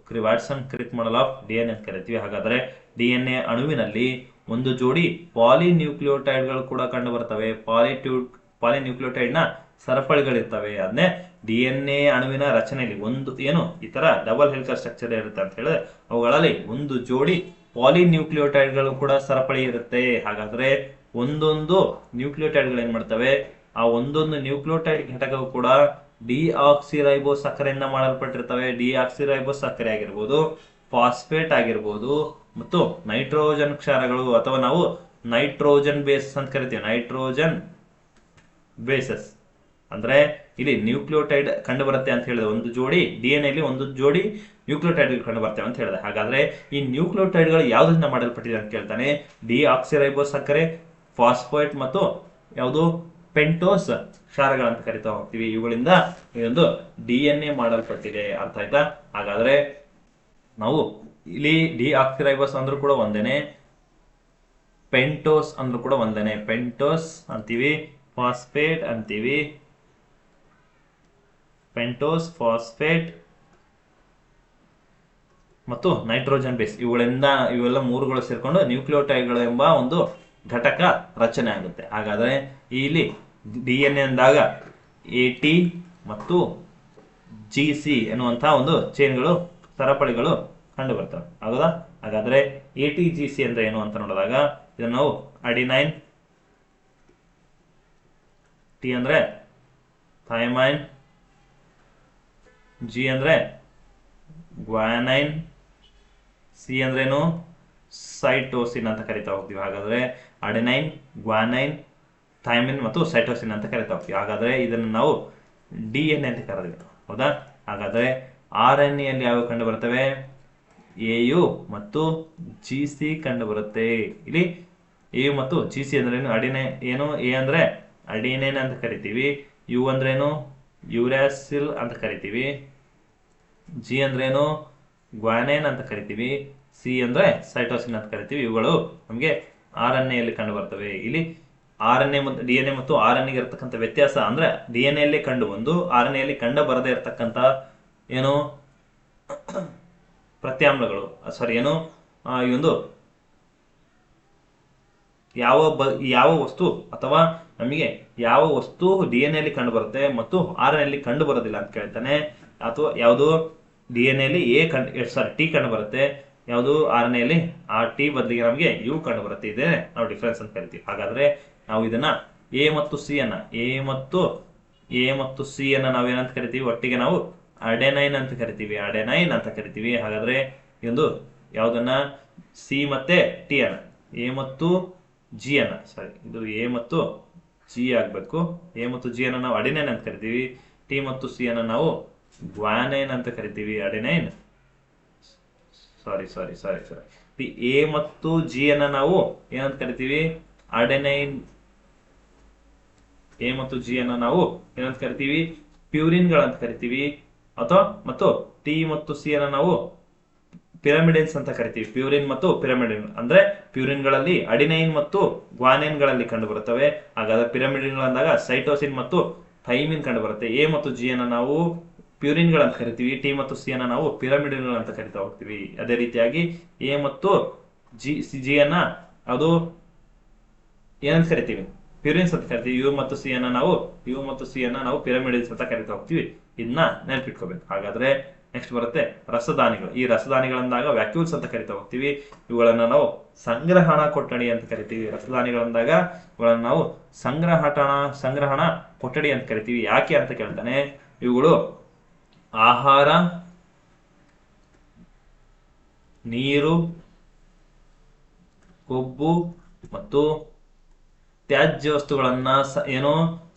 Watson Crick model of DNA ಅಂತ ಕರಿತೀವಿ. ಹಾಗಾದ್ರೆ DNA ಅಣುವಿನಲ್ಲಿ ಒಂದು ಜೋಡಿ ಪಾಲಿನ್ಯೂಕ್ಲಿಯೋಟೈಡ್ಗಳು ಕೂಡ ಕಂಡು ಬರ್ತವೆ. ಪಾಲಿನ್ಯೂಕ್ಲಿಯೋಟೈಡ್ ನ ಸರಪಳಿಗಳಿರ್ತವೆ. ಅದನ್ನೇ DNA ಅಣುವಿನ ರಚನೆಯಲ್ಲಿ ಒಂದು ಈ ತರ ಡಬಲ್ ಹೆಲಿಕಲ್ ಸ್ಟ್ರಕ್ಚರ್ ಇರುತ್ತೆ ಅಂತ ಹೇಳಿದ್ರೆ ಅವುಗಳಲ್ಲಿ ಒಂದು ಜೋಡಿ ಪಾಲಿನ್ಯೂಕ್ಲಿಯೋಟೈಡ್ಗಳು ಕೂಡ ಸರಪಳಿ ಇರುತ್ತೆ. ಹಾಗಾದ್ರೆ ಒಂದೊಂದು ನ್ಯೂಕ್ಲಿಯೋಟೈಡ್ಗಳು ಏನ್ ಮಾಡ್ತವೆ, ಆ ಒಂದೊಂದು ನ್ಯೂಕ್ಲಿಯೋಟೈಡ್ ಘಟಕವು ಕೂಡ ಡಿಆಕ್ಸಿರೈಬೋಸ್ ಸಕ್ಕರೆಯಿಂದ ಮಾಡಲ್ಪಟ್ಟಿರ್ತವೆ. ಡಿಆಕ್ಸಿರೈಬೋಸ್ ಸಕ್ಕರೆ ಆಗಿರ್ಬೋದು, ಫಾಸ್ಫೇಟ್ ಆಗಿರ್ಬೋದು, ಮತ್ತು ನೈಟ್ರೋಜನ್ ಕ್ಷಾರಗಳು ಅಥವಾ ನಾವು ನೈಟ್ರೋಜನ್ ಬೇಸಸ್ ಅಂತ ಕರಿತೀವಿ. ನೈಟ್ರೋಜನ್ ಬೇಸಸ್ ಅಂದ್ರೆ ಇಲ್ಲಿ ನ್ಯೂಕ್ಲಿಯೋಟೈಡ್ ಕಂಡು ಬರುತ್ತೆ ಅಂತ ಹೇಳಿದೆ. ಒಂದು ಜೋಡಿ DNA ಒಂದು ಜೋಡಿ ನ್ಯೂಕ್ಲಿಯೋಟೈಡ್ ಕಂಡು ಬರ್ತವೆ ಅಂತ ಹೇಳಿದೆ. ಹಾಗಾದ್ರೆ ಈ ನ್ಯೂಕ್ಲಿಯೋಟೈಡ್ಗಳು ಯಾವ್ದ್ರಿಂದ ಮಾಡಲ್ಪಟ್ಟಿದೆ ಅಂತ ಕೇಳ್ತಾನೆ. ಡಿಆಕ್ಸಿರೈಬೋಸ್ ಸಕ್ಕರೆ, ಫಾಸ್ಫೇಟ್ ಮತ್ತು ಯಾವುದು ಪೆಂಟೋಸ್ ಕ್ಷಾರಗಳಂತ ಕರಿತಾ ಹೋಗ್ತೀವಿ. ಇವುಗಳಿಂದ ಈ ಒಂದು DNA ಮಾಡಲ್ಪಟ್ಟಿದೆ. ಅರ್ಥ ಆಯ್ತಾ? ಹಾಗಾದ್ರೆ ನಾವು ಇಲ್ಲಿ ಡಿಆಕ್ಸಿರೈಬೋಸ್ ಅಂದ್ರೂ ಕೂಡ ಒಂದೇನೆ, ಪೆಂಟೋಸ್ ಅಂದ್ರೂ ಕೂಡ ಒಂದೇನೆ. ಪೆಂಟೋಸ್ ಅಂತೀವಿ, ಫಾಸ್ಫೇಟ್ ಅಂತೀವಿ, ಪೆಂಟೋಸ್, ಫಾಸ್ಫೇಟ್ ಮತ್ತು ನೈಟ್ರೋಜನ್ ಬೇಸ್. ಇವೆಲ್ಲ ಮೂರುಗಳು ಸೇರ್ಕೊಂಡು ನ್ಯೂಕ್ಲಿಯೋಟೈಡ್ಗಳು ಎಂಬ ಒಂದು ಘಟಕ ರಚನೆ ಆಗುತ್ತೆ. ಹಾಗಾದ್ರೆ ಇಲ್ಲಿ DNA ಅಂದಾಗ AT ಮತ್ತು GC ಎನ್ನುವಂತಹ ಒಂದು ಚೈನ್ಗಳು, ಸರಪಳಿಗಳು ಕಂಡು ಬರ್ತವೆ. ಹೌದಾ? ಹಾಗಾದ್ರೆ ATGC ಅಂದ್ರೆ ಏನು ಅಂತ ನೋಡಿದಾಗ ಇದನ್ನು ನಾವು ಅಡಿನೈನ್, T ಅಂದ್ರೆ ಥೈಮೈನ್, G ಅಂದ್ರೆ ಗ್ವಾನೈನ್, C ಅಂದ್ರೇನು ಸೈಟೋಸಿನ್ ಅಂತ ಕರಿತಾ ಹೋಗ್ತೀವಿ. ಹಾಗಾದ್ರೆ ಅಡೆನೈನ್, ಗ್ವಾನೈನ್, ಥೈಮಿನ್ ಮತ್ತು ಸೈಟೋಸಿನ್ ಅಂತ ಕರಿತಾ ಹೋಗ್ತೀವಿ. ಹಾಗಾದ್ರೆ ಇದನ್ನು ನಾವು DNA ಅಂತ ಕರೆದ್ವಿ. ಹೌದಾ? ಹಾಗಾದ್ರೆ RNA ಯಲ್ಲಿ ಯಾವ ಕಂಡು ಬರ್ತವೆ? AU ಮತ್ತು GC ಕಂಡು ಬರುತ್ತೆ. ಇಲ್ಲಿ AU ಮತ್ತು GC ಅಂದ್ರೆ ಏನು? A ಅಂದ್ರೆ ಅಡಿನೈನ್ ಅಂತ ಕರಿತೀವಿ, U ಅಂದ್ರೇನು ಯುರಾಸಿಲ್ ಅಂತ ಕರಿತೀವಿ, G ಅಂದ್ರೇನು ಗ್ವಾನೈನ್ ಅಂತ ಕರಿತೀವಿ, C ಅಂದ್ರೆ ಸೈಟೋಸಿನ್ ಅಂತ ಕರಿತೀವಿ. ಇವುಗಳು ನಮಗೆ RNA ಯಲ್ಲಿ ಕಂಡು ಬರ್ತವೆ. ಇಲ್ಲಿ DNA ಮತ್ತು RNA ಇರತಕ್ಕಂಥ ವ್ಯತ್ಯಾಸ ಅಂದ್ರೆ DNA ಯಲ್ಲಿ ಕಂಡು ಬಂದು RNA ಯಲ್ಲಿ ಕಂಡು ಬರದೇ ಇರತಕ್ಕಂತ ಏನು ಪ್ರತ್ಯಾಮ್ಲಗಳು, ಈ ಒಂದು ಯಾವ ವಸ್ತು ಅಥವಾ ನಮಗೆ ಯಾವ ವಸ್ತು DNA ಯಲ್ಲಿ ಕಂಡು ಬರುತ್ತೆ ಮತ್ತು RNA ಯಲ್ಲಿ ಕಂಡು ಬರೋದಿಲ್ಲ ಅಂತ ಕೇಳ್ತಾನೆ. ಅಥವಾ ಯಾವುದು DNA ಯಲ್ಲಿ T ಕಂಡು ಬರುತ್ತೆ, ಯಾವುದು RNA ಯಲ್ಲಿ ಆ T ಬದಲಿಗೆ ನಮಗೆ U ಕಂಡು ಬರುತ್ತೆ. ಇದೆ ನಾವು ಡಿಫರೆನ್ಸ್ ಅಂತ ಕರಿತೀವಿ. ಹಾಗಾದ್ರೆ ನಾವು ಇದನ್ನ A ಮತ್ತು C ಅನ್ನ ನಾವೇನಂತ ಕರಿತೀವಿ? ಒಟ್ಟಿಗೆ ನಾವು ಅಡೆನೈನ್ ಅಂತ ಕರಿತೀವಿ. ಹಾಗಾದ್ರೆ ಇದೊಂದು ಯಾವುದನ್ನ C ಮತ್ತೆ T ಅನ್ನ, A ಮತ್ತು G ಅನ್ನ, ಇದು A ಮತ್ತು G ಆಗ್ಬೇಕು. A ಮತ್ತು G ಅನ್ನ ನಾವು ಅಡೆನೈನ್ ಅಂತ ಕರಿತೀವಿ. T ಮತ್ತು C ಅನ್ನ ನಾವು ಗ್ವಾನೈನ್ ಅಂತ ಕರಿತೀವಿ. ಅಡೆನೈನ್ A ಮತ್ತು G ಅನ್ನ ನಾವು ಏನಂತ ಕರಿತೀವಿ? ಅಡೆನೈನ್. A ಮತ್ತು G ಅನ್ನ ನಾವು ಏನಂತ ಕರಿತೀವಿ? ಪ್ಯೂರಿನ್ಗಳಂತ ಕರಿತೀವಿ. ಮತ್ತು T ಮತ್ತು C ಅನ್ನ ನಾವು ಪಿರಮಿಡಿನ್ಸ್ ಅಂತ ಕರಿತೀವಿ. ಪ್ಯೂರಿನ್ ಮತ್ತು ಪಿರಮಿಡಿನ್ ಅಂದ್ರೆ ಪ್ಯೂರಿನ್ಗಳಲ್ಲಿ ಅಡಿನೈನ್ ಮತ್ತು ಗ್ವಾನೈನ್ಗಳಲ್ಲಿ ಕಂಡು ಬರುತ್ತವೆ. ಹಾಗಾದ್ರೆ ಪಿರಮಿಡಿನ್ಗಳಂದಾಗ ಸೈಟೋಸಿನ್ ಮತ್ತು ಥೈಮಿನ್ ಕಂಡು ಬರುತ್ತೆ. A ಮತ್ತು G ಅನ್ನ ನಾವು ಪ್ಯೂರಿನ್ಗಳಂತ ಕರಿತೀವಿ, T ಮತ್ತು C ಅನ್ನ ನಾವು ಪಿರಮಿಡಿನ್ಗಳಂತ ಕರಿತಾ ಹೋಗ್ತೀವಿ. ಅದೇ ರೀತಿಯಾಗಿ A ಮತ್ತು G ಅನ್ನ ಅದು ಏನಂತ ಕರಿತೀವಿ? ಪ್ಯೂರಿನ್ಸ್ ಅಂತ ಕರಿತೀವಿ. ಯು ಮತ್ತು ಸಿ ಅನ್ನ ನಾವು ಪಿರಮಿಡ್ಸ್ ಅಂತ ಕರಿತಾ ಹೋಗ್ತೀವಿ. ಇದನ್ನ ನೆನಪಿಟ್ಕೋಬೇಕು. ಹಾಗಾದ್ರೆ ನೆಕ್ಸ್ಟ್ ಬರುತ್ತೆ ರಸದಾನಿಗಳು. ಈ ರಸದಾನಿಗಳಂದಾಗ ವ್ಯಾಕ್ಯೂಲ್ಸ್ ಅಂತ ಕರಿತಾ ಹೋಗ್ತೀವಿ. ಇವುಗಳನ್ನ ನಾವು ಸಂಗ್ರಹಣಾ ಕೊಠಡಿ ಅಂತ ಕರಿತೀವಿ. ರಸದಾನಿಗಳಂದಾಗ ಇವುಗಳನ್ನ ನಾವು ಸಂಗ್ರಹಣಾ ಕೊಠಡಿ ಅಂತ ಕರಿತೀವಿ. ಯಾಕೆ ಅಂತ ಕೇಳ್ತಾನೆ. ಇವುಗಳು ಆಹಾರ, ನೀರು, ಕೊಬ್ಬು ಮತ್ತು ತ್ಯಾಜ್ಯ ವಸ್ತುಗಳನ್ನ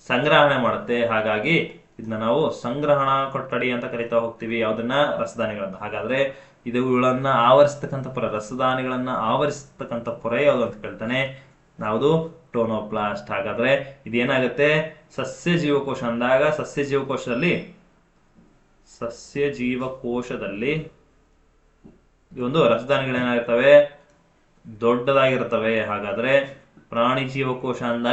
ಸಂಗ್ರಹಣೆ ಮಾಡುತ್ತೆ. ಹಾಗಾಗಿ ಇದನ್ನ ನಾವು ಸಂಗ್ರಹಣಾ ಕೊಠಡಿ ಅಂತ ಕರಿತಾ ಹೋಗ್ತೀವಿ. ಯಾವ್ದನ್ನ? ರಸದಾನಿಗಳನ್ನ. ಹಾಗಾದ್ರೆ ಇವುಗಳನ್ನ ರಸದಾನಿಗಳನ್ನ ಆವರಿಸ್ತಕ್ಕಂಥ ಪೊರೆ ಯಾವುದು ಅಂತ ಕೇಳ್ತಾನೆ. ಯಾವುದು? ಟೋನೋಪ್ಲಾಸ್ಟ್. ಹಾಗಾದ್ರೆ ಇದೇನಾಗುತ್ತೆ? ಸಸ್ಯ ಜೀವಕೋಶ ಅಂದಾಗ ಸಸ್ಯ ಜೀವಕೋಶದಲ್ಲಿ ಈ ಒಂದು ರಸದಾನಿಗಳೇನಾಗಿರ್ತವೆ? ದೊಡ್ಡದಾಗಿರ್ತವೆ. ಹಾಗಾದ್ರೆ ಪ್ರಾಣಿ ಜೀವಕೋಶದಲ್ಲಿ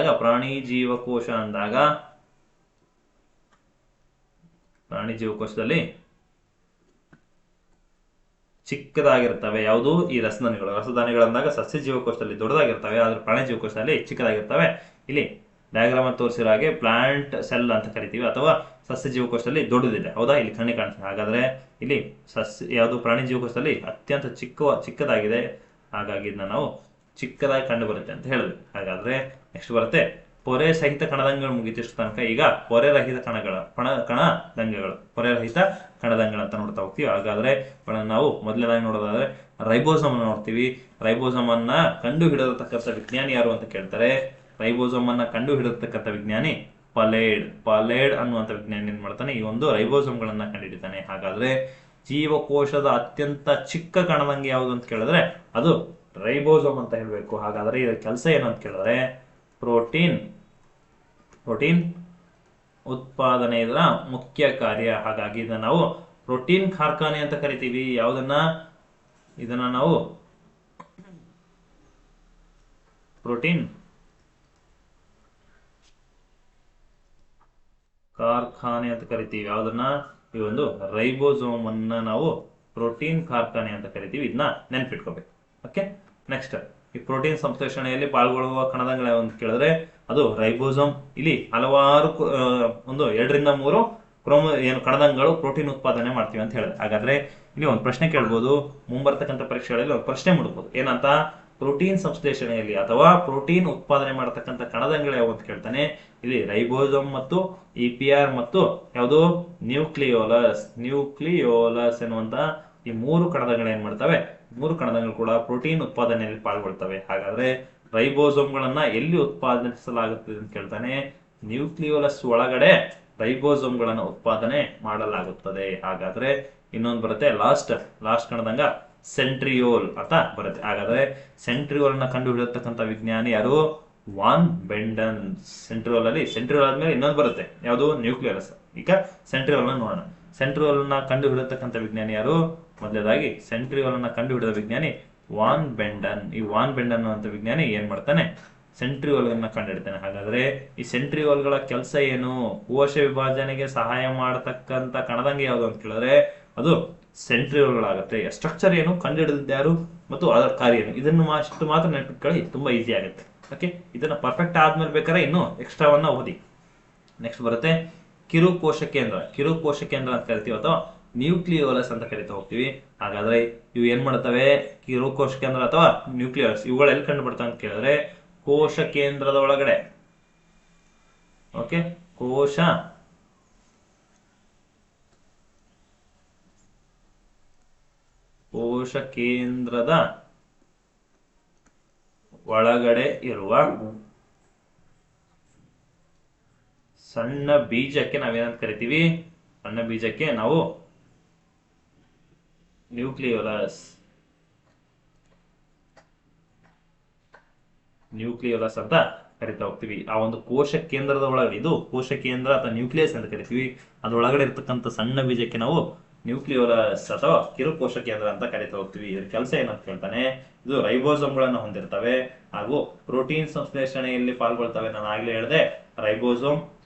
ಚಿಕ್ಕದಾಗಿರ್ತವೆ. ಯಾವುದು? ಈ ರಸದಾನಿಗಳಂದಾಗ ಸಸ್ಯ ಜೀವಕೋಶದಲ್ಲಿ ದೊಡ್ಡದಾಗಿರ್ತವೆ, ಆದ್ರೆ ಪ್ರಾಣಿ ಜೀವಕೋಶದಲ್ಲಿ ಚಿಕ್ಕದಾಗಿರ್ತವೆ. ಇಲ್ಲಿ ಡಯಾಗ್ರಾಮ್ ಅಲ್ಲಿ ತೋರಿಸಿರೋ ಹಾಗೆ ಪ್ಲಾಂಟ್ ಸೆಲ್ ಅಂತ ಕರಿತೀವಿ, ಅಥವಾ ಸಸ್ಯ ಜೀವಕೋಶದಲ್ಲಿ ದೊಡ್ಡದಿದೆ. ಹೌದಾ? ಇಲ್ಲಿ ಕಣ್ಣಿ ಕಾಣಿಸ್ತದೆ. ಹಾಗಾದ್ರೆ ಇಲ್ಲಿ ಯಾವುದು? ಪ್ರಾಣಿ ಜೀವಕೋಶದಲ್ಲಿ ಅತ್ಯಂತ ಚಿಕ್ಕದಾಗಿದೆ. ಹಾಗಾಗಿ ಇದನ್ನ ನಾವು ಚಿಕ್ಕದಾಗಿ ಕಂಡು ಬರುತ್ತೆ ಅಂತ ಹೇಳಿದ್ವಿ. ಹಾಗಾದ್ರೆ ನೆಕ್ಸ್ಟ್ ಬರುತ್ತೆ ಪೊರೆ ಸಹಿತ ಕಣದಂಗಗಳು. ಮುಗಿತಿಷ್ಟು ತನಕ ಈಗ ಪೊರೆರಹಿತ ಕಣದಂಗಗಳು ಅಂತ ನೋಡ್ತಾ ಹೋಗ್ತೀವಿ. ಹಾಗಾದ್ರೆ ನಾವು ಮೊದಲನೇದಾಗಿ ನೋಡೋದಾದ್ರೆ ರೈಬೋಸಮ್ ಅನ್ನ ನೋಡ್ತೀವಿ. ರೈಬೋಸಮ್ ಅನ್ನ ಕಂಡು ಹಿಡಿದಿರ್ತಕ್ಕಂಥ ವಿಜ್ಞಾನಿ ಯಾರು ಅಂತ ಕೇಳ್ತಾರೆ. ರೈಬೋಸಮ್ ಅನ್ನ ಕಂಡು ಹಿಡಿದಿರ್ತಕ್ಕಂಥ ವಿಜ್ಞಾನಿ ಪಲೇಡ್ ಅನ್ನುವಂಥ ವಿಜ್ಞಾನಿ ಏನ್ ಮಾಡ್ತಾನೆ? ಈ ಒಂದು ರೈಬೋಸಮ್ಗಳನ್ನ ಕಂಡುಹಿಡಿತಾನೆ. ಹಾಗಾದ್ರೆ ಜೀವಕೋಶದ ಅತ್ಯಂತ ಚಿಕ್ಕ ಕಣದಂಗೆ ಯಾವುದು ಅಂತ ಕೇಳಿದ್ರೆ ಅದು ರೈಬೋಸೋಮ್ ಅಂತ ಹೇಳ್ಬೇಕು. ಹಾಗಾದ್ರೆ ಇದರ ಕೆಲಸ ಏನು ಅಂತ ಕೇಳಿದ್ರೆ ಪ್ರೋಟೀನ್ ಉತ್ಪಾದನೆ ಇದರ ಮುಖ್ಯ ಕಾರ್ಯ. ಹಾಗಾಗಿ ಇದನ್ನ ನಾವು ಪ್ರೋಟೀನ್ ಕಾರ್ಖಾನೆ ಅಂತ ಕರಿತೀವಿ. ಇದನ್ನ ನಾವು ಪ್ರೋಟೀನ್ ಕಾರ್ಖಾನೆ ಅಂತ ಕರಿತೀವಿ. ಯಾವ್ದನ್ನ? ಈ ಒಂದು ರೈಬೋಸೋಮ್ ಅನ್ನ ನಾವು ಪ್ರೋಟೀನ್ ಕಾರ್ಖಾನೆ ಅಂತ ಕರಿತೀವಿ. ಇದನ್ನ ನೆನ್ಪಿಟ್ಕೋಬೇಕು. ಓಕೆ. ನೆಕ್ಸ್ಟ್, ಈ ಪ್ರೋಟೀನ್ ಸಂಶ್ಲೇಷಣೆಯಲ್ಲಿ ಪಾಲ್ಗೊಳ್ಳುವ ಕಣದಂಗಳ ಅಂತ ಕೇಳಿದ್ರೆ ಅದು ರೈಬೋಸೋಮ್. ಇಲ್ಲಿ ಹಲವಾರು 2 ರಿಂದ 3 ಕಣದಂಗಳು ಪ್ರೋಟೀನ್ ಉತ್ಪಾದನೆ ಮಾಡ್ತೀವಿ ಅಂತ ಹೇಳಿದ್ರೆ. ಹಾಗಾದ್ರೆ ಇಲ್ಲಿ ಒಂದು ಪ್ರಶ್ನೆ ಕೇಳ್ಬೋದು, ಮುಂಬರ್ತಕ್ಕಂಥ ಪರೀಕ್ಷೆಗಳಲ್ಲಿ ಒಂದು ಪ್ರಶ್ನೆ ಮೂಡಬಹುದು. ಏನಂತ? ಪ್ರೋಟೀನ್ ಸಂಶ್ಲೇಷಣೆಯಲ್ಲಿ ಅಥವಾ ಪ್ರೋಟೀನ್ ಉತ್ಪಾದನೆ ಮಾಡತಕ್ಕಂಥ ಕಣದಂಗಳು ಯಾವ ಅಂತ ಕೇಳ್ತಾನೆ. ಇಲ್ಲಿ ರೈಬೋಸೋಮ್ ಮತ್ತು EPR ಮತ್ತು ಯಾವುದು? ನ್ಯೂಕ್ಲಿಯೋಲಸ್ ಎನ್ನುವಂತ ಈ 3 ಕಣದಂಗಳು ಏನ್ ಮಾಡ್ತವೆ? 3 ಕಣದಂಗಳು ಕೂಡ ಪ್ರೋಟೀನ್ ಉತ್ಪಾದನೆಯಲ್ಲಿ ಪಾಲ್ಗೊಳ್ತವೆ. ಹಾಗಾದ್ರೆ ರೈಬೋಸೋಮ್ಗಳನ್ನ ಎಲ್ಲಿ ಉತ್ಪಾದಿಸಲಾಗುತ್ತದೆ ಅಂತ ಕೇಳ್ತಾನೆ. ನ್ಯೂಕ್ಲಿಯೋಲಸ್ ಒಳಗಡೆ ರೈಬೋಸೋಮ್ಗಳನ್ನ ಉತ್ಪಾದನೆ ಮಾಡಲಾಗುತ್ತದೆ. ಹಾಗಾದ್ರೆ ಇನ್ನೊಂದು ಬರುತ್ತೆ ಲಾಸ್ಟ್ ಕಣದಂಗ ಸೆಂಟ್ರಿಯೋಲ್ ಅಂತ ಬರುತ್ತೆ. ಹಾಗಾದ್ರೆ ಸೆಂಟ್ರಿಯೋಲ್ ನ ಕಂಡು ಹಿಡಿಯತಕ್ಕಂಥ ವಿಜ್ಞಾನಿ ಯಾರು? ವಾನ್ ಬೆಂಡನ್. ಸೆಂಟ್ರಿಯೋಲ್ ಆದ್ಮೇಲೆ ಇನ್ನೊಂದು ಬರುತ್ತೆ, ಯಾವುದು? ನ್ಯೂಕ್ಲಿಯೋಲಸ್. ಈಗ ಸೆಂಟ್ರಿಯೋಲ್ ನೋಡೋಣ. ಸೆಂಟ್ರಿಯೋಲ್ ನ ಕಂಡು ಹಿಡಿಯತಕ್ಕಂಥ ವಿಜ್ಞಾನಿ ಯಾರು? ಮೊದಲೇದಾಗಿ ಸೆಂಟ್ರಿಯೋಲ್ ನ ಕಂಡು ಹಿಡಿದ ವಿಜ್ಞಾನಿ ವಾನ್ ಬೆಂಡನ್. ಈ ವಾನ್ ಬೆಂಡನ್ ಅಂತ ವಿಜ್ಞಾನಿ ಏನ್ ಮಾಡ್ತಾನೆ? ಸೆಂಟ್ರಿಯೋಲ್ ಅನ್ನ ಕಂಡುಹಿಡಿತಾನೆ. ಹಾಗಾದ್ರೆ ಈ ಸೆಂಟ್ರಿಯೋಲ್ಗಳ ಕೆಲಸ ಏನು? ಕೋಶ ವಿಭಜನೆಗೆ ಸಹಾಯ ಮಾಡತಕ್ಕಂತ ಕಣದಂಗೆ ಯಾವುದು ಅಂತ ಕೇಳಿದ್ರೆ ಅದು ಸೆಂಟ್ರಿಯೋಲ್ಗಳಾಗುತ್ತೆ. ಸ್ಟ್ರಕ್ಚರ್ ಏನು? ಕಂಡುಹಿಡಿದಿದ್ದು ಯಾರು ಮತ್ತು ಅದರ ಕಾರ್ಯ ಏನು? ಇದನ್ನು ಮಾತ್ರ ನೆನಪಿಟ್ಕೊಳ್ಳಿ, ತುಂಬಾ ಈಸಿ ಆಗುತ್ತೆ. ಓಕೆ. ಇದನ್ನ ಪರ್ಫೆಕ್ಟ್ ಆದ್ಮೇಲೆ ಬೇಕಾದ್ರೆ ಇನ್ನು ಎಕ್ಸ್ಟ್ರಾವನ್ನ ಓದಿ. ನೆಕ್ಸ್ಟ್ ಬರುತ್ತೆ ಕಿರು ಕೋಶ ಕೇಂದ್ರ ಅಂತ ಕರಿತೀವಿ, ಅಥವಾ ನ್ಯೂಕ್ಲಿಯೋಲಸ್ ಅಂತ ಕರಿತಾ ಹೋಗ್ತೀವಿ. ಹಾಗಾದ್ರೆ ಇವು ಏನ್ ಮಾಡ್ತವೆ? ಕಿರು ಕೋಶ ಕೇಂದ್ರ ಅಥವಾ ನ್ಯೂಕ್ಲಿಯೋಲಸ್ ಇವುಗಳು ಎಲ್ಲಿ ಕಂಡು ಬರ್ತವೆ ಅಂತ ಕೇಳಿದ್ರೆ ಕೋಶ ಕೇಂದ್ರದ ಒಳಗಡೆ. ಓಕೆ. ಕೋಶ ಕೇಂದ್ರದ ಒಳಗಡೆ ಇರುವ ಸಣ್ಣ ಬೀಜಕ್ಕೆ ನಾವೇನಂತ ಕರಿತೀವಿ? ಸಣ್ಣ ಬೀಜಕ್ಕೆ ನಾವು ನ್ಯೂಕ್ಲಿಯೋಲಸ್ ಅಂತ ಕರಿತಾ ಹೋಗ್ತೀವಿ. ಆ ಒಂದು ಕೋಶ ಕೇಂದ್ರದ ಒಳಗಡೆ, ಇದು ಕೋಶ ಕೇಂದ್ರ ಅಥವಾ ನ್ಯೂಕ್ಲಿಯಸ್ ಅಂತ ಕರಿತೀವಿ, ಅದ್ರೊಳಗಡೆ ಇರ್ತಕ್ಕಂಥ ಸಣ್ಣ ಬೀಜಕ್ಕೆ ನಾವು ನ್ಯೂಕ್ಲಿಯೋಲಸ್ ಅಥವಾ ಕಿರು ಕೋಶ ಕೇಂದ್ರ ಅಂತ ಕರಿತಾ ಹೋಗ್ತೀವಿ. ಇದ್ರ ಕೆಲಸ ಏನಂತ ಹೇಳ್ತಾನೆ, ಇದು ರೈಬೋಸೋಮ್ಗಳನ್ನ ಹೊಂದಿರ್ತವೆ ಹಾಗೂ ಪ್ರೋಟೀನ್ ಸಂಶ್ಲೇಷಣೆಯಲ್ಲಿ ಪಾಲ್ಗೊಳ್ತವೆ. ನಾನು ಆಗ್ಲೇ ಹೇಳಿದೆ, ರೈಬೋಸೋಮ್,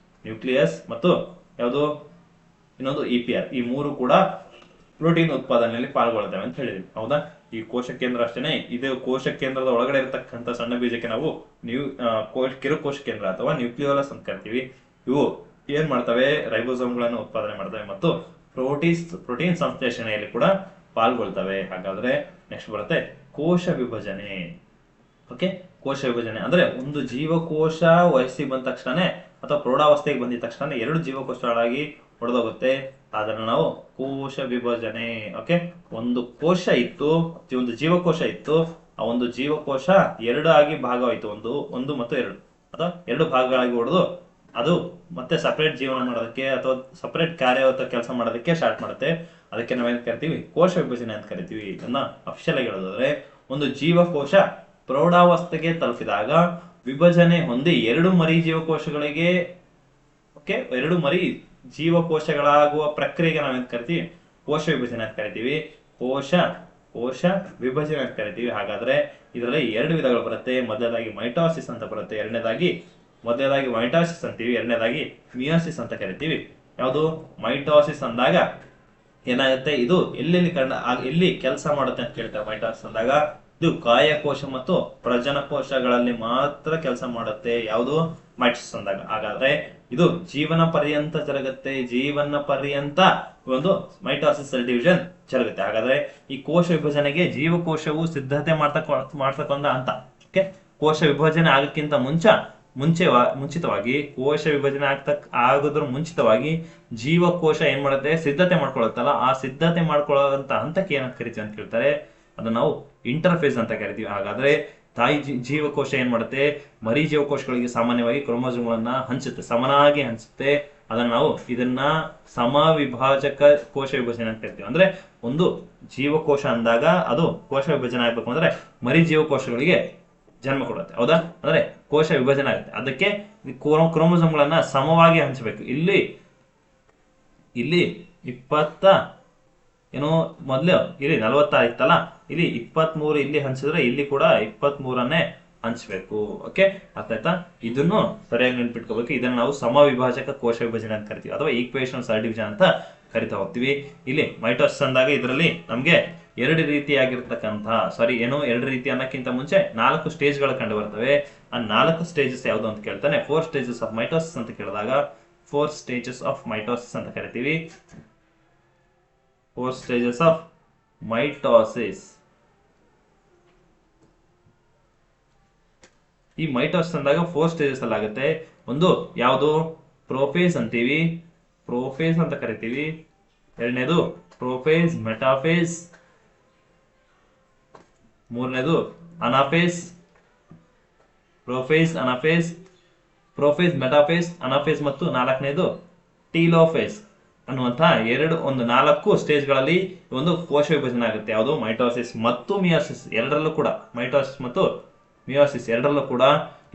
ನ್ಯೂಕ್ಲಿಯಸ್ ಮತ್ತು ಯಾವುದು ಇನ್ನೊಂದು EPR, ಈ 3 ಕೂಡ ಪ್ರೋಟೀನ್ ಉತ್ಪಾದನೆಯಲ್ಲಿ ಪಾಲ್ಗೊಳ್ತವೆ ಅಂತ ಹೇಳಿದ್ವಿ. ಹೌದಾ? ಈ ಕೋಶ ಕೇಂದ್ರ ಅಷ್ಟೇನೆ. ಇದು ಕೋಶ ಕೇಂದ್ರದ ಒಳಗಡೆ ಇರತಕ್ಕಂಥ ಸಣ್ಣ ಬೀಜಕ್ಕೆ ನಾವು ಕಿರುಕೋಶ ಕೇಂದ್ರ ಅಥವಾ ನ್ಯೂಕ್ಲಿಯೋಲಸ್ ಅಂತ ಕರಿತೀವಿ. ಇವು ಏನ್ ಮಾಡ್ತವೆ, ರೈಬೋಸೋಮ್ಗಳನ್ನು ಉತ್ಪಾದನೆ ಮಾಡ್ತವೆ ಮತ್ತು ಪ್ರೋಟೀನ್ ಸಂಶ್ಲೇಷಣೆಯಲ್ಲಿ ಕೂಡ ಪಾಲ್ಗೊಳ್ತವೆ. ಹಾಗಾದ್ರೆ ನೆಕ್ಸ್ಟ್ ಬರುತ್ತೆ ಕೋಶ ವಿಭಜನೆ. ಓಕೆ, ಕೋಶ ವಿಭಜನೆ ಅಂದ್ರೆ ಒಂದು ಜೀವಕೋಶ ವಯಸ್ಸಿಗೆ ಬಂದ ತಕ್ಷಣ ಅಥವಾ ಪ್ರೌಢಾವಸ್ಥೆಗೆ ಬಂದಿದ ತಕ್ಷಣ ಎರಡು ಜೀವಕೋಶಗಳಾಗಿ ಹೊಡೆದೋಗುತ್ತೆ. ಅದನ್ನ ನಾವು ಕೋಶ ವಿಭಜನೆ. ಓಕೆ, ಒಂದು ಕೋಶ ಇತ್ತು, ಒಂದು ಜೀವಕೋಶ ಇತ್ತು, ಆ ಒಂದು ಜೀವಕೋಶ ಎರಡು ಆಗಿ ಭಾಗವಾಯಿತು, ಒಂದು ಮತ್ತು ಎರಡು ಅಥವಾ ಎರಡು ಭಾಗಗಳಾಗಿ ಹೊಡೆದು ಅದು ಮತ್ತೆ ಸಪರೇಟ್ ಜೀವನ ಮಾಡೋದಕ್ಕೆ ಅಥವಾ ಸಪರೇಟ್ ಕಾರ್ಯವಂತ ಕೆಲಸ ಮಾಡೋದಕ್ಕೆ ಸ್ಟಾರ್ಟ್ ಮಾಡುತ್ತೆ. ಅದಕ್ಕೆ ನಾವೇನ್ ಕರಿತೀವಿ, ಕೋಶ ವಿಭಜನೆ ಅಂತ ಕರಿತೀವಿ. ಇದನ್ನ ಅಫಿಷಿಯಲ್ ಆಗಿ ಹೇಳೋದಾದ್ರೆ ಒಂದು ಜೀವಕೋಶ ಪ್ರೌಢಾವಸ್ಥೆಗೆ ತಲುಪಿದಾಗ ವಿಭಜನೆ ಹೊಂದಿ ಎರಡು ಮರಿ ಜೀವಕೋಶಗಳಿಗೆ ಎರಡು ಮರಿ ಜೀವಕೋಶಗಳಾಗುವ ಪ್ರಕ್ರಿಯೆಗೆ ನಾವೇನ್ ಕರಿತೀವಿ, ಕೋಶ ವಿಭಜನೆ ಅಂತ ಕರಿತೀವಿ. ಕೋಶ ವಿಭಜನೆ ಅಂತ ಕರಿತೀವಿ. ಹಾಗಾದ್ರೆ ಇದರಲ್ಲಿ ಎರಡು ವಿಧಗಳು ಬರುತ್ತೆ. ಮೊದಲನೇದಾಗಿ ಮೈಟೋಸಿಸ್ ಅಂತ ಬರುತ್ತೆ, ಮೊದಲನೇದಾಗಿ ಮೈಟೋಸಿಸ್ ಅಂತೀವಿ, ಎರಡನೇದಾಗಿ ಮಿಯೋಸಿಸ್ ಅಂತ ಕರಿತೀವಿ. ಯಾವುದು ಮೈಟೋಸಿಸ್ ಅಂದಾಗ ಏನಾಗುತ್ತೆ, ಇದು ಎಲ್ಲಿ ಕೆಲಸ ಮಾಡುತ್ತೆ ಅಂತ ಕೇಳ್ತಾರೆ. ಮೈಟೋಸಿಸ್ ಅಂದಾಗ ಇದು ಕಾಯಕೋಶ ಮತ್ತು ಪ್ರಜನಕೋಶಗಳಲ್ಲಿ ಮಾತ್ರ ಕೆಲಸ ಮಾಡುತ್ತೆ. ಯಾವುದು ಮೈಟೋಸಿಸ್ ಅಂದಾಗ. ಹಾಗಾದ್ರೆ ಇದು ಜೀವನ ಪರ್ಯಂತ ಜರುಗುತ್ತೆ, ಒಂದು ಮೈಟೋಸಿಸ್ ಸೆಲ್ ಡಿವಿಷನ್ ಜರುಗುತ್ತೆ. ಹಾಗಾದ್ರೆ ಈ ಕೋಶ ವಿಭಜನೆಗೆ ಜೀವಕೋಶವು ಸಿದ್ಧತೆ ಮಾಡ್ತಕ್ಕಂಥ ಹಂತ. ಓಕೆ, ಕೋಶ ವಿಭಜನೆ ಆಗಕ್ಕಿಂತ ಮುಂಚಿತವಾಗಿ ಕೋಶ ವಿಭಜನೆ ಆಗೋದ್ರ ಮುಂಚಿತವಾಗಿ ಜೀವಕೋಶ ಏನ್ ಮಾಡುತ್ತೆ, ಸಿದ್ಧತೆ ಮಾಡ್ಕೊಳತ್ತಲ್ಲ, ಆ ಸಿದ್ಧತೆ ಮಾಡ್ಕೊಳ್ಳೋಂತ ಹಂತಕ್ಕೆ ಏನಂತ ಕರಿತೀವಿ ಅಂತ ಕೇಳ್ತಾರೆ. ಅದನ್ನ ನಾವು ಇಂಟರ್ಫೇಸ್ ಅಂತ ಕರಿತೀವಿ. ಹಾಗಾದ್ರೆ ತಾಯಿ ಜೀವಕೋಶ ಏನ್ ಮಾಡುತ್ತೆ, ಮರಿ ಜೀವಕೋಶಗಳಿಗೆ ಸಾಮಾನ್ಯವಾಗಿ ಕ್ರೋಮೋಸೋಮ್ಗಳನ್ನ ಸಮನಾಗಿ ಹಂಚುತ್ತೆ. ಇದನ್ನ ಸಮವಿಭಾಜಕ ಕೋಶ ವಿಭಜನೆ ಅಂತ ಕರಿತೀವಿ. ಅಂದ್ರೆ ಒಂದು ಜೀವಕೋಶ ಅಂದಾಗ ಅದು ಕೋಶ ವಿಭಜನೆ ಆಗ್ಬೇಕು ಅಂದ್ರೆ ಮರಿ ಜೀವಕೋಶಗಳಿಗೆ ಜನ್ಮ ಕೊಡುತ್ತೆ. ಹೌದಾ? ಅಂದ್ರೆ ಕೋಶ ವಿಭಜನೆ ಆಗುತ್ತೆ. ಅದಕ್ಕೆ ಕ್ರೋಮೋಸೋಮ್ಗಳನ್ನ ಸಮವಾಗಿ ಹಂಚಬೇಕು. ಇಲ್ಲಿ 46 ಇತ್ತಲ್ಲ, ಇಲ್ಲಿ 23 ಇಲ್ಲಿ ಹಂಚಿದ್ರೆ ಇಲ್ಲಿ ಕೂಡ 23 ಹಂಚಬೇಕು. ಓಕೆ, ಅರ್ಥ ಆಯ್ತಾ? ಇದನ್ನು ಸರಿಯಾಗಿ ನೆನ್ಪಿಟ್ಕೋಬೇಕು. ಇದನ್ನ ನಾವು ಸಮವಿಭಾಜಕ ಕೋಶ ವಿಭಜನೆ ಅಂತ ಕರಿತೀವಿ ಅಥವಾ ಈಕ್ವೇಷನ್ ಸೆಲ್ ಡಿವಿಷನ್ ಅಂತ ಕರಿತಾ ಹೋಗ್ತೀವಿ. ಇಲ್ಲಿ ಮೈಟೋಸಿಸ್ ಅಂದಾಗ ಇದರಲ್ಲಿ ನಮ್ಗೆ ಎರಡು ರೀತಿ ಅನ್ನಕ್ಕಿಂತ ಮುಂಚೆ 4 ಸ್ಟೇಜ್ಗಳು ಕಂಡು ಬರ್ತವೆ. ಆ 4 ಸ್ಟೇಜಸ್ ಯಾವುದು ಅಂತ ಕೇಳ್ತಾನೆ. 4 ಸ್ಟೇಜಸ್ ಆಫ್ ಮೈಟೋಸಿಸ್ ಅಂತ ಕೇಳಿದಾಗ 4 ಸ್ಟೇಜಸ್ ಆಫ್ ಮೈಟೋಸಿಸ್ ಅಂತ ಕರಿತೀವಿ. 4 ಸ್ಟೇಜಸ್ ಆಫ್ ಮೈಟೋಸಿಸ್. ಈ ಮೈಟೋಸಿಸ್ ಅಂದಾಗ 4 ಸ್ಟೇಜಸ್ ಅಲ್ಲಿ ಆಗುತ್ತೆ. ಒಂದು ಯಾವುದು, ಪ್ರೋಫೇಸ್ ಅಂತೀವಿ, ಪ್ರೋಫೇಸ್ ಅಂತ ಕರಿತೀವಿ. ಎರಡನೇದು ಪ್ರೋಫೇಸ್ ಮೆಟಾಫೇಸ್. ಮೂರನೇದು ಅನಾಫೇಸ್. ಪ್ರೋಫೇಸ್ ಮೆಟಾಫೇಸ್, ಅನಾಫೇಸ್ ಮತ್ತು ನಾಲ್ಕನೇದು ಟೀಲೋಫೇಸ್ ಅನ್ನುವಂತ 4 ಸ್ಟೇಜ್ಗಳಲ್ಲಿ ಒಂದು ಕೋಶ ವಿಭಜನೆ ಆಗುತ್ತೆ. ಯಾವುದು, ಮೈಟೋಸಿಸ್ ಮತ್ತು ಮಿಯೋಸಿಸ್ ಎರಡರಲ್ಲೂ ಕೂಡ. ಮೈಟೋಸಿಸ್ ಮತ್ತು ಮಿಯೋಸಿಸ್ ಎರಡರಲ್ಲೂ ಕೂಡ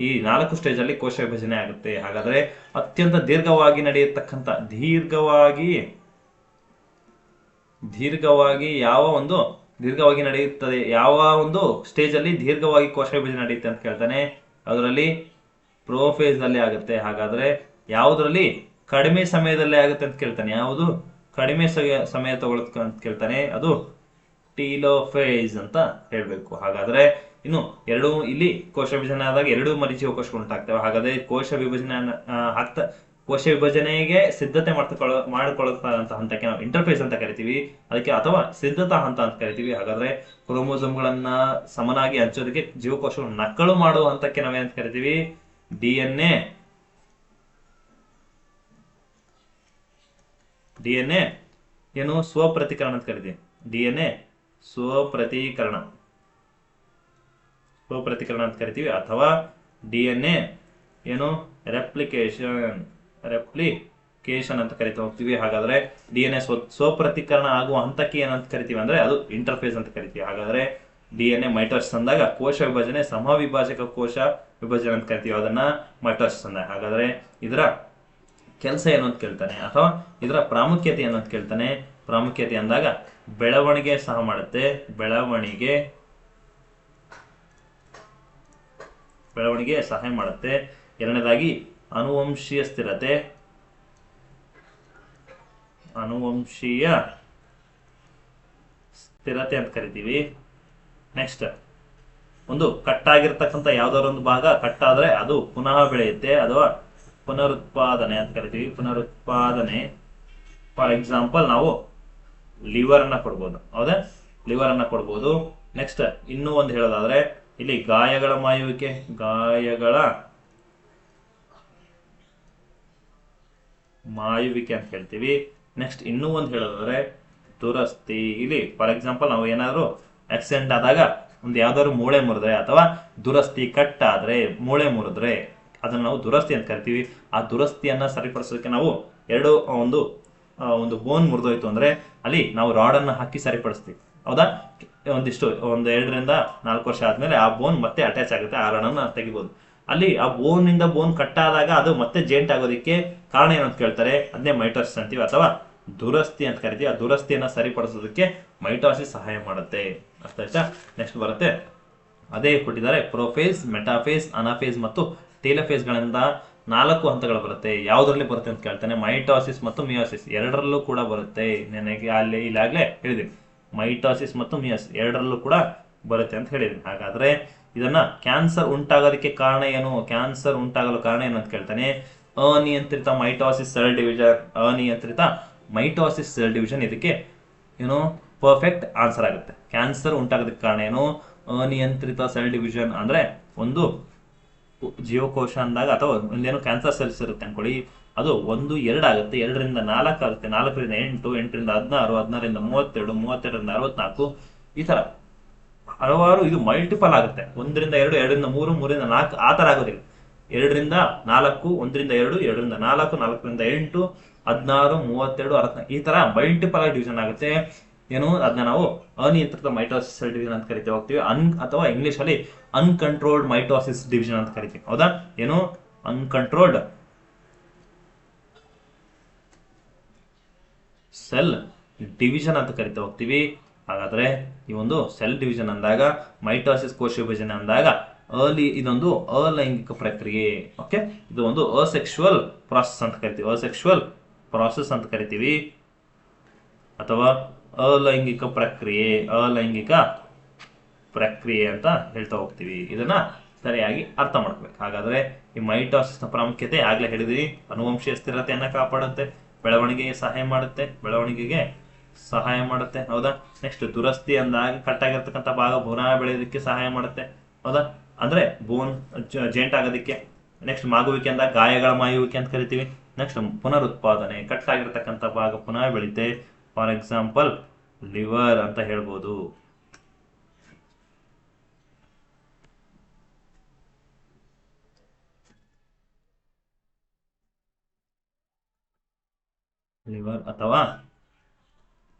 ಈ 4 ಸ್ಟೇಜ್ ಅಲ್ಲಿ ಕೋಶ ವಿಭಜನೆ ಆಗುತ್ತೆ. ಹಾಗಾದ್ರೆ ಅತ್ಯಂತ ದೀರ್ಘವಾಗಿ ನಡೆಯತಕ್ಕಂಥ ದೀರ್ಘವಾಗಿ ನಡೆಯುತ್ತದೆ, ಯಾವ ಒಂದು ಸ್ಟೇಜ್ ಅಲ್ಲಿ ದೀರ್ಘವಾಗಿ ಕೋಶ ವಿಭಜನೆ ನಡೆಯುತ್ತೆ ಅಂತ ಕೇಳ್ತಾನೆ. ಅದರಲ್ಲಿ ಪ್ರೋಫೇಸ್ ಅಲ್ಲಿ ಆಗುತ್ತೆ. ಹಾಗಾದ್ರೆ ಯಾವುದರಲ್ಲಿ ಕಡಿಮೆ ಸಮಯದಲ್ಲಿ ಆಗುತ್ತೆ ಅಂತ ಕೇಳ್ತಾನೆ. ಯಾವುದು ಕಡಿಮೆ ಸಮಯ ತಗೊಳುತ್ತೆ ಅಂತ ಕೇಳ್ತಾನೆ. ಅದು ಟೀಲೋಫೇಸ್ ಅಂತ ಹೇಳ್ಬೇಕು. ಹಾಗಾದ್ರೆ ಇನ್ನು ಇಲ್ಲಿ ಕೋಶ ವಿಭಜನೆ ಆದಾಗ 2 ಮರಿ ಜೀವಕೋಶಗಳು ಉಂಟಾಗ್ತವೆ. ಹಾಗಾದ್ರೆ ಕೋಶ ವಿಭಜನೆಗೆ ಸಿದ್ಧತೆ ಮಾಡಿಕೊಳ್ಳುವಂತಹ ಹಂತಕ್ಕೆ ನಾವು ಇಂಟರ್ಫೇಸ್ ಅಂತ ಕರಿತೀವಿ. ಅದಕ್ಕೆ ಅಥವಾ ಸಿದ್ಧತಾ ಹಂತ ಅಂತ ಕರಿತೀವಿ. ಹಾಗಾದ್ರೆ ಕ್ರೋಮೋಸೋಮ್ಗಳನ್ನ ಸಮನಾಗಿ ಹಂಚೋದಕ್ಕೆ ಜೀವಕೋಶಗಳು ನಕಲು ಮಾಡುವ ಹಂತಕ್ಕೆ ನಾವೇನಂತ ಕರಿತೀವಿ, ಡಿಎನ್ಎ ಸ್ವಪ್ರತಿಕರಣ ಅಂತ ಕರಿತೀವಿ. ಡಿಎನ್ಎ ಸ್ವಪ್ರತಿಕರಣ ಅಂತ ಕರಿತೀವಿ. ಅಥವಾ ಡಿಎನ್ಎ ರೆಪ್ಲಿಕೇಶನ್ ಅಂತ ಕರಿತಾ ಹೋಗ್ತೀವಿ. ಹಾಗಾದ್ರೆ ಡಿಎನ್ಎ ಸ್ವಪ್ರತಿಕರಣ ಆಗುವ ಹಂತಕ್ಕೆ ಏನಂತ ಕರಿತೀವಿ ಅಂದ್ರೆ ಅದು ಇಂಟರ್ಫೇಸ್ ಅಂತ ಕರಿತೀವಿ. ಹಾಗಾದ್ರೆ ಡಿಎನ್ಎ ಮೈಟೋಸಿಸ್ ಅಂದಾಗ ಕೋಶ ವಿಭಜನೆ ಸಮವಿಭಾಜಕ ಕೋಶ ವಿಭಜನೆ ಅಂತ ಕರಿತೀವಿ, ಅದನ್ನ ಮೈಟೋಸಿಸ್ ಅಂದಾಗ. ಹಾಗಾದ್ರೆ ಇದರ ಕೆಲಸ ಏನು ಅಂತ ಕೇಳ್ತಾನೆ ಅಥವಾ ಇದರ ಪ್ರಾಮುಖ್ಯತೆ ಏನು ಅಂತ ಕೇಳ್ತಾನೆ. ಪ್ರಾಮುಖ್ಯತೆ ಅಂದಾಗ ಬೆಳವಣಿಗೆ ಸಹ ಮಾಡುತ್ತೆ. ಬೆಳವಣಿಗೆ ಸಹಾಯ ಮಾಡುತ್ತೆ. ಎರಡನೇದಾಗಿ ಅನುವಂಶೀಯ ಸ್ಥಿರತೆ ಅಂತ ಕರಿತೀವಿ. ನೆಕ್ಸ್ಟ್ ಒಂದು ಕಟ್ಟಾಗಿರ್ತಕ್ಕಂಥ ಯಾವ್ದಾದ್ರು ಒಂದು ಭಾಗ ಕಟ್ಟಾದ್ರೆ ಅದು ಪುನಃ ಬೆಳೆಯುತ್ತೆ, ಅಥವಾ ಪುನರುತ್ಪಾದನೆ ಅಂತ ಕರಿತೀವಿ. ಪುನರುತ್ಪಾದನೆ, ಫಾರ್ ಎಕ್ಸಾಂಪಲ್ ನಾವು ಲಿವರ್ ಅನ್ನ ಕೊಡ್ಬೋದು, ಹೌದಾ? ಲಿವರ್ ಅನ್ನ ಕೊಡ್ಬೋದು. ನೆಕ್ಸ್ಟ್ ಇನ್ನೂ ಒಂದು ಹೇಳೋದಾದ್ರೆ ಇಲ್ಲಿ ಗಾಯಗಳ ಮಾಯುವಿಕೆ, ಗಾಯಗಳ ಮಾಯುವಿಕೆ ಅಂತ ಹೇಳ್ತೀವಿ. ನೆಕ್ಸ್ಟ್ ಇನ್ನೂ ಒಂದು ಹೇಳೋದಾದ್ರೆ ದುರಸ್ತಿ. ಇಲ್ಲಿ ಫಾರ್ ಎಕ್ಸಾಂಪಲ್ ನಾವು ಏನಾದ್ರು ಆಕ್ಸಿಡೆಂಟ್ ಆದಾಗ ಒಂದು ಯಾವ್ದಾದ್ರು ಮೂಳೆ ಮುರಿದ್ರೆ ಅಥವಾ ದುರಸ್ತಿ ಕಟ್ಟಾದ್ರೆ, ಮೂಳೆ ಮುರಿದ್ರೆ ಅದನ್ನ ನಾವು ದುರಸ್ತಿ ಅಂತ ಕರಿತೀವಿ. ಆ ದುರಸ್ತಿಯನ್ನ ಸರಿಪಡಿಸೋದಕ್ಕೆ ನಾವು ಒಂದು ಬೋನ್ ಮುರಿದೋಯ್ತು ಅಂದ್ರೆ ಅಲ್ಲಿ ನಾವು ರಾಡ್ ಅನ್ನ ಹಾಕಿ ಸರಿಪಡಿಸ್ತೀವಿ, ಹೌದಾ? ಒಂದು 2 ರಿಂದ 4 ವರ್ಷ ಆದ್ಮೇಲೆ ಆ ಬೋನ್ ಮತ್ತೆ ಅಟ್ಯಾಚ್ ಆಗುತ್ತೆ, ಆ ರಾಡನ್ನ ತೆಗಿಬಹುದು. ಅಲ್ಲಿ ಆ ಬೋನ್ ಇಂದ ಬೋನ್ ಕಟ್ಟಾದಾಗ ಅದು ಮತ್ತೆ ಜಾಯಿಂಟ್ ಆಗೋದಕ್ಕೆ ಕಾರಣ ಏನಂತ ಕೇಳ್ತಾರೆ, ಅದನ್ನೇ ಮೈಟೋಸಿಸ್ ಅಂತೀವಿ ಅಥವಾ ದುರಸ್ತಿ ಅಂತ ಕರಿತೀವಿ. ಆ ದುರಸ್ತಿಯನ್ನ ಸರಿಪಡಿಸೋದಕ್ಕೆ ಮೈಟೋಸಿಸ್ ಸಹಾಯ ಮಾಡುತ್ತೆ. ಅರ್ಥ ಆಯ್ತಾ? ನೆಕ್ಸ್ಟ್ ಬರುತ್ತೆ, ಅದೇ ಕೊಟ್ಟಿದ್ದಾರೆ, ಪ್ರೋಫೇಸ್, ಮೆಟಾಫೇಸ್, ಅನಾಫೇಸ್ ಮತ್ತು ಟೆಲೋಫೇಸ್ ಗಳಿಂದ 4 ಹಂತಗಳು ಬರುತ್ತೆ. ಯಾವ್ದ್ರಲ್ಲಿ ಬರುತ್ತೆ ಅಂತ ಕೇಳ್ತಾನೆ, ಮೈಟೋಸಿಸ್ ಮತ್ತು ಮಿಯೋಸಿಸ್ ಎರಡರಲ್ಲೂ ಕೂಡ ಬರುತ್ತೆ. ನನಗೆ ಇಲ್ಲಾಗ್ಲೇ ಹೇಳಿದೀನಿ, ಮೈಟೋಸಿಸ್ ಮತ್ತು ಮಿಯೋಸಿಸ್ ಎರಡರಲ್ಲೂ ಕೂಡ ಬರುತ್ತೆ ಅಂತ ಹೇಳಿದೀನಿ. ಹಾಗಾದ್ರೆ ಇದನ್ನ ಕ್ಯಾನ್ಸರ್ ಉಂಟಾಗೋದಕ್ಕೆ ಕಾರಣ ಏನು, ಕ್ಯಾನ್ಸರ್ ಉಂಟಾಗಲು ಕಾರಣ ಏನು ಅಂತ ಕೇಳ್ತಾನೆ, ಅನಿಯಂತ್ರಿತ ಮೈಟೋಸಿಸ್ ಸೆಲ್ ಡಿವಿಷನ್. ಅನಿಯಂತ್ರಿತ ಮೈಟೋಸಿಸ್ ಸೆಲ್ ಡಿವಿಷನ್ ಇದಕ್ಕೆ ಏನು ಪರ್ಫೆಕ್ಟ್ ಆನ್ಸರ್ ಆಗುತ್ತೆ. ಕ್ಯಾನ್ಸರ್ ಉಂಟಾಗೋದಕ್ಕೆ ಕಾರಣ ಏನು, ಅನಿಯಂತ್ರಿತ ಸೆಲ್ ಡಿವಿಷನ್. ಅಂದ್ರೆ ಒಂದು ಜೀವಕೋಶ ಅಂದಾಗ ಅಥವಾ ಒಂದೇನು ಕ್ಯಾನ್ಸರ್ ಸೆಲ್ಸ್ ಇರುತ್ತೆ ಅನ್ಕೊಳ್ಳಿ, ಅದು 1, 2 ಆಗುತ್ತೆ, 2ರಿಂದ 4 ಆಗುತ್ತೆ, 4ರಿಂದ 8, 8ರಿಂದ 16, 16ರಿಂದ 32, 32ರಿಂದ 64, ಈ ತರ ಹಲವಾರು ಇದು ಮಲ್ಟಿಪಲ್ ಆಗುತ್ತೆ. 1ರಿಂದ 2, 2ರಿಂದ 3, 3ರಿಂದ 4 ಆ ತರ ಆಗೋದಿಲ್ಲ. 2ರಿಂದ 4, 1ರಿಂದ 2, 2ರಿಂದ 4, 4ರಿಂದ 8, 16, 32, 64 ಈ ತರ ಮಲ್ಟಿಪಲ್ ಆಗಿ ಡಿವಿಷನ್ ಆಗುತ್ತೆ. ಏನು ಅದನ್ನ ನಾವು ಅನಿಯಂತ್ರಿತ ಮೈಟೋಸಿಸ್ ಸೆಲ್ ಡಿವಿಷನ್ ಅಂತ ಕರಿತೀವಿ ಹೋಗ್ತೀವಿ. ಅಥವಾ ಇಂಗ್ಲಿಷ್ ಅಲ್ಲಿ ಅನ್ಕಂಟ್ರೋಲ್ಡ್ ಮೈಟೋಸಿಸ್ ಡಿವಿಷನ್ ಅಂತ ಕರಿತೀವಿ, ಹೌದಾ? ಏನು ಅನ್ಕಂಟ್ರೋಲ್ಡ್ ಸೆಲ್ ಡಿವಿಷನ್ ಅಂತ ಕರಿತಾ ಹೋಗ್ತೀವಿ. ಹಾಗಾದ್ರೆ ಈ ಒಂದು ಸೆಲ್ ಡಿವಿಷನ್ ಅಂದಾಗ, ಮೈಟೋಸಿಸ್ ಕೋಶ ವಿಭಜನೆ ಅಂದಾಗ ಇದೊಂದು ಅಲೈಂಗಿಕ ಪ್ರಕ್ರಿಯೆ. ಓಕೆ, ಇದು ಒಂದು ಅಸೆಕ್ಷುವಲ್ ಪ್ರಾಸೆಸ್ ಅಂತ ಕರಿತೀವಿ, ಅಸೆಕ್ಷುವಲ್ ಪ್ರಾಸೆಸ್ ಅಂತ ಕರಿತೀವಿ, ಅಥವಾ ಅಲೈಂಗಿಕ ಪ್ರಕ್ರಿಯೆ, ಅಲೈಂಗಿಕ ಪ್ರಕ್ರಿಯೆ ಅಂತ ಹೇಳ್ತಾ ಹೋಗ್ತೀವಿ. ಇದನ್ನ ಸರಿಯಾಗಿ ಅರ್ಥ ಮಾಡ್ಬೇಕು. ಹಾಗಾದ್ರೆ ಈ ಮೈಟೋಸಿಸ್ ನ ಪ್ರಾಮುಖ್ಯತೆ ಆಗ್ಲೇ ಹೇಳಿದ್ವಿ. ಅನುವಂಶೀಯ ಸ್ಥಿರತೆಯನ್ನ ಕಾಪಾಡುತ್ತೆ, ಬೆಳವಣಿಗೆಗೆ ಸಹಾಯ ಮಾಡುತ್ತೆ, ಹೌದಾ? ನೆಕ್ಸ್ಟ್ ದುರಸ್ತಿ ಅಂದಾಗ ಕಟ್ಟಾಗಿರ್ತಕ್ಕಂಥ ಭಾಗ ಪುನಃ ಬೆಳೆಯೋದಕ್ಕೆ ಸಹಾಯ ಮಾಡುತ್ತೆ, ಹೌದಾ? ಅಂದ್ರೆ ಬೋನ್ ಜಾಯಿಂಟ್ ಆಗೋದಕ್ಕೆ. ನೆಕ್ಸ್ಟ್ ಮಾಗುವಿಕೆ ಅಂದಾಗ ಗಾಯಗಳ ಮಾಯುವಿಕೆ ಅಂತ ಕರಿತೀವಿ. ನೆಕ್ಸ್ಟ್ ಪುನರುತ್ಪಾದನೆ, ಕಟ್ಟಾಗಿರ್ತಕ್ಕಂಥ ಭಾಗ ಪುನಃ ಬೆಳೀತೆ. ಫಾರ್ ಎಕ್ಸಾಂಪಲ್ ಲಿವರ್ ಅಂತ ಹೇಳ್ಬೋದು. ಲಿವರ್ ಅಥವಾ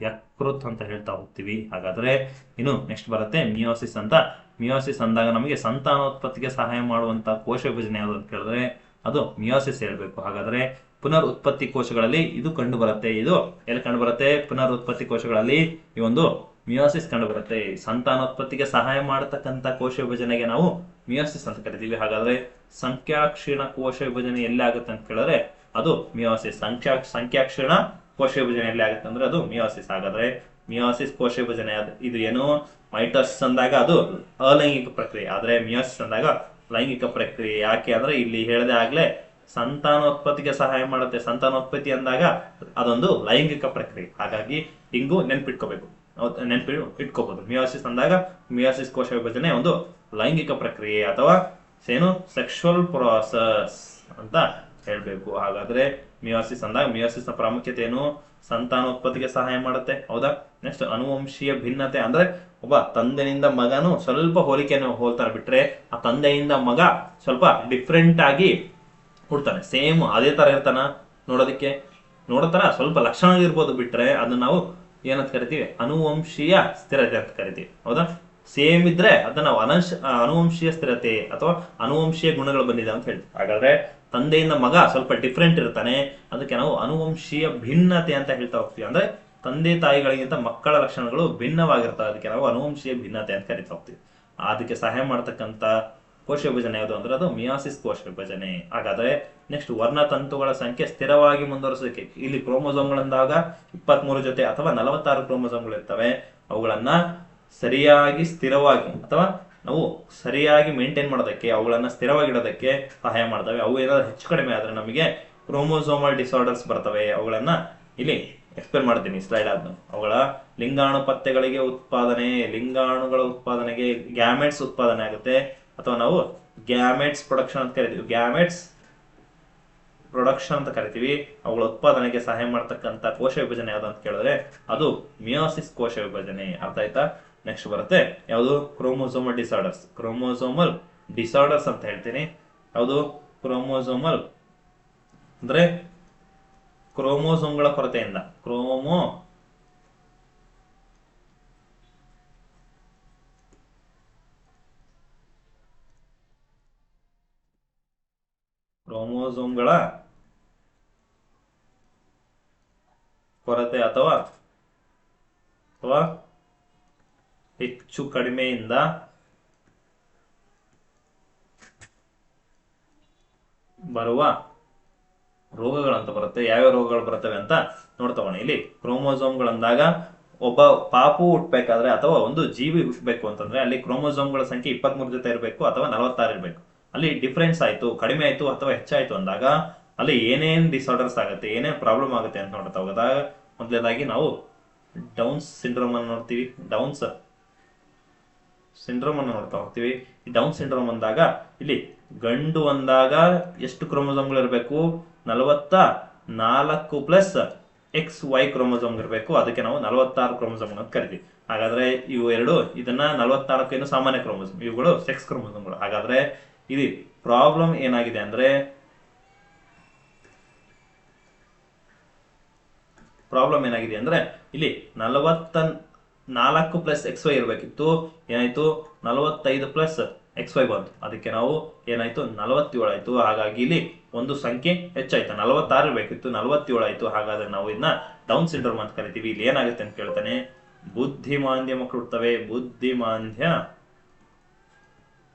ಯಕೃತ್ ಅಂತ ಹೇಳ್ತಾ ಹೋಗ್ತೀವಿ. ಹಾಗಾದ್ರೆ ಇನ್ನು ನೆಕ್ಸ್ಟ್ ಬರುತ್ತೆ ಮಿಯೋಸಿಸ್ ಅಂತ. ಮಿಯೋಸಿಸ್ ಅಂದಾಗ ನಮಗೆ ಸಂತಾನೋತ್ಪತ್ತಿಗೆ ಸಹಾಯ ಮಾಡುವಂತ ಕೋಶ ವಿಭಜನೆ ಯಾವುದು ಅಂತ ಕೇಳಿದ್ರೆ ಅದು ಮಿಯೋಸಿಸ್ ಹೇಳ್ಬೇಕು. ಹಾಗಾದ್ರೆ ಪುನರ್ ಉತ್ಪತ್ತಿ ಕೋಶಗಳಲ್ಲಿ ಇದು ಕಂಡು ಬರುತ್ತೆ. ಇದು ಎಲ್ಲಿ ಕಂಡು ಬರುತ್ತೆ? ಪುನರ್ ಉತ್ಪತ್ತಿ ಕೋಶಗಳಲ್ಲಿ ಈ ಒಂದು ಮಿಯೋಸಿಸ್ ಕಂಡು ಬರುತ್ತೆ. ಸಂತಾನೋತ್ಪತ್ತಿಗೆ ಸಹಾಯ ಮಾಡತಕ್ಕಂತ ಕೋಶ ವಿಭಜನೆಗೆ ನಾವು ಮಿಯೋಸಿಸ್ ಅಂತ ಕರಿತೀವಿ. ಹಾಗಾದ್ರೆ ಸಂಖ್ಯಾಕ್ಷೀಣ ಕೋಶ ವಿಭಜನೆ ಎಲ್ಲಿ ಆಗುತ್ತೆ ಅಂತ ಕೇಳಿದ್ರೆ ಅದು ಮಿಯೋಸಿಸ್. ಸಂಖ್ಯಾಕ್ಷೀಣ ಕೋಶ ವಿಭಜನೆ ಎಲ್ಲಿ ಆಗುತ್ತೆ ಅಂದ್ರೆ ಅದು ಮಿಯೋಸಿಸ್. ಹಾಗಾದ್ರೆ ಮಿಯೋಸಿಸ್ ಕೋಶ ವಿಭಜನೆ ಇದು ಏನು? ಮೈಟೋಸಿಸ್ ಅಂದಾಗ ಅದು ಅಲೈಂಗಿಕ ಪ್ರಕ್ರಿಯೆ, ಆದ್ರೆ ಮಿಯೋಸಿಸ್ ಅಂದಾಗ ಲೈಂಗಿಕ ಪ್ರಕ್ರಿಯೆ. ಯಾಕೆ ಅಂದ್ರೆ ಇಲ್ಲಿ ಹೇಳದೆ ಆಗ್ಲೇ ಸಂತಾನೋತ್ಪತ್ತಿಗೆ ಸಹಾಯ ಮಾಡುತ್ತೆ. ಸಂತಾನೋತ್ಪತ್ತಿ ಅಂದಾಗ ಅದೊಂದು ಲೈಂಗಿಕ ಪ್ರಕ್ರಿಯೆ. ಹಾಗಾಗಿ ಹಿಂಗೂ ಇಟ್ಕೋಬಹುದು. ಮಿಯೋಸಿಸ್ ಅಂದಾಗ ಮಿಯೋಸಿಸ್ ಕೋಶ ವಿಭಜನೆ ಒಂದು ಲೈಂಗಿಕ ಪ್ರಕ್ರಿಯೆ ಅಥವಾ ಸೆಕ್ಷುವಲ್ ಪ್ರಾಸೆಸ್ ಅಂತ ಹೇಳ್ಬೇಕು. ಹಾಗಾದ್ರೆ ಮಿಯೋಸಿಸ್ ಅಂದಾಗ ಮಿಯೋಸಿಸ್ ನ ಪ್ರಾಮುಖ್ಯತೆ ಏನು? ಸಂತಾನೋತ್ಪತ್ತಿಗೆ ಸಹಾಯ ಮಾಡುತ್ತೆ, ಹೌದಾ? ನೆಕ್ಸ್ಟ್ ಅನುವಂಶೀಯ ಭಿನ್ನತೆ ಅಂದ್ರೆ ಒಬ್ಬ ತಂದೆಯಿಂದ ಮಗನು ಸ್ವಲ್ಪ ಹೋಲಿಕೆಯನ್ನು ಹೋಲ್ತಾರೆ, ಬಿಟ್ರೆ ಆ ತಂದೆಯಿಂದ ಮಗ ಸ್ವಲ್ಪ ಡಿಫ್ರೆಂಟ್ ಆಗಿ ಹುಡ್ತಾನೆ. ಸೇಮ್ ಅದೇ ತರ ಇರ್ತಾನ, ನೋಡೋತರ ಸ್ವಲ್ಪ ಲಕ್ಷಣ ಇರ್ಬೋದು, ಬಿಟ್ರೆ ಅದನ್ನ ನಾವು ಏನಂತ ಕರಿತೀವಿ? ಅನುವಂಶೀಯ ಸ್ಥಿರತೆ ಅಂತ ಕರಿತೀವಿ, ಹೌದಾ? ಸೇಮ್ ಇದ್ರೆ ಅದನ್ನ ನಾವು ಅನುವಂಶೀಯ ಸ್ಥಿರತೆ ಅಥವಾ ಅನುವಂಶೀಯ ಗುಣಗಳು ಬಂದಿದೆ ಅಂತ ಹೇಳ್ತೀವಿ. ಹಾಗಾದ್ರೆ ತಂದೆಯಿಂದ ಮಗ ಸ್ವಲ್ಪ ಡಿಫ್ರೆಂಟ್ ಇರ್ತಾನೆ, ಅದಕ್ಕೆ ನಾವು ಅನುವಂಶೀಯ ಭಿನ್ನತೆ ಅಂತ ಹೇಳ್ತಾ ಹೋಗ್ತೀವಿ. ಅಂದ್ರೆ ತಂದೆ ತಾಯಿಗಳಿಗಿಂತ ಮಕ್ಕಳ ಲಕ್ಷಣಗಳು ಭಿನ್ನವಾಗಿರ್ತವೆ, ಅದಕ್ಕೆ ನಾವು ಅನುವಂಶೀಯ ಭಿನ್ನತೆ ಅಂತ ಕರಿತಾ ಹೋಗ್ತೀವಿ. ಅದಕ್ಕೆ ಸಹಾಯ ಮಾಡತಕ್ಕಂತ ಕೋಶ ವಿಭಜನೆ ಯಾವುದು ಅಂದ್ರೆ ಅದು ಮಿಯೋಸಿಸ್ ಕೋಶ ವಿಭಜನೆ. ಹಾಗಾದ್ರೆ ನೆಕ್ಸ್ಟ್ ವರ್ಣತಂತುಗಳ ಸಂಖ್ಯೆ ಸ್ಥಿರವಾಗಿ ಮುಂದುವರಿಸೋದಕ್ಕೆ ಇಲ್ಲಿ ಕ್ರೋಮೋಸೋಮ್ಗಳಂದಾಗ 23 ಜೊತೆ ಅಥವಾ 46 ಕ್ರೋಮೋಸೋಮ್ಗಳು ಇರ್ತವೆ. ಅವುಗಳನ್ನ ಸರಿಯಾಗಿ ಸ್ಥಿರವಾಗಿ ಅಥವಾ ನಾವು ಸರಿಯಾಗಿ ಮೇಂಟೈನ್ ಮಾಡೋದಕ್ಕೆ, ಅವುಗಳನ್ನ ಸ್ಥಿರವಾಗಿಡೋದಕ್ಕೆ ಸಹಾಯ ಮಾಡ್ತವೆ. ಅವು ಏನಾದ್ರು ಹೆಚ್ಚು ಕಡಿಮೆ ಆದ್ರೆ ನಮಗೆ ಕ್ರೋಮೋಸೋಮಲ್ ಡಿಸಾರ್ಡರ್ಸ್ ಬರ್ತವೆ. ಅವುಗಳನ್ನ ಇಲ್ಲಿ ಎಕ್ಸ್ಪ್ಲೇನ್ ಮಾಡ್ತೀನಿ ಸ್ಲೈಡ್ ಆದ್ಮೇಲೆ. ಅವುಗಳ ಲಿಂಗಾಣು ಪತ್ತೆಗಳಿಗೆ ಲಿಂಗಾಣುಗಳ ಉತ್ಪಾದನೆಗೆ ಗ್ಯಾಮೆಟ್ಸ್ ಉತ್ಪಾದನೆ ಆಗುತ್ತೆ, ಅಥವಾ ನಾವು ಗ್ಯಾಮೆಟ್ಸ್ ಪ್ರೊಡಕ್ಷನ್ ಅಂತ ಕರಿತೀವಿ. ಗ್ಯಾಮೆಟ್ಸ್ ಪ್ರೊಡಕ್ಷನ್ ಅಂತ ಕರಿತೀವಿ. ಅವುಗಳ ಉತ್ಪಾದನೆಗೆ ಸಹಾಯ ಮಾಡ್ತಕ್ಕಂಥ ಕೋಶ ವಿಭಜನೆ ಯಾವ್ದು ಅಂತ ಕೇಳಿದ್ರೆ ಅದು ಮಿಯೋಸಿಸ್ ಕೋಶ ವಿಭಜನೆ. ಅರ್ಥ ಆಯ್ತಾ? ನೆಕ್ಸ್ಟ್ ಬರುತ್ತೆ ಯಾವುದು? ಕ್ರೋಮೋಸೋಮಲ್ ಡಿಸಾರ್ಡರ್ಸ್ ಅಂತ ಹೇಳ್ತೀನಿ. ಯಾವುದು? ಕ್ರೋಮೋಸೋಮಲ್ ಅಂದ್ರೆ ಕ್ರೋಮೋಸೋಮ್ಗಳ ಕೊರತೆಯಿಂದ, ಕ್ರೋಮೋಸೋಮ್ಗಳ ಕೊರತೆ ಅಥವಾ ಹೆಚ್ಚು ಕಡಿಮೆಯಿಂದ ಬರುವ ರೋಗಗಳಂತ ಬರುತ್ತೆ. ಯಾವ್ಯಾವ ರೋಗಗಳು ಬರ್ತವೆ ಅಂತ ನೋಡ್ತಗೋಣ. ಇಲ್ಲಿ ಕ್ರೋಮೋಸೋಮ್ಗಳಂದಾಗ ಒಬ್ಬ ಪಾಪು ಹುಟ್ಟಬೇಕಾದ್ರೆ ಅಥವಾ ಒಂದು ಜೀವಿ ಹುಟ್ಟಬೇಕು ಅಂತಂದ್ರೆ ಅಲ್ಲಿ ಕ್ರೋಮೋಸೋಮ್ಗಳ ಸಂಖ್ಯೆ 23 ಜೊತೆ ಇರಬೇಕು ಅಥವಾ 46 ಇರಬೇಕು. ಅಲ್ಲಿ ಡಿಫ್ರೆನ್ಸ್ ಆಯ್ತು, ಕಡಿಮೆ ಆಯ್ತು ಅಥವಾ ಹೆಚ್ಚಾಯ್ತು ಅಂದಾಗ ಅಲ್ಲಿ ಏನೇನ್ ಡಿಸಾರ್ಡರ್ಸ್ ಆಗುತ್ತೆ, ಏನೇನ್ ಪ್ರಾಬ್ಲಮ್ ಆಗುತ್ತೆ ಅಂತ ನೋಡ್ತಾ ಹೋದಾಗ ಮೊದಲನೇದಾಗಿ ನಾವು ಡೌನ್ಸ್ ಸಿಂಡ್ರೋಮ್ ಅನ್ನು ನೋಡ್ತೀವಿ. ಡೌನ್ಸ್ ಸಿಂಡ್ರೋಮ್ ಅನ್ನು ನೋಡ್ತಾ ಹೋಗ್ತೀವಿ. ಈ ಡೌನ್ ಸಿಂಡ್ರೋಮ್ ಅಂದಾಗ ಇಲ್ಲಿ ಗಂಡು ಅಂದಾಗ ಎಷ್ಟು ಕ್ರೋಮೋಸೋಮ್ಗಳು ಇರಬೇಕು? 44 ಪ್ಲಸ್ XY ಕ್ರೋಮೋಸೋಮ್ ಇರಬೇಕು. ಅದಕ್ಕೆ ನಾವು 46 ಕ್ರೋಮೋಸೋಮ್ ಅಂತ ಕರಿತೀವಿ. ಹಾಗಾದ್ರೆ ಇವು ಎರಡು, ಇದನ್ನ 44 ಏನು ಸಾಮಾನ್ಯ ಕ್ರೋಮೋಸೋಮ್, ಇವುಗಳು ಸೆಕ್ಸ್ ಕ್ರೋಮೋಸೋಮ್ಗಳು. ಹಾಗಾದ್ರೆ ಇದು ಪ್ರಾಬ್ಲಮ್ ಏನಾಗಿದೆ ಅಂದ್ರೆ ಇಲ್ಲಿ 44 ಪ್ಲಸ್ XY ಇರಬೇಕಿತ್ತು. ಏನಾಯ್ತು? 45 ಪ್ಲಸ್ XY ಬಂತು. ಅದಕ್ಕೆ ನಾವು ಏನಾಯ್ತು? 47 ಆಯ್ತು. ಹಾಗಾಗಿ ಇಲ್ಲಿ ಒಂದು ಸಂಖ್ಯೆ ಹೆಚ್ಚಾಯ್ತು. 46 ಇರಬೇಕಿತ್ತು, 47 ಆಯ್ತು. ಹಾಗಾದ್ರೆ ನಾವು ಇದನ್ನ ಡೌನ್ ಸಿಂಡ್ರೋಮ್ ಅಂತ ಕರಿತೀವಿ. ಇಲ್ಲಿ ಏನಾಗುತ್ತೆ ಅಂತ ಕೇಳ್ತಾನೆ, ಬುದ್ಧಿಮಾಂದ್ಯ ಮಕ್ಕಳು ಹುಡ್ತವೆ. ಬುದ್ಧಿಮಾಂದ್ಯ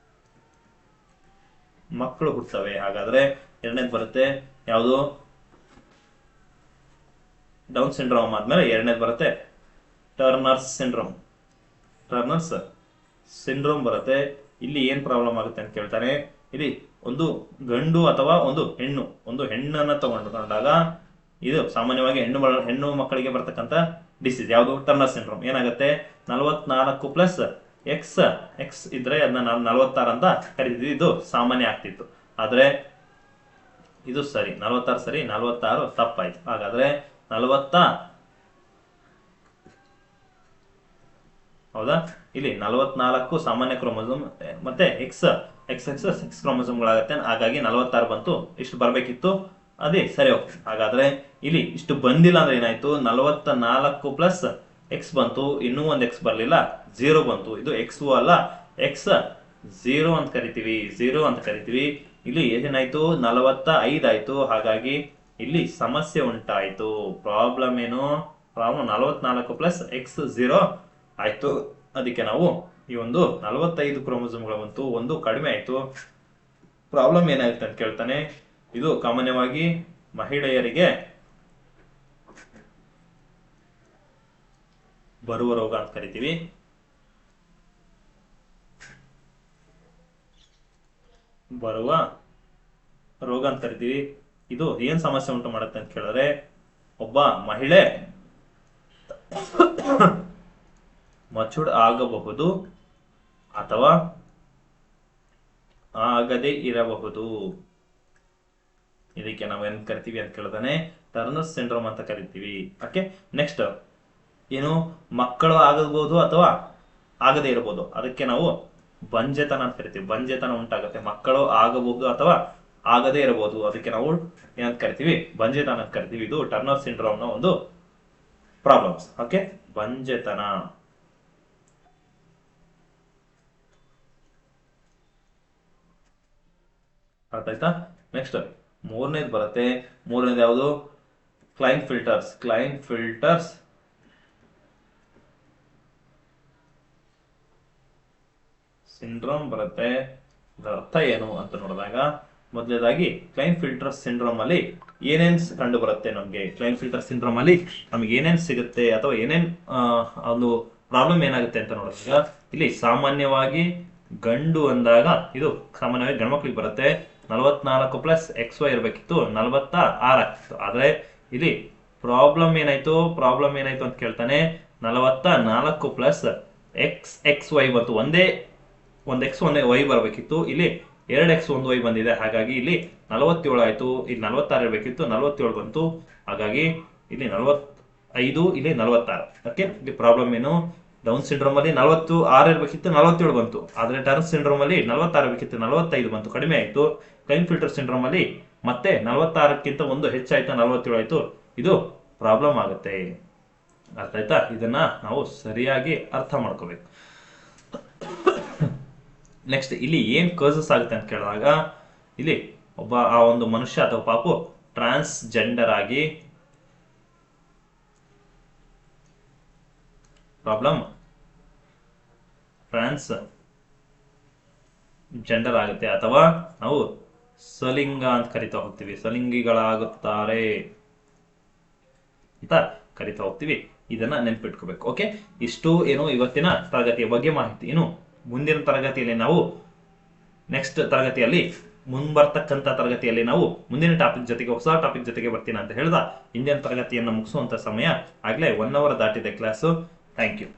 ಮಕ್ಕಳು ಹುಡ್ತವೆ. ಹಾಗಾದ್ರೆ ಎರಡನೇದು ಬರುತ್ತೆ ಯಾವುದು? ಡೌನ್ ಸಿಂಡ್ರೋಮ್ ಆದ್ಮೇಲೆ ಎರಡನೇದು ಬರುತ್ತೆ ಟರ್ನರ್ಸ್ ಸಿಂಡ್ರೋಮ್ ಬರುತ್ತೆ. ಇಲ್ಲಿ ಏನ್ ಪ್ರಾಬ್ಲಮ್ ಆಗುತ್ತೆ ಅಂತ ಕೇಳ್ತಾನೆ. ಇಲ್ಲಿ ಒಂದು ಗಂಡು ಅಥವಾ ಒಂದು ಹೆಣ್ಣನ್ನ ತಗೊಂಡಾಗ ಇದು ಸಾಮಾನ್ಯವಾಗಿ ಹೆಣ್ಣು ಮಕ್ಕಳಿಗೆ ಬರ್ತಕ್ಕಂಥ ಡಿಸೀಸ್ ಯಾವುದು? Turner syndrome. ಏನಾಗುತ್ತೆ? 44 ಪ್ಲಸ್ ಎಕ್ಸ್ ಇದ್ರೆ ಅದನ್ನ ನಾವು 46 ಅಂತ ಕರಿತಿದ್ವಿ. ಇದು ಸಾಮಾನ್ಯ ಆಗ್ತಿತ್ತು. ಆದ್ರೆ ಇದು ಸರಿ, 46 ಸರಿ, 46 ತಪ್ಪಾಯ್ತು. ಹಾಗಾದ್ರೆ 40 ಹೌದಾ? ಇಲ್ಲಿ 44 ಸಾಮಾನ್ಯ ಕ್ರೋಮೋಸೋಮ್ ಮತ್ತೆ ಎಕ್ಸ್ ಕ್ರೋಮೋಸೋಮ್ಗಳಾಗತ್ತೆ. ಹಾಗಾಗಿ 46 ಬಂತು. ಇಷ್ಟು ಬರ್ಬೇಕಿತ್ತು, ಅದೇ ಸರಿ ಹೋಗ್ತದೆ. ಹಾಗಾದ್ರೆ ಇಲ್ಲಿ ಇಷ್ಟು ಬಂದಿಲ್ಲ ಅಂದ್ರೆ ಏನಾಯ್ತು? 44 ಪ್ಲಸ್ ಎಕ್ಸ್ ಬಂತು, ಇನ್ನೂ ಒಂದು ಎಕ್ಸ್ ಬರ್ಲಿಲ್ಲ, 0 ಬಂತು. ಇದು ಎಕ್ಸ್ ಅಲ್ಲ, ಎಕ್ಸ್ 0 ಅಂತ ಕರಿತೀವಿ. ಇಲ್ಲಿ ಏನಾಯ್ತು? 45 ಆಯ್ತು. ಹಾಗಾಗಿ ಇಲ್ಲಿ ಸಮಸ್ಯೆ ಉಂಟಾಯ್ತು. ಪ್ರಾಬ್ಲಮ್ ಏನು? ಪ್ರಾಬ್ಲಮ್ 44 ಪ್ಲಸ್ ಎಕ್ಸ್ 0 ಆಯ್ತು. ಅದಕ್ಕೆ ನಾವು ಈ ಒಂದು 45 ಕ್ರೋಮೋಸೋಮ್ಗಳು ಬಂತು, ಒಂದು ಕಡಿಮೆ ಆಯ್ತು. ಪ್ರಾಬ್ಲಮ್ ಏನಾಗುತ್ತೆ ಅಂತ ಕೇಳ್ತಾನೆ. ಇದು ಸಾಮಾನ್ಯವಾಗಿ ಮಹಿಳೆಯರಿಗೆ ಬರುವ ರೋಗ ಅಂತ ಕರಿತೀವಿ. ಇದು ಏನ್ ಸಮಸ್ಯೆ ಉಂಟು ಮಾಡುತ್ತೆ ಅಂತ ಕೇಳಿದ್ರೆ, ಒಬ್ಬ ಮಹಿಳೆ ಮಚೂರ್ಡ್ ಆಗಬಹುದು ಅಥವಾ ಆಗದೆ ಇರಬಹುದು. ಇದಕ್ಕೆ ನಾವು ಏನ್ ಕರಿತೀವಿ ಅಂತ ಕೇಳ್ತಾನೆ? ಟರ್ನರ್ ಸಿಂಡ್ರೋಮ್ ಅಂತ ಕರಿತೀವಿ. ಓಕೆ, ನೆಕ್ಸ್ಟ್ ಏನು? ಮಕ್ಕಳು ಆಗಬಹುದು ಅಥವಾ ಆಗದೆ ಇರಬಹುದು. ಅದಕ್ಕೆ ನಾವು ಬಂಜೆತನ ಅಂತ ಕರಿತೀವಿ. ಬಂಜೆತನ ಉಂಟಾಗುತ್ತೆ. ಮಕ್ಕಳು ಆಗಬಹುದು ಅಥವಾ ಆಗದೆ ಇರಬಹುದು. ಅದಕ್ಕೆ ನಾವು ಏನಂತ ಕರಿತೀವಿ? ಬಂಜೆತನ ಅಂತ ಕರಿತೀವಿ. ಇದು ಟರ್ನರ್ ಸಿಂಡ್ರೋಮ್ ನ ಒಂದು ಪ್ರಾಬ್ಲಮ್ಸ್. ಓಕೆ, ಬಂಜೆತನ. ಅರ್ಥ ಆಯ್ತಾ? ನೆಕ್ಸ್ಟ್ ಮೂರನೇದು ಬರುತ್ತೆ. ಮೂರನೇದು ಯಾವುದು? ಕ್ಲೈನ್ ಫಿಲ್ಟರ್ಸ್ ಸಿಂಡ್ರೋಮ್ ಬರುತ್ತೆ. ಇದರ ಅರ್ಥ ಏನು ಅಂತ ನೋಡಿದಾಗ, ಮೊದಲನೇದಾಗಿ ಕ್ಲೈನ್ ಫಿಲ್ಟರ್ಸ್ ಸಿಂಡ್ರೋಮ್ ಅಲ್ಲಿ ಏನೇನ್ ಕಂಡು ಬರುತ್ತೆ ನಮ್ಗೆ? ಕ್ಲೈನ್ ಫಿಲ್ಟರ್ ಸಿಂಡ್ರೋಮ್ ಅಲ್ಲಿ ನಮ್ಗೆ ಏನೇನ್ ಸಿಗುತ್ತೆ ಅಥವಾ ಏನೇನ್ ಒಂದು ಪ್ರಾಬ್ಲಮ್ ಏನಾಗುತ್ತೆ ಅಂತ ನೋಡಿದಾಗ, ಇಲ್ಲಿ ಸಾಮಾನ್ಯವಾಗಿ ಗಂಡು ಅಂದಾಗ ಇದು ಸಾಮಾನ್ಯವಾಗಿ ಗಂಡ್ಮಕ್ಳಿಗೆ ಬರುತ್ತೆ. 44 ಪ್ಲಸ್ XY ಇರಬೇಕಿತ್ತು, 46 ಆಗ್ತಿತ್ತು. ಆದ್ರೆ ಇಲ್ಲಿ ಪ್ರಾಬ್ಲಮ್ ಏನಾಯ್ತು ಅಂತ ಕೇಳ್ತಾನೆ. 44 ಪ್ಲಸ್ XY ಬಂತು. ಒಂದು X ಒಂದು Y ಬರಬೇಕಿತ್ತು, ಇಲ್ಲಿ 2X ಒಂದು Y ಬಂದಿದೆ. ಹಾಗಾಗಿ ಇಲ್ಲಿ 47 ಆಯ್ತು. ಇಲ್ಲಿ 46 ಇರಬೇಕಿತ್ತು, 47 ಬಂತು. ಹಾಗಾಗಿ ಇಲ್ಲಿ 45, ಇಲ್ಲಿ 46. ಓಕೆ, ಇಲ್ಲಿ ಪ್ರಾಬ್ಲಮ್ ಏನು? ಡೌನ್ ಸಿಂಡ್ರೋಮ್ ಅಲ್ಲಿ 46 ಇರಬೇಕಿತ್ತು, 47 ಬಂತು. ಆದ್ರೆ ಟರ್ನ್ ಸಿಂಡ್ರೋಮ್ ಅಲ್ಲಿ 46 ಇರಬೇಕಿತ್ತು, 45 ಬಂತು, ಕಡಿಮೆ ಆಯ್ತು. ಕ್ಲೈನ್ ಫಿಲ್ಟರ್ ಸಿಂಡ್ರೋಮ್ ಅಲ್ಲಿ ಮತ್ತೆ 46ಕ್ಕಿಂತ ಒಂದು ಹೆಚ್ಚಾಯ್ತು, 47 ಆಯ್ತು. ಇದು ಪ್ರಾಬ್ಲಮ್ ಆಗುತ್ತೆ. ಅರ್ಥ ಆಯ್ತಾ? ಇದನ್ನ ನಾವು ಸರಿಯಾಗಿ ಅರ್ಥ ಮಾಡ್ಕೋಬೇಕು. ನೆಕ್ಸ್ಟ್ ಇಲ್ಲಿ ಏನ್ ಕಾಸಸ್ ಆಗುತ್ತೆ ಅಂತ ಕೇಳಿದಾಗ, ಇಲ್ಲಿ ಆ ಒಂದು ಮನುಷ್ಯ ಅಥವಾ ಪಾಪು ಟ್ರಾನ್ಸ್ಜೆಂಡರ್ ಆಗಿ ಪ್ರಾಬ್ಲಮ್ ಟ್ರಾನ್ಸ್ ಜೆಂಡರ್ ಆಗುತ್ತೆ, ಅಥವಾ ನಾವು ಸಲಿಂಗ ಅಂತ ಕರಿತಾ ಹೋಗ್ತೀವಿ, ಸಲಿಂಗಿಗಳಾಗುತ್ತಾರೆ ಅಂತ ಕರಿತಾ ಹೋಗ್ತೀವಿ. ಇದನ್ನ ನೆನ್ಪಿಟ್ಕೋಬೇಕು. ಓಕೆ, ಇಷ್ಟು ಏನು ಇವತ್ತಿನ ತರಗತಿಯ ಬಗ್ಗೆ ಮಾಹಿತಿ. ಇನ್ನು ಮುಂದಿನ ತರಗತಿಯಲ್ಲಿ ನಾವು ನೆಕ್ಸ್ಟ್ ತರಗತಿಯಲ್ಲಿ ಮುಂಬರ್ತಕ್ಕಂಥ ತರಗತಿಯಲ್ಲಿ ನಾವು ಮುಂದಿನ ಟಾಪಿಕ್ ಜೊತೆಗೆ ಹೊಸ ಟಾಪಿಕ್ ಜೊತೆಗೆ ಬರ್ತೀನಿ ಅಂತ ಹೇಳ್ದ ಇಂದಿನ ತರಗತಿಯನ್ನು ಮುಗಿಸುವಂತ ಸಮಯ ಆಗ್ಲೇ 1 hour ದಾಟಿದೆ ಕ್ಲಾಸು. Thank you.